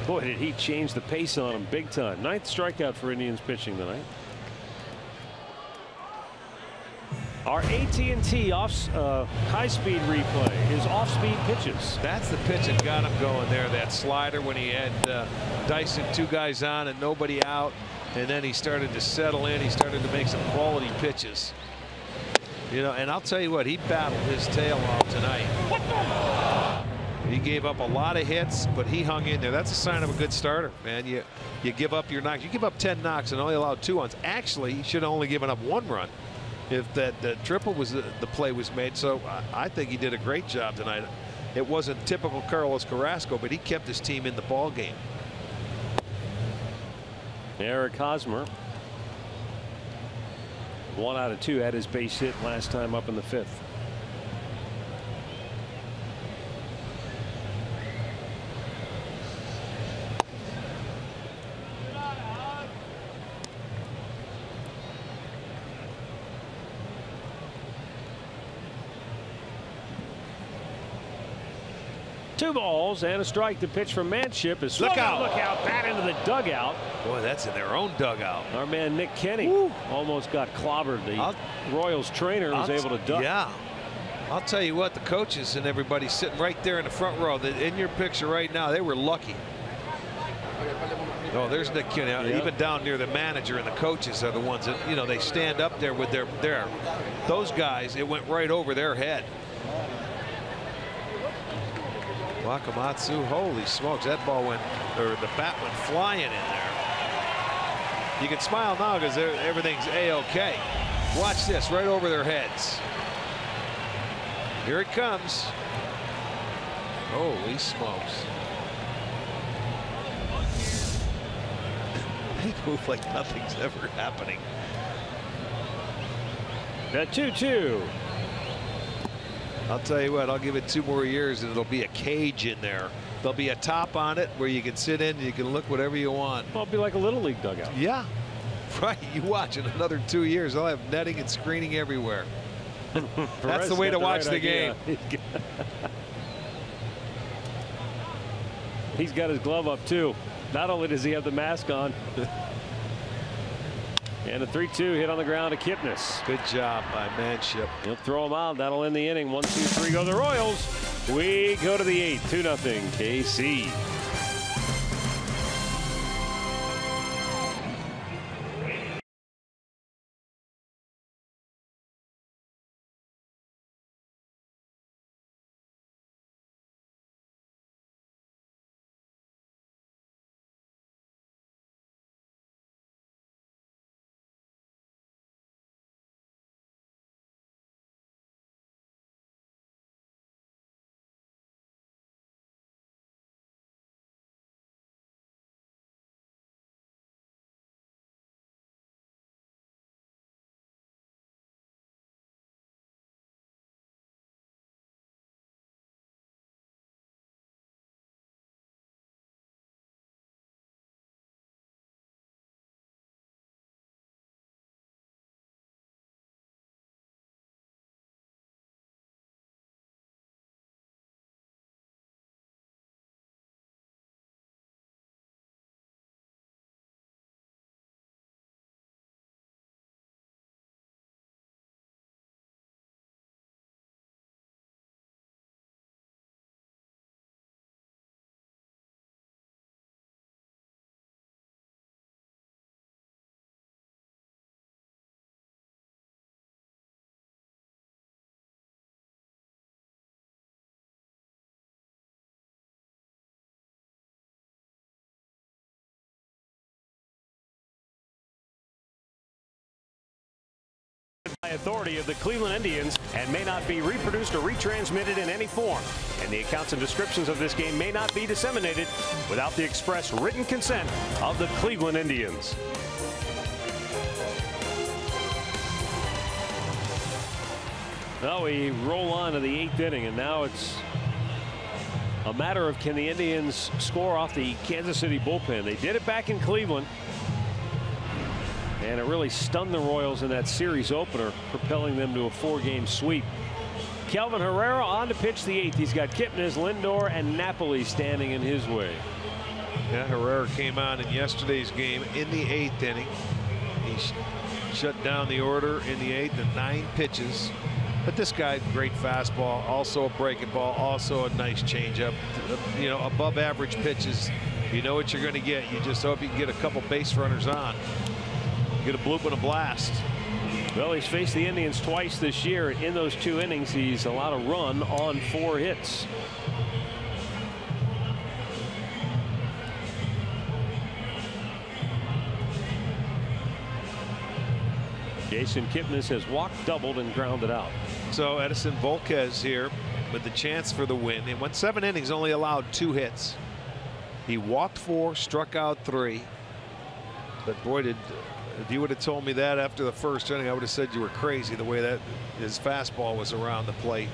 Boy, did he change the pace on him big time. 9th strikeout for Indians pitching tonight. Our AT&T high-speed replay is off-speed pitches. That's the pitch that got him going there. That slider when he had Dyson 2 guys on and nobody out, and then he started to settle in. He started to make some quality pitches. You know, and I'll tell you what, he battled his tail off tonight. He gave up a lot of hits, but he hung in there. That's a sign of a good starter, man. You give up your knocks. You give up 10 knocks and only allowed 2 runs. Actually, he should have only given up 1 run if that triple was the play was made. So I think he did a great job tonight. It wasn't typical Carlos Carrasco, but he kept his team in the ball game. Eric Hosmer, 1 out of 2, had his base hit last time up in the 5th. 2 balls and a strike. The pitch from Manship is swung out. Look out. Bat into the dugout. Boy, that's in their own dugout. Our man Nick Kenny almost got clobbered. The Royals trainer was able to duck. Yeah. I'll tell you what, the coaches and everybody sitting right there in the front row, in your picture right now, they were lucky. Oh, there's Nick Kenny. Yep. Even down near the manager and the coaches are the ones that, you know, they stand up there with those guys. It went right over their head. Wakamatsu, holy smokes, that ball went, or the bat went flying in there. You can smile now because everything's A-OK. Watch this, right over their heads. Here it comes. Holy smokes. They move like nothing's ever happening. The 2-2. I'll tell you what, I'll give it 2 more years and it'll be a cage in there. There'll be a top on it where you can sit in and you can look whatever you want. Well, it'll be like a Little League dugout. Yeah, right. You watch in another 2 years, they'll have netting and screening everywhere. That's the way to watch the game. He's got his glove up too. Not only does he have the mask on. And a 3-2 hit on the ground to Kipnis. Good job by Manship. He'll throw him out. That'll end the inning. 1, 2, 3 go the Royals. We go to the 8th. 2-0 KC. By authority of the Cleveland Indians and may not be reproduced or retransmitted in any form. And the accounts and descriptions of this game may not be disseminated without the express written consent of the Cleveland Indians. Well, we roll on to the 8th inning, and now it's a matter of can the Indians score off the Kansas City bullpen. They did it back in Cleveland. And it really stunned the Royals in that series opener, propelling them to a 4-game sweep. Kelvin Herrera on to pitch the 8th. He's got Kipnis, Lindor, and Napoli standing in his way. Yeah, Herrera came on in yesterday's game in the 8th inning. He shut down the order in the 8th in 9 pitches. But this guy, great fastball, also a breaking ball, also a nice changeup. You know, above average pitches. You know what you're going to get. You just hope you can get a couple base runners on. Get a bloop and a blast. Well, he's faced the Indians twice this year. In those 2 innings, he's allowed a run on 4 hits. Jason Kipnis has walked, doubled, and grounded out. So Edison Volquez here with the chance for the win. And went 7 innings, only allowed 2 hits. He walked 4, struck out 3. But boy, if you would have told me that after the first inning, I would have said you were crazy the way that his fastball was around the plate.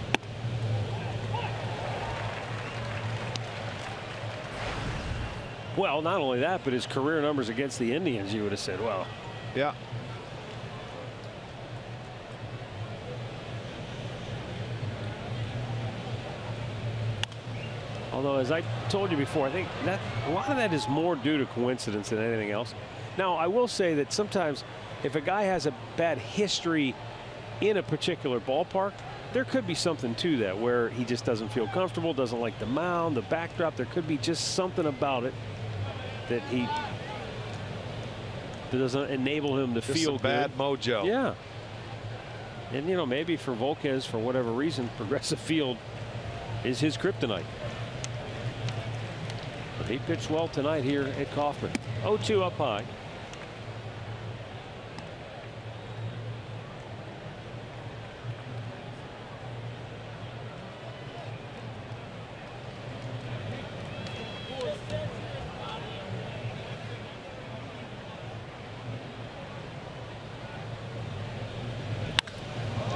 Well, not only that, but his career numbers against the Indians, you would have said, well. Yeah. Although, as I told you before, I think that a lot of that is more due to coincidence than anything else. Now, I will say that sometimes if a guy has a bad history in a particular ballpark, there could be something to that where he just doesn't feel comfortable, doesn't like the mound, the backdrop. There could be just something about it that doesn't enable him to just feel some bad mojo. Yeah. And, you know, maybe for Volquez, for whatever reason, Progressive Field is his kryptonite. But he pitched well tonight here at Kauffman. 0-2 up high.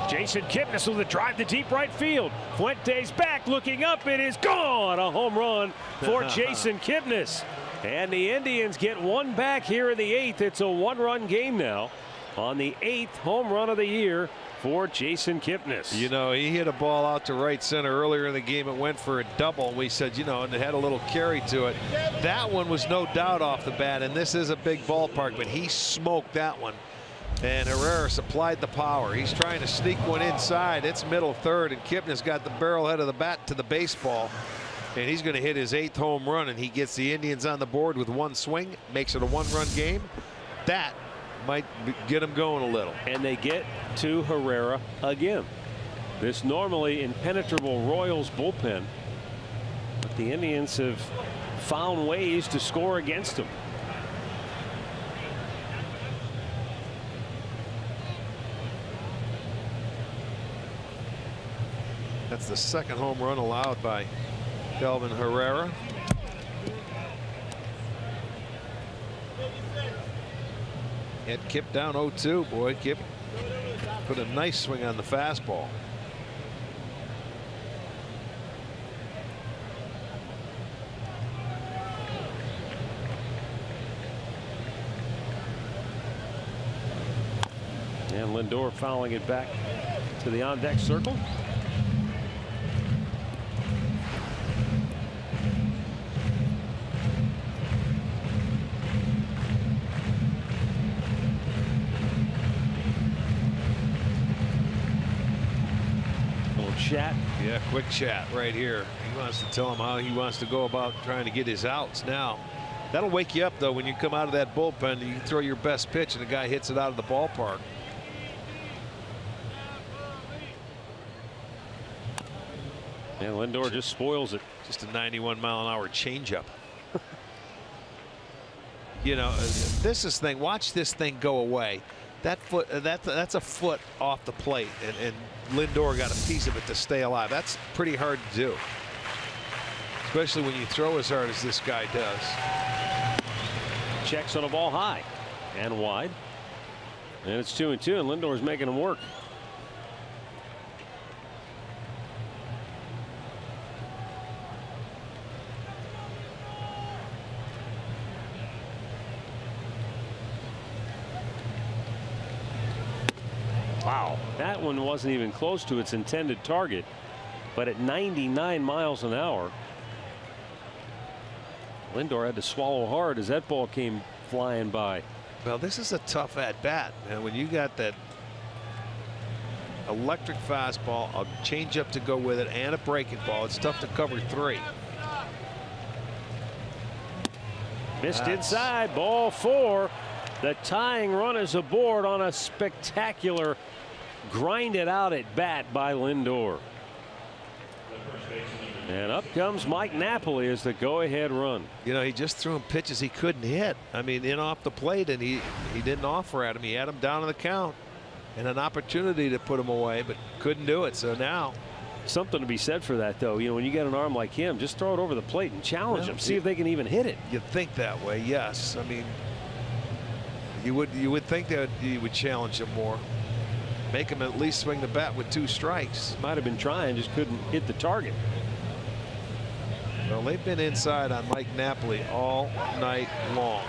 Jason Kipnis with a drive to deep right field. Fuentes back, looking up. It is gone. A home run for Jason Kipnis. And the Indians get one back here in the 8th. It's a 1-run game now on the 8th home run of the year for Jason Kipnis. You know, he hit a ball out to right center earlier in the game. It went for a double. We said, you know, and it had a little carry to it. That one was no doubt off the bat, and this is a big ballpark, but he smoked that one. And Herrera supplied the power. He's trying to sneak one inside. It's middle third, and Kipnis got the barrel head of the bat to the baseball. And he's going to hit his 8th home run, and he gets the Indians on the board with one swing, makes it a 1-run game. That might get him going a little. And they get to Herrera again. This normally impenetrable Royals bullpen, but the Indians have found ways to score against him. That's the second home run allowed by Kelvin Herrera. Had Kip down 0-2. Boy, Kip put a nice swing on the fastball. And Lindor fouling it back to the on-deck circle. Chat. Yeah, quick chat right here. He wants to tell him how he wants to go about trying to get his outs. Now, that'll wake you up, though, when you come out of that bullpen. You throw your best pitch and the guy hits it out of the ballpark. And Lindor just spoils it. Just a 91-mile-an-hour changeup. You know, this is thing. Watch this thing go away. That foot, that's a foot off the plate, and Lindor got a piece of it to stay alive. That's pretty hard to do, especially when you throw as hard as this guy does. Checks on a ball high and wide, and it's 2-2, and Lindor's making him work. Wow, that one wasn't even close to its intended target, but at 99 miles an hour, Lindor had to swallow hard as that ball came flying by. Well, this is a tough at bat, man. When you got that electric fastball, a changeup to go with it, and a breaking ball, it's tough to cover 3. Missed inside, ball 4. The tying run is aboard on a spectacular grinded out at bat by Lindor. And up comes Mike Napoli as the go-ahead run. You know, he just threw him pitches he couldn't hit. I mean, in off the plate, and he didn't offer at him. He had him down in the count and an opportunity to put him away, but couldn't do it. So now, something to be said for that, though. You know, when you get an arm like him, just throw it over the plate and challenge them. See if they can even hit it. You'd think that way, yes. I mean, you would think that you would challenge him more. Make him at least swing the bat with 2 strikes. Might have been trying, just couldn't hit the target. Well, they've been inside on Mike Napoli all night long.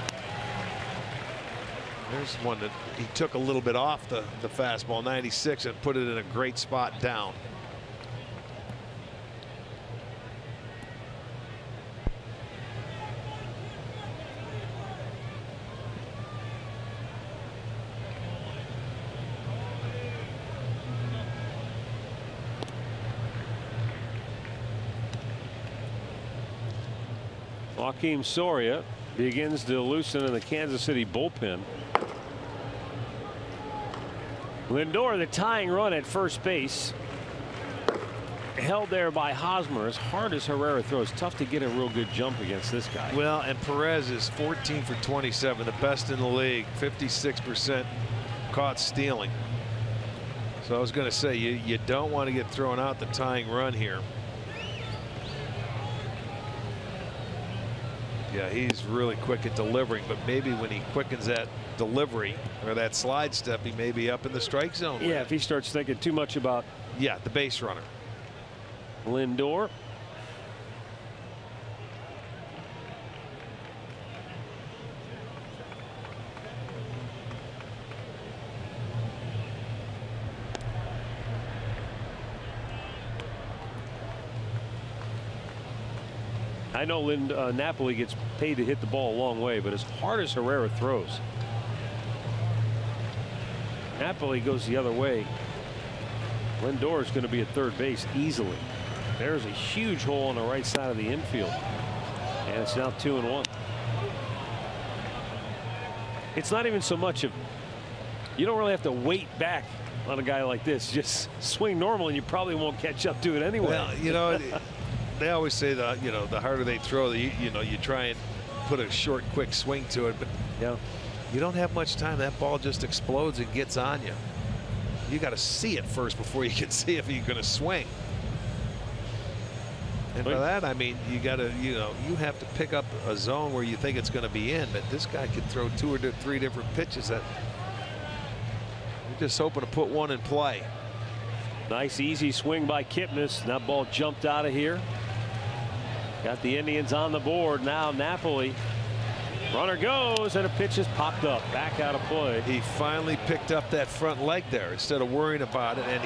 There's one that he took a little bit off the fastball, 96, and put it in a great spot down. Joakim Soria begins to loosen in the Kansas City bullpen. Lindor, the tying run at first base, held there by Hosmer. As hard as Herrera throws, tough to get a real good jump against this guy. Well, and Perez is 14 for 27, the best in the league, 56% caught stealing. So I was going to say, you don't want to get thrown out the tying run here. Yeah, he's really quick at delivering, but maybe when he quickens that delivery or that slide step, he may be up in the strike zone. Yeah, if he starts thinking too much about the base runner. Lindor. I know Napoli gets paid to hit the ball a long way, but as hard as Herrera throws, Napoli goes the other way. Lindor is going to be at third base easily. There's a huge hole on the right side of the infield, and it's now 2-1. It's not even so much of, you don't really have to wait back on a guy like this. Just swing normal and you probably won't catch up to it anyway. Well, you know, they always say that, you know, the harder they throw, you try and put a short, quick swing to it, but you don't have much time. That ball just explodes and gets on you. You got to see it first before you can see if you're going to swing. And by that, I mean, you got to, you have to pick up a zone where you think it's going to be in, but this guy could throw 2 or 3 different pitches that you're just hoping to put one in play. Nice easy swing by Kipnis. That ball jumped out of here. Got the Indians on the board. Now Napoli. Runner goes, and a pitch is popped up. Back out of play. He finally picked up that front leg there instead of worrying about it, and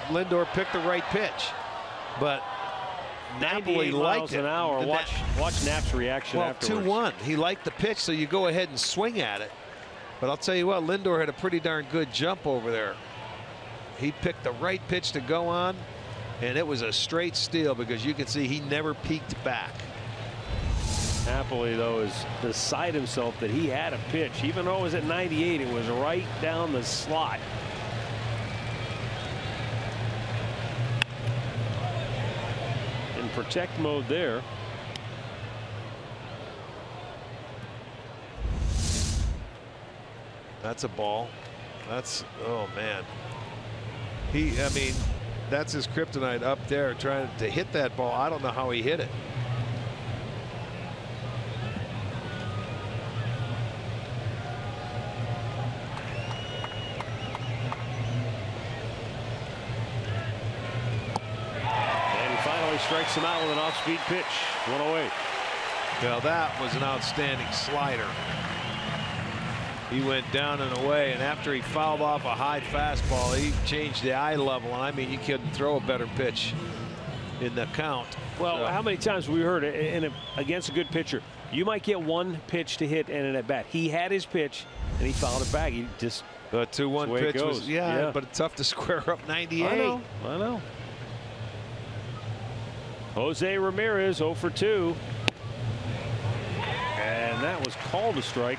Lindor picked the right pitch. But Napoli liked it. an hour. Watch Nap's reaction afterwards. 2-1. He liked the pitch, so you go ahead and swing at it. But I'll tell you what, Lindor had a pretty darn good jump over there. He picked the right pitch to go on, and it was a straight steal because you can see he never peeked back. Napoli, though, is beside himself that he had a pitch. Even though it was at 98, it was right down the slot. In protect mode there. That's a ball. That's, oh man. I mean, that's his kryptonite up there, trying to hit that ball. I don't know how he hit it. And he finally strikes him out with an off-speed pitch. 108. Well, that was an outstanding slider. He went down and away, and after he fouled off a high fastball, he changed the eye level, and I mean, you couldn't throw a better pitch in the count. Well, how many times have we heard it against a good pitcher? You might get one pitch to hit and an at bat. He had his pitch, and he fouled it back. He just the 2-1 pitch was but it's tough to square up 98. I know. Jose Ramirez 0 for 2, and that was called a strike.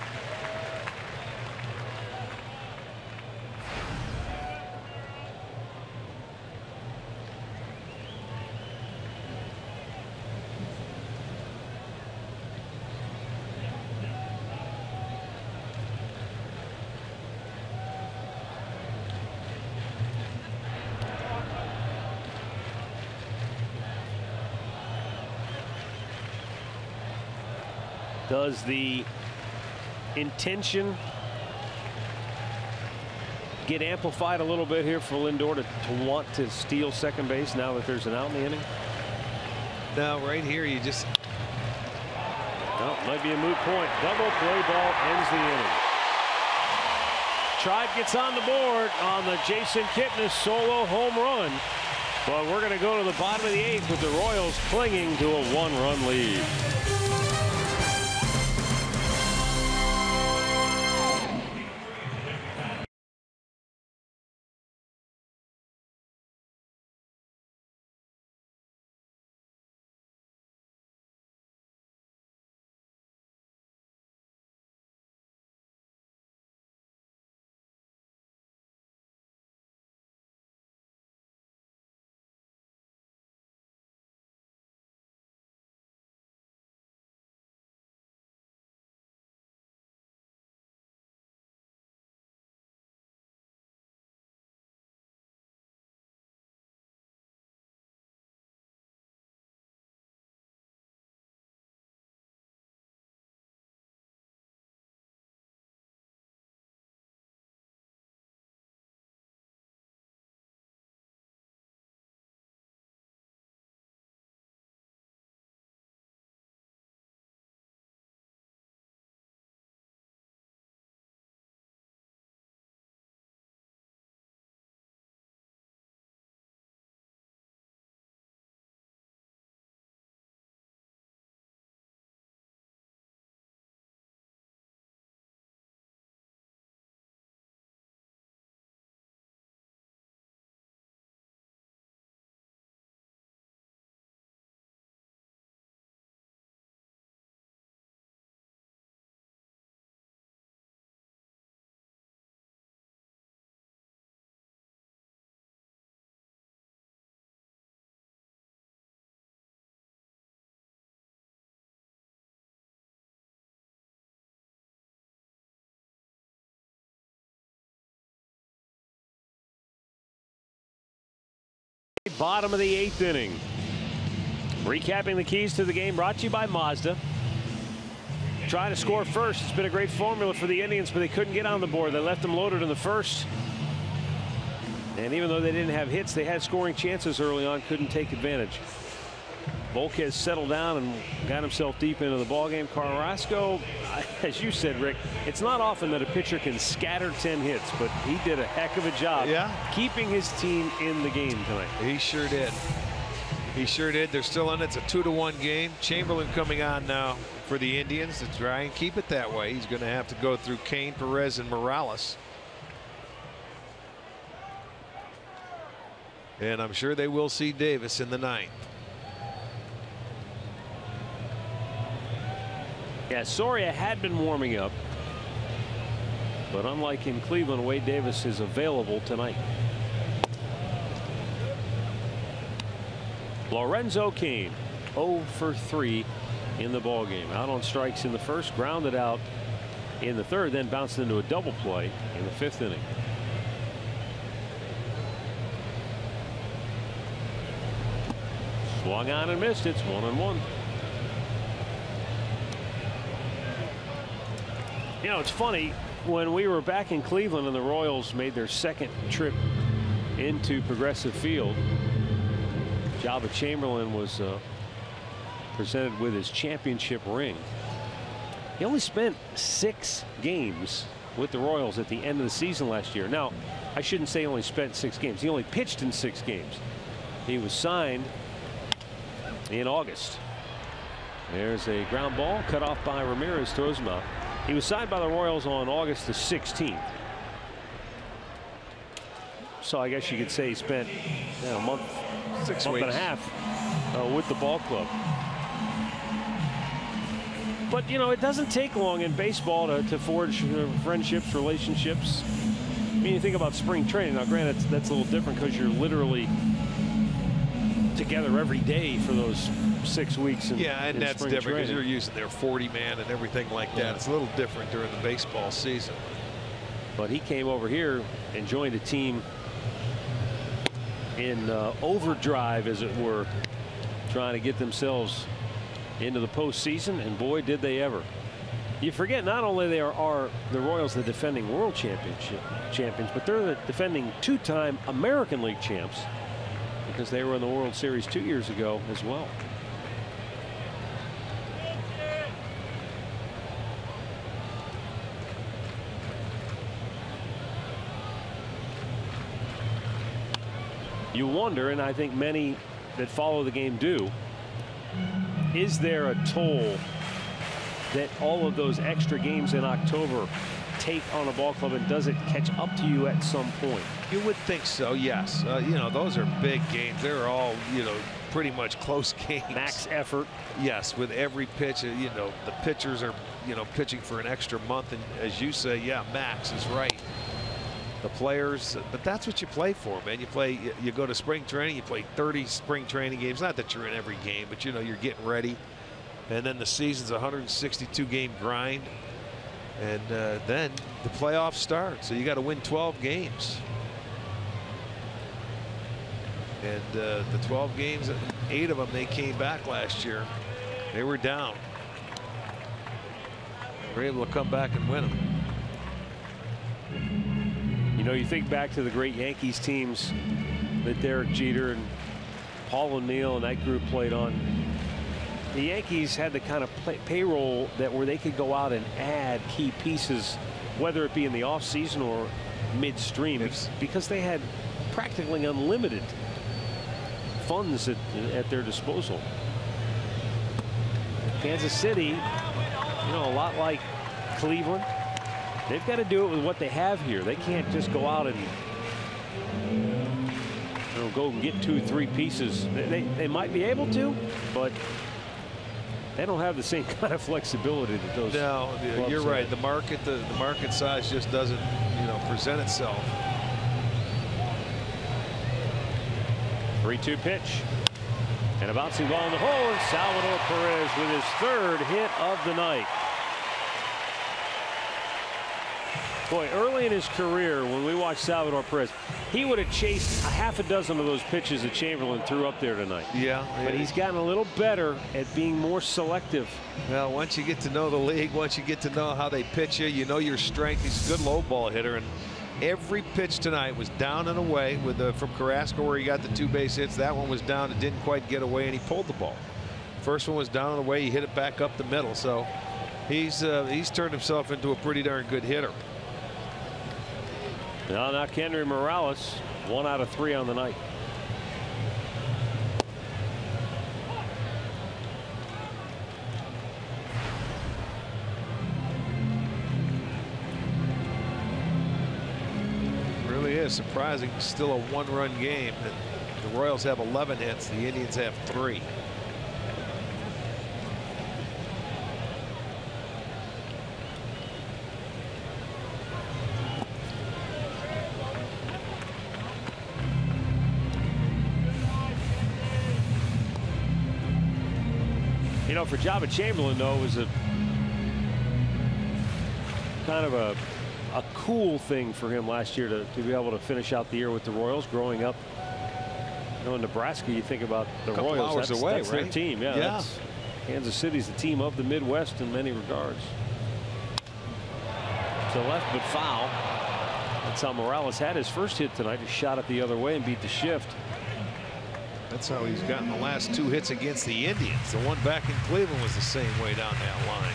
Does the intention get amplified a little bit here for Lindor to want to steal second base now that there's an out in the inning? No, right here you just. No, might be a moot point. Double play ball ends the inning. Tribe gets on the board on the Jason Kipnis solo home run. But we're going to go to the bottom of the 8th with the Royals clinging to a 1-run lead. Bottom of the 8th inning. Recapping the keys to the game brought to you by Mazda. Trying to score first. It's been a great formula for the Indians, but they couldn't get on the board. They left them loaded in the first. And even though they didn't have hits, they had scoring chances early on, couldn't take advantage. Volquez settled down and got himself deep into the ballgame. Carrasco, as you said, Rick, it's not often that a pitcher can scatter 10 hits, but he did a heck of a job keeping his team in the game tonight. He sure did. He sure did. They're still in. It's a 2-1 game. Chamberlain coming on now for the Indians to try and keep it that way. He's going to have to go through Kane, Perez, and Morales. And I'm sure they will see Davis in the 9th. Yeah, Soria had been warming up, but unlike in Cleveland, Wade Davis is available tonight. Lorenzo Cain 0 for 3 in the ballgame. Out on strikes in the first, grounded out in the third, then bounced into a double play in the 5th inning. Swung on and missed. It's 1-1. You know, it's funny, when we were back in Cleveland and the Royals made their second trip into Progressive Field, Jabba Chamberlain was presented with his championship ring. He only spent 6 games with the Royals at the end of the season last year. Now, I shouldn't say only spent 6 games. He only pitched in 6 games. He was signed in August. There's a ground ball cut off by Ramirez, throws him out. He was signed by the Royals on August the 16th. So I guess you could say he spent a month, 6 month weeks and a half with the ball club. But you know, it doesn't take long in baseball to forge friendships, relationships. I mean, you think about spring training. Now, granted, that's a little different because you're literally together every day for those 6 weeks. And that's different because you're using their 40-man and everything like that. It's a little different during the baseball season. But he came over here and joined a team in overdrive, as it were, trying to get themselves into the postseason, and boy, did they ever. You forget, not only are the Royals the defending world champions, but they're the defending 2-time American League champs, because they were in the World Series 2 years ago as well. You wonder, and I think many that follow the game do, is there a toll that all of those extra games in October take on a ball club, and does it catch up to you at some point? You would think so, yes. You know, those are big games. They're all, you know, pretty much close games. Max effort. Yes, with every pitch, you know, the pitchers are, you know, pitching for an extra month, and as you say, yeah, Max is right. The players, but that's what you play for, man. You play, you go to spring training, you play 30 spring training games. Not that you're in every game, but you know, you're getting ready. And then the season's a 162 game grind. And then the playoffs start. So you got to win 12 games. And the 12 games, 8 of them, they came back last year. They were down. They were able to come back and win them. You know, you think back to the great Yankees teams that Derek Jeter and Paul O'Neill and that group played on. The Yankees had the kind of payroll that where they could go out and add key pieces, whether it be in the offseason or midstream, because they had practically unlimited funds at their disposal. Kansas City, you know, a lot like Cleveland, they've got to do it with what they have here. They can't just go out and, you know, go and get 2 or 3 pieces. They might be able to, but they don't have the same kind of flexibility that those. No, you're right. The market size just doesn't, you know, present itself. 3-2 pitch, and a bouncing ball in the hole, and Salvador Perez with his 3rd hit of the night. Boy, early in his career, when we watched Salvador Perez, he would have chased a half a dozen of those pitches that Chamberlain threw up there tonight. Yeah. But he's gotten a little better at being more selective. Well, once you get to know the league, once you get to know how they pitch you, you know your strength. He's a good low ball hitter, and every pitch tonight was down and away with from Carrasco where he got the 2 base hits. That one was down and didn't quite get away, and he pulled the ball. First one was down and away. He hit it back up the middle. So he's turned himself into a pretty darn good hitter. Now Kendry Morales, 1 out of 3 on the night. Really is surprising. Still a 1-run game. The Royals have 11 hits. The Indians have 3. You know, for Jabba Chamberlain, though, it was a kind of a cool thing for him last year to be able to finish out the year with the Royals. Growing up, you know, in Nebraska, you think about the Royals. That's away, that's right? their team. Yeah. Kansas City's the team of the Midwest in many regards. To left, but foul. That's how Morales had his first hit tonight. He shot it the other way and beat the shift. That's how he's gotten the last 2 hits against the Indians. The one back in Cleveland was the same way down that line.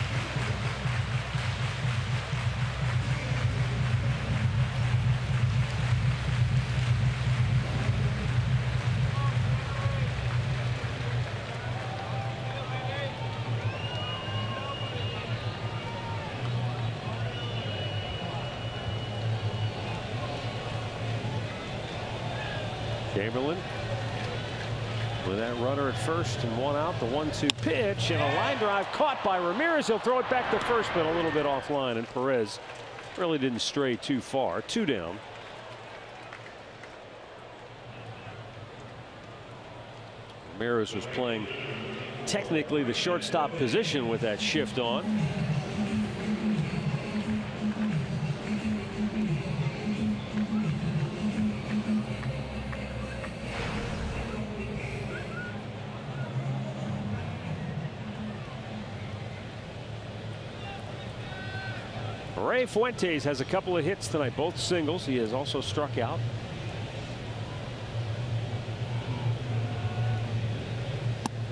Chamberlain with that runner at first and 1 out. The 1-2 pitch and a line drive caught by Ramirez. He'll throw it back to first, but a little bit offline, and Perez really didn't stray too far. 2 down. Ramirez was playing technically the shortstop position with that shift on. Ray Fuentes has a couple of hits tonight, both singles. He has also struck out.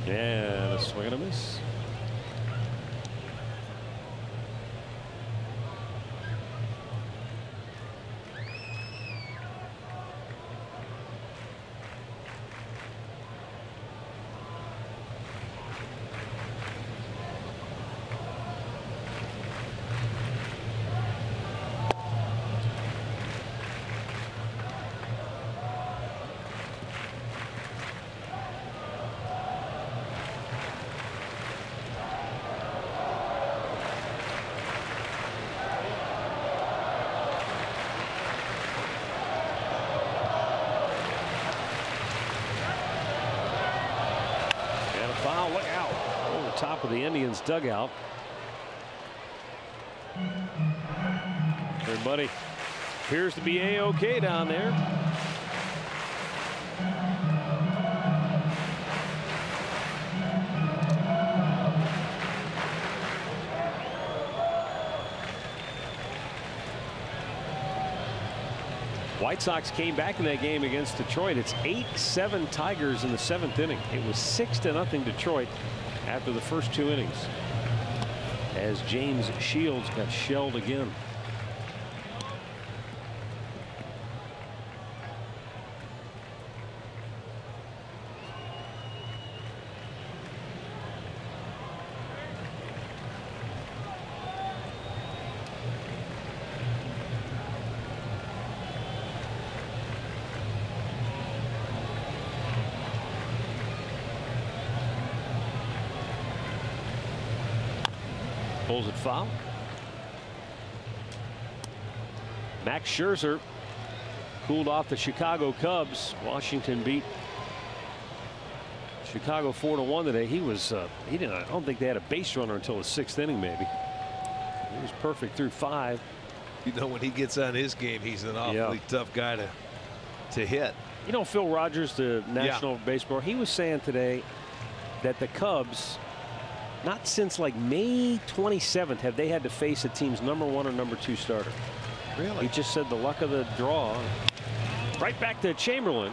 And a swing and a miss. Foul, look out. Over the top of the Indians dugout. Everybody appears to be A-OK down there. White Sox came back in that game against Detroit. It's 8-7 Tigers in the 7th inning. It was 6-0 Detroit after the first 2 innings, as James Shields got shelled again. Pulls it foul. Max Scherzer cooled off the Chicago Cubs. Washington beat Chicago 4-1 today. He didn't. I don't think they had a base runner until the 6th inning. Maybe he was perfect through 5. You know, when he gets on his game, he's an awfully tough guy to hit. You know, Phil Rogers, the National Baseball, he was saying today that the Cubs, not since like May 27th have they had to face a team's #1 or #2 starter. Really? He just said the luck of the draw. Right back to Chamberlain.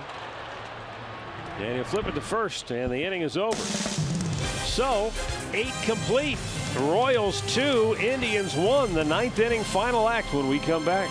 And he'll flip it to first, and the inning is over. So, 8 complete. Royals 2, Indians 1. The 9th inning final act when we come back.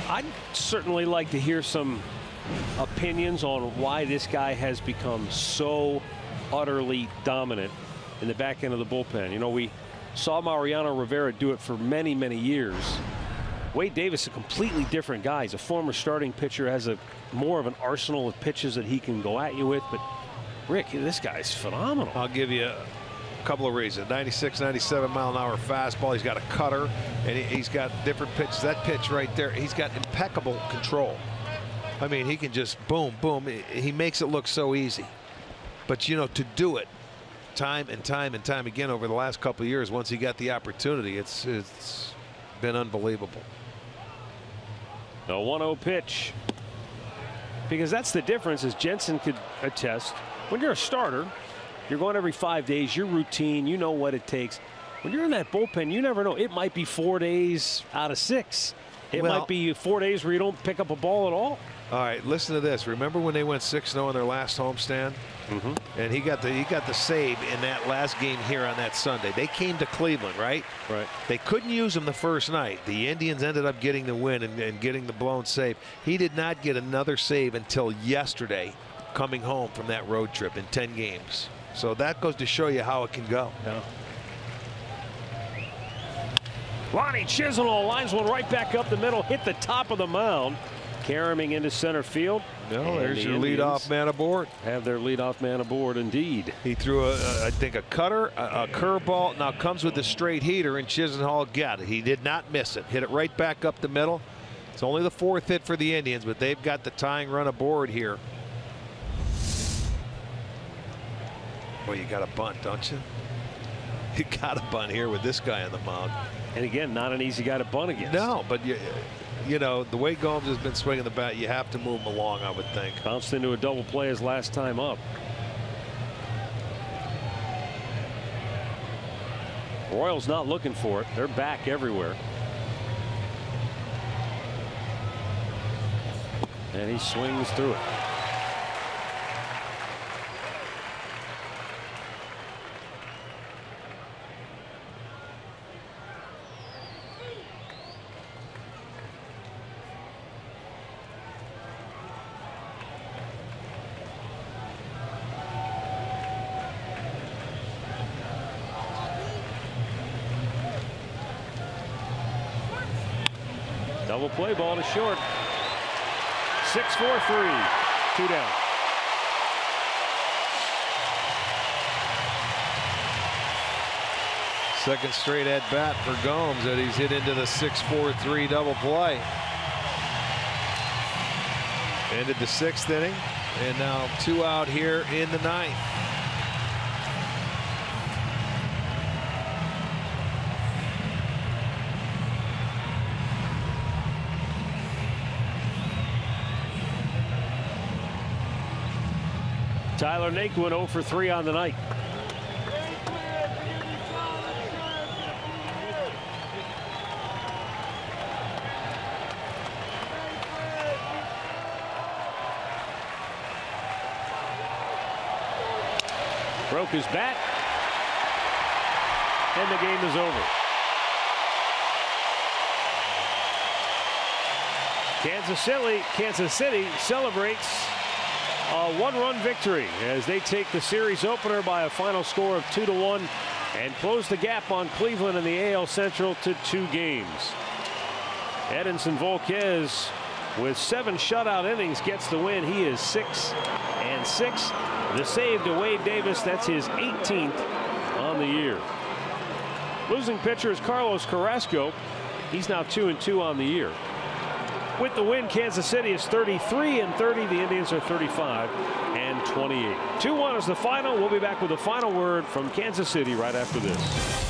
I'd certainly like to hear some opinions on why this guy has become so utterly dominant in the back end of the bullpen. You know, we saw Mariano Rivera do it for many, many years. Wade Davis, a completely different guy. He's a former starting pitcher, has more of an arsenal of pitches that he can go at you with. But Rick, this guy's phenomenal. I'll give you a couple of reasons. 96, 97 mile an hour fastball. He's got a cutter, and he's got different pitches. That pitch right there, he's got impeccable control. I mean, he can just boom, boom. He makes it look so easy. But, you know, to do it time and time and time again over the last couple of years, once he got the opportunity, it's been unbelievable. A 1-0 pitch. Because that's the difference, as Jensen could attest. When you're a starter, you're going every 5 days, your routine, you know what it takes. When you're in that bullpen, you never know. It might be 4 days out of 6. It might be 4 days where you don't pick up a ball at all. All right, listen to this. Remember when they went 6-0 in their last homestand? And he got the save in that last game here on that Sunday. They came to Cleveland, right? Right. They couldn't use him the first night. The Indians ended up getting the win and getting the blown save. He did not get another save until yesterday, coming home from that road trip in 10 games. So that goes to show you how it can go. Yeah. Lonnie Chisenhall lines one right back up the middle, hit the top of the mound. Caroming into center field. No, there's your leadoff man aboard. Have their leadoff man aboard, indeed. He threw, I think, a cutter, a curveball. Now comes with the straight heater, and Chisenhall got it. He did not miss it. Hit it right back up the middle. It's only the 4th hit for the Indians, but they've got the tying run aboard here. Well, you got a bunt, don't you? You got a bunt here with this guy on the mound. And again, not an easy guy to bunt against. No, but you know, the way Gomes has been swinging the bat, you have to move him along, I would think. Bounced into a double play his last time up. Royals not looking for it. They're back everywhere. And he swings through it. Double play, ball to short. 6-4-3, 2 down. Second straight at bat for Gomes that he's hit into the 6-4-3 double play. Ended the 6th inning, and now 2 out here in the 9th. Tyler Naquin 0 for 3 on the night. Broke his bat, and the game is over. Kansas City celebrates a 1-run victory as they take the series opener by a final score of 2-1 and close the gap on Cleveland in the AL Central to 2 games. Edinson Volquez, with 7 shutout innings, gets the win. He is 6-6. The save to Wade Davis, that's his 18th on the year. Losing pitcher is Carlos Carrasco. He's now 2-2 on the year. With the win, Kansas City is 33-30. The Indians are 35-28. 2-1 is the final. We'll be back with the final word from Kansas City right after this.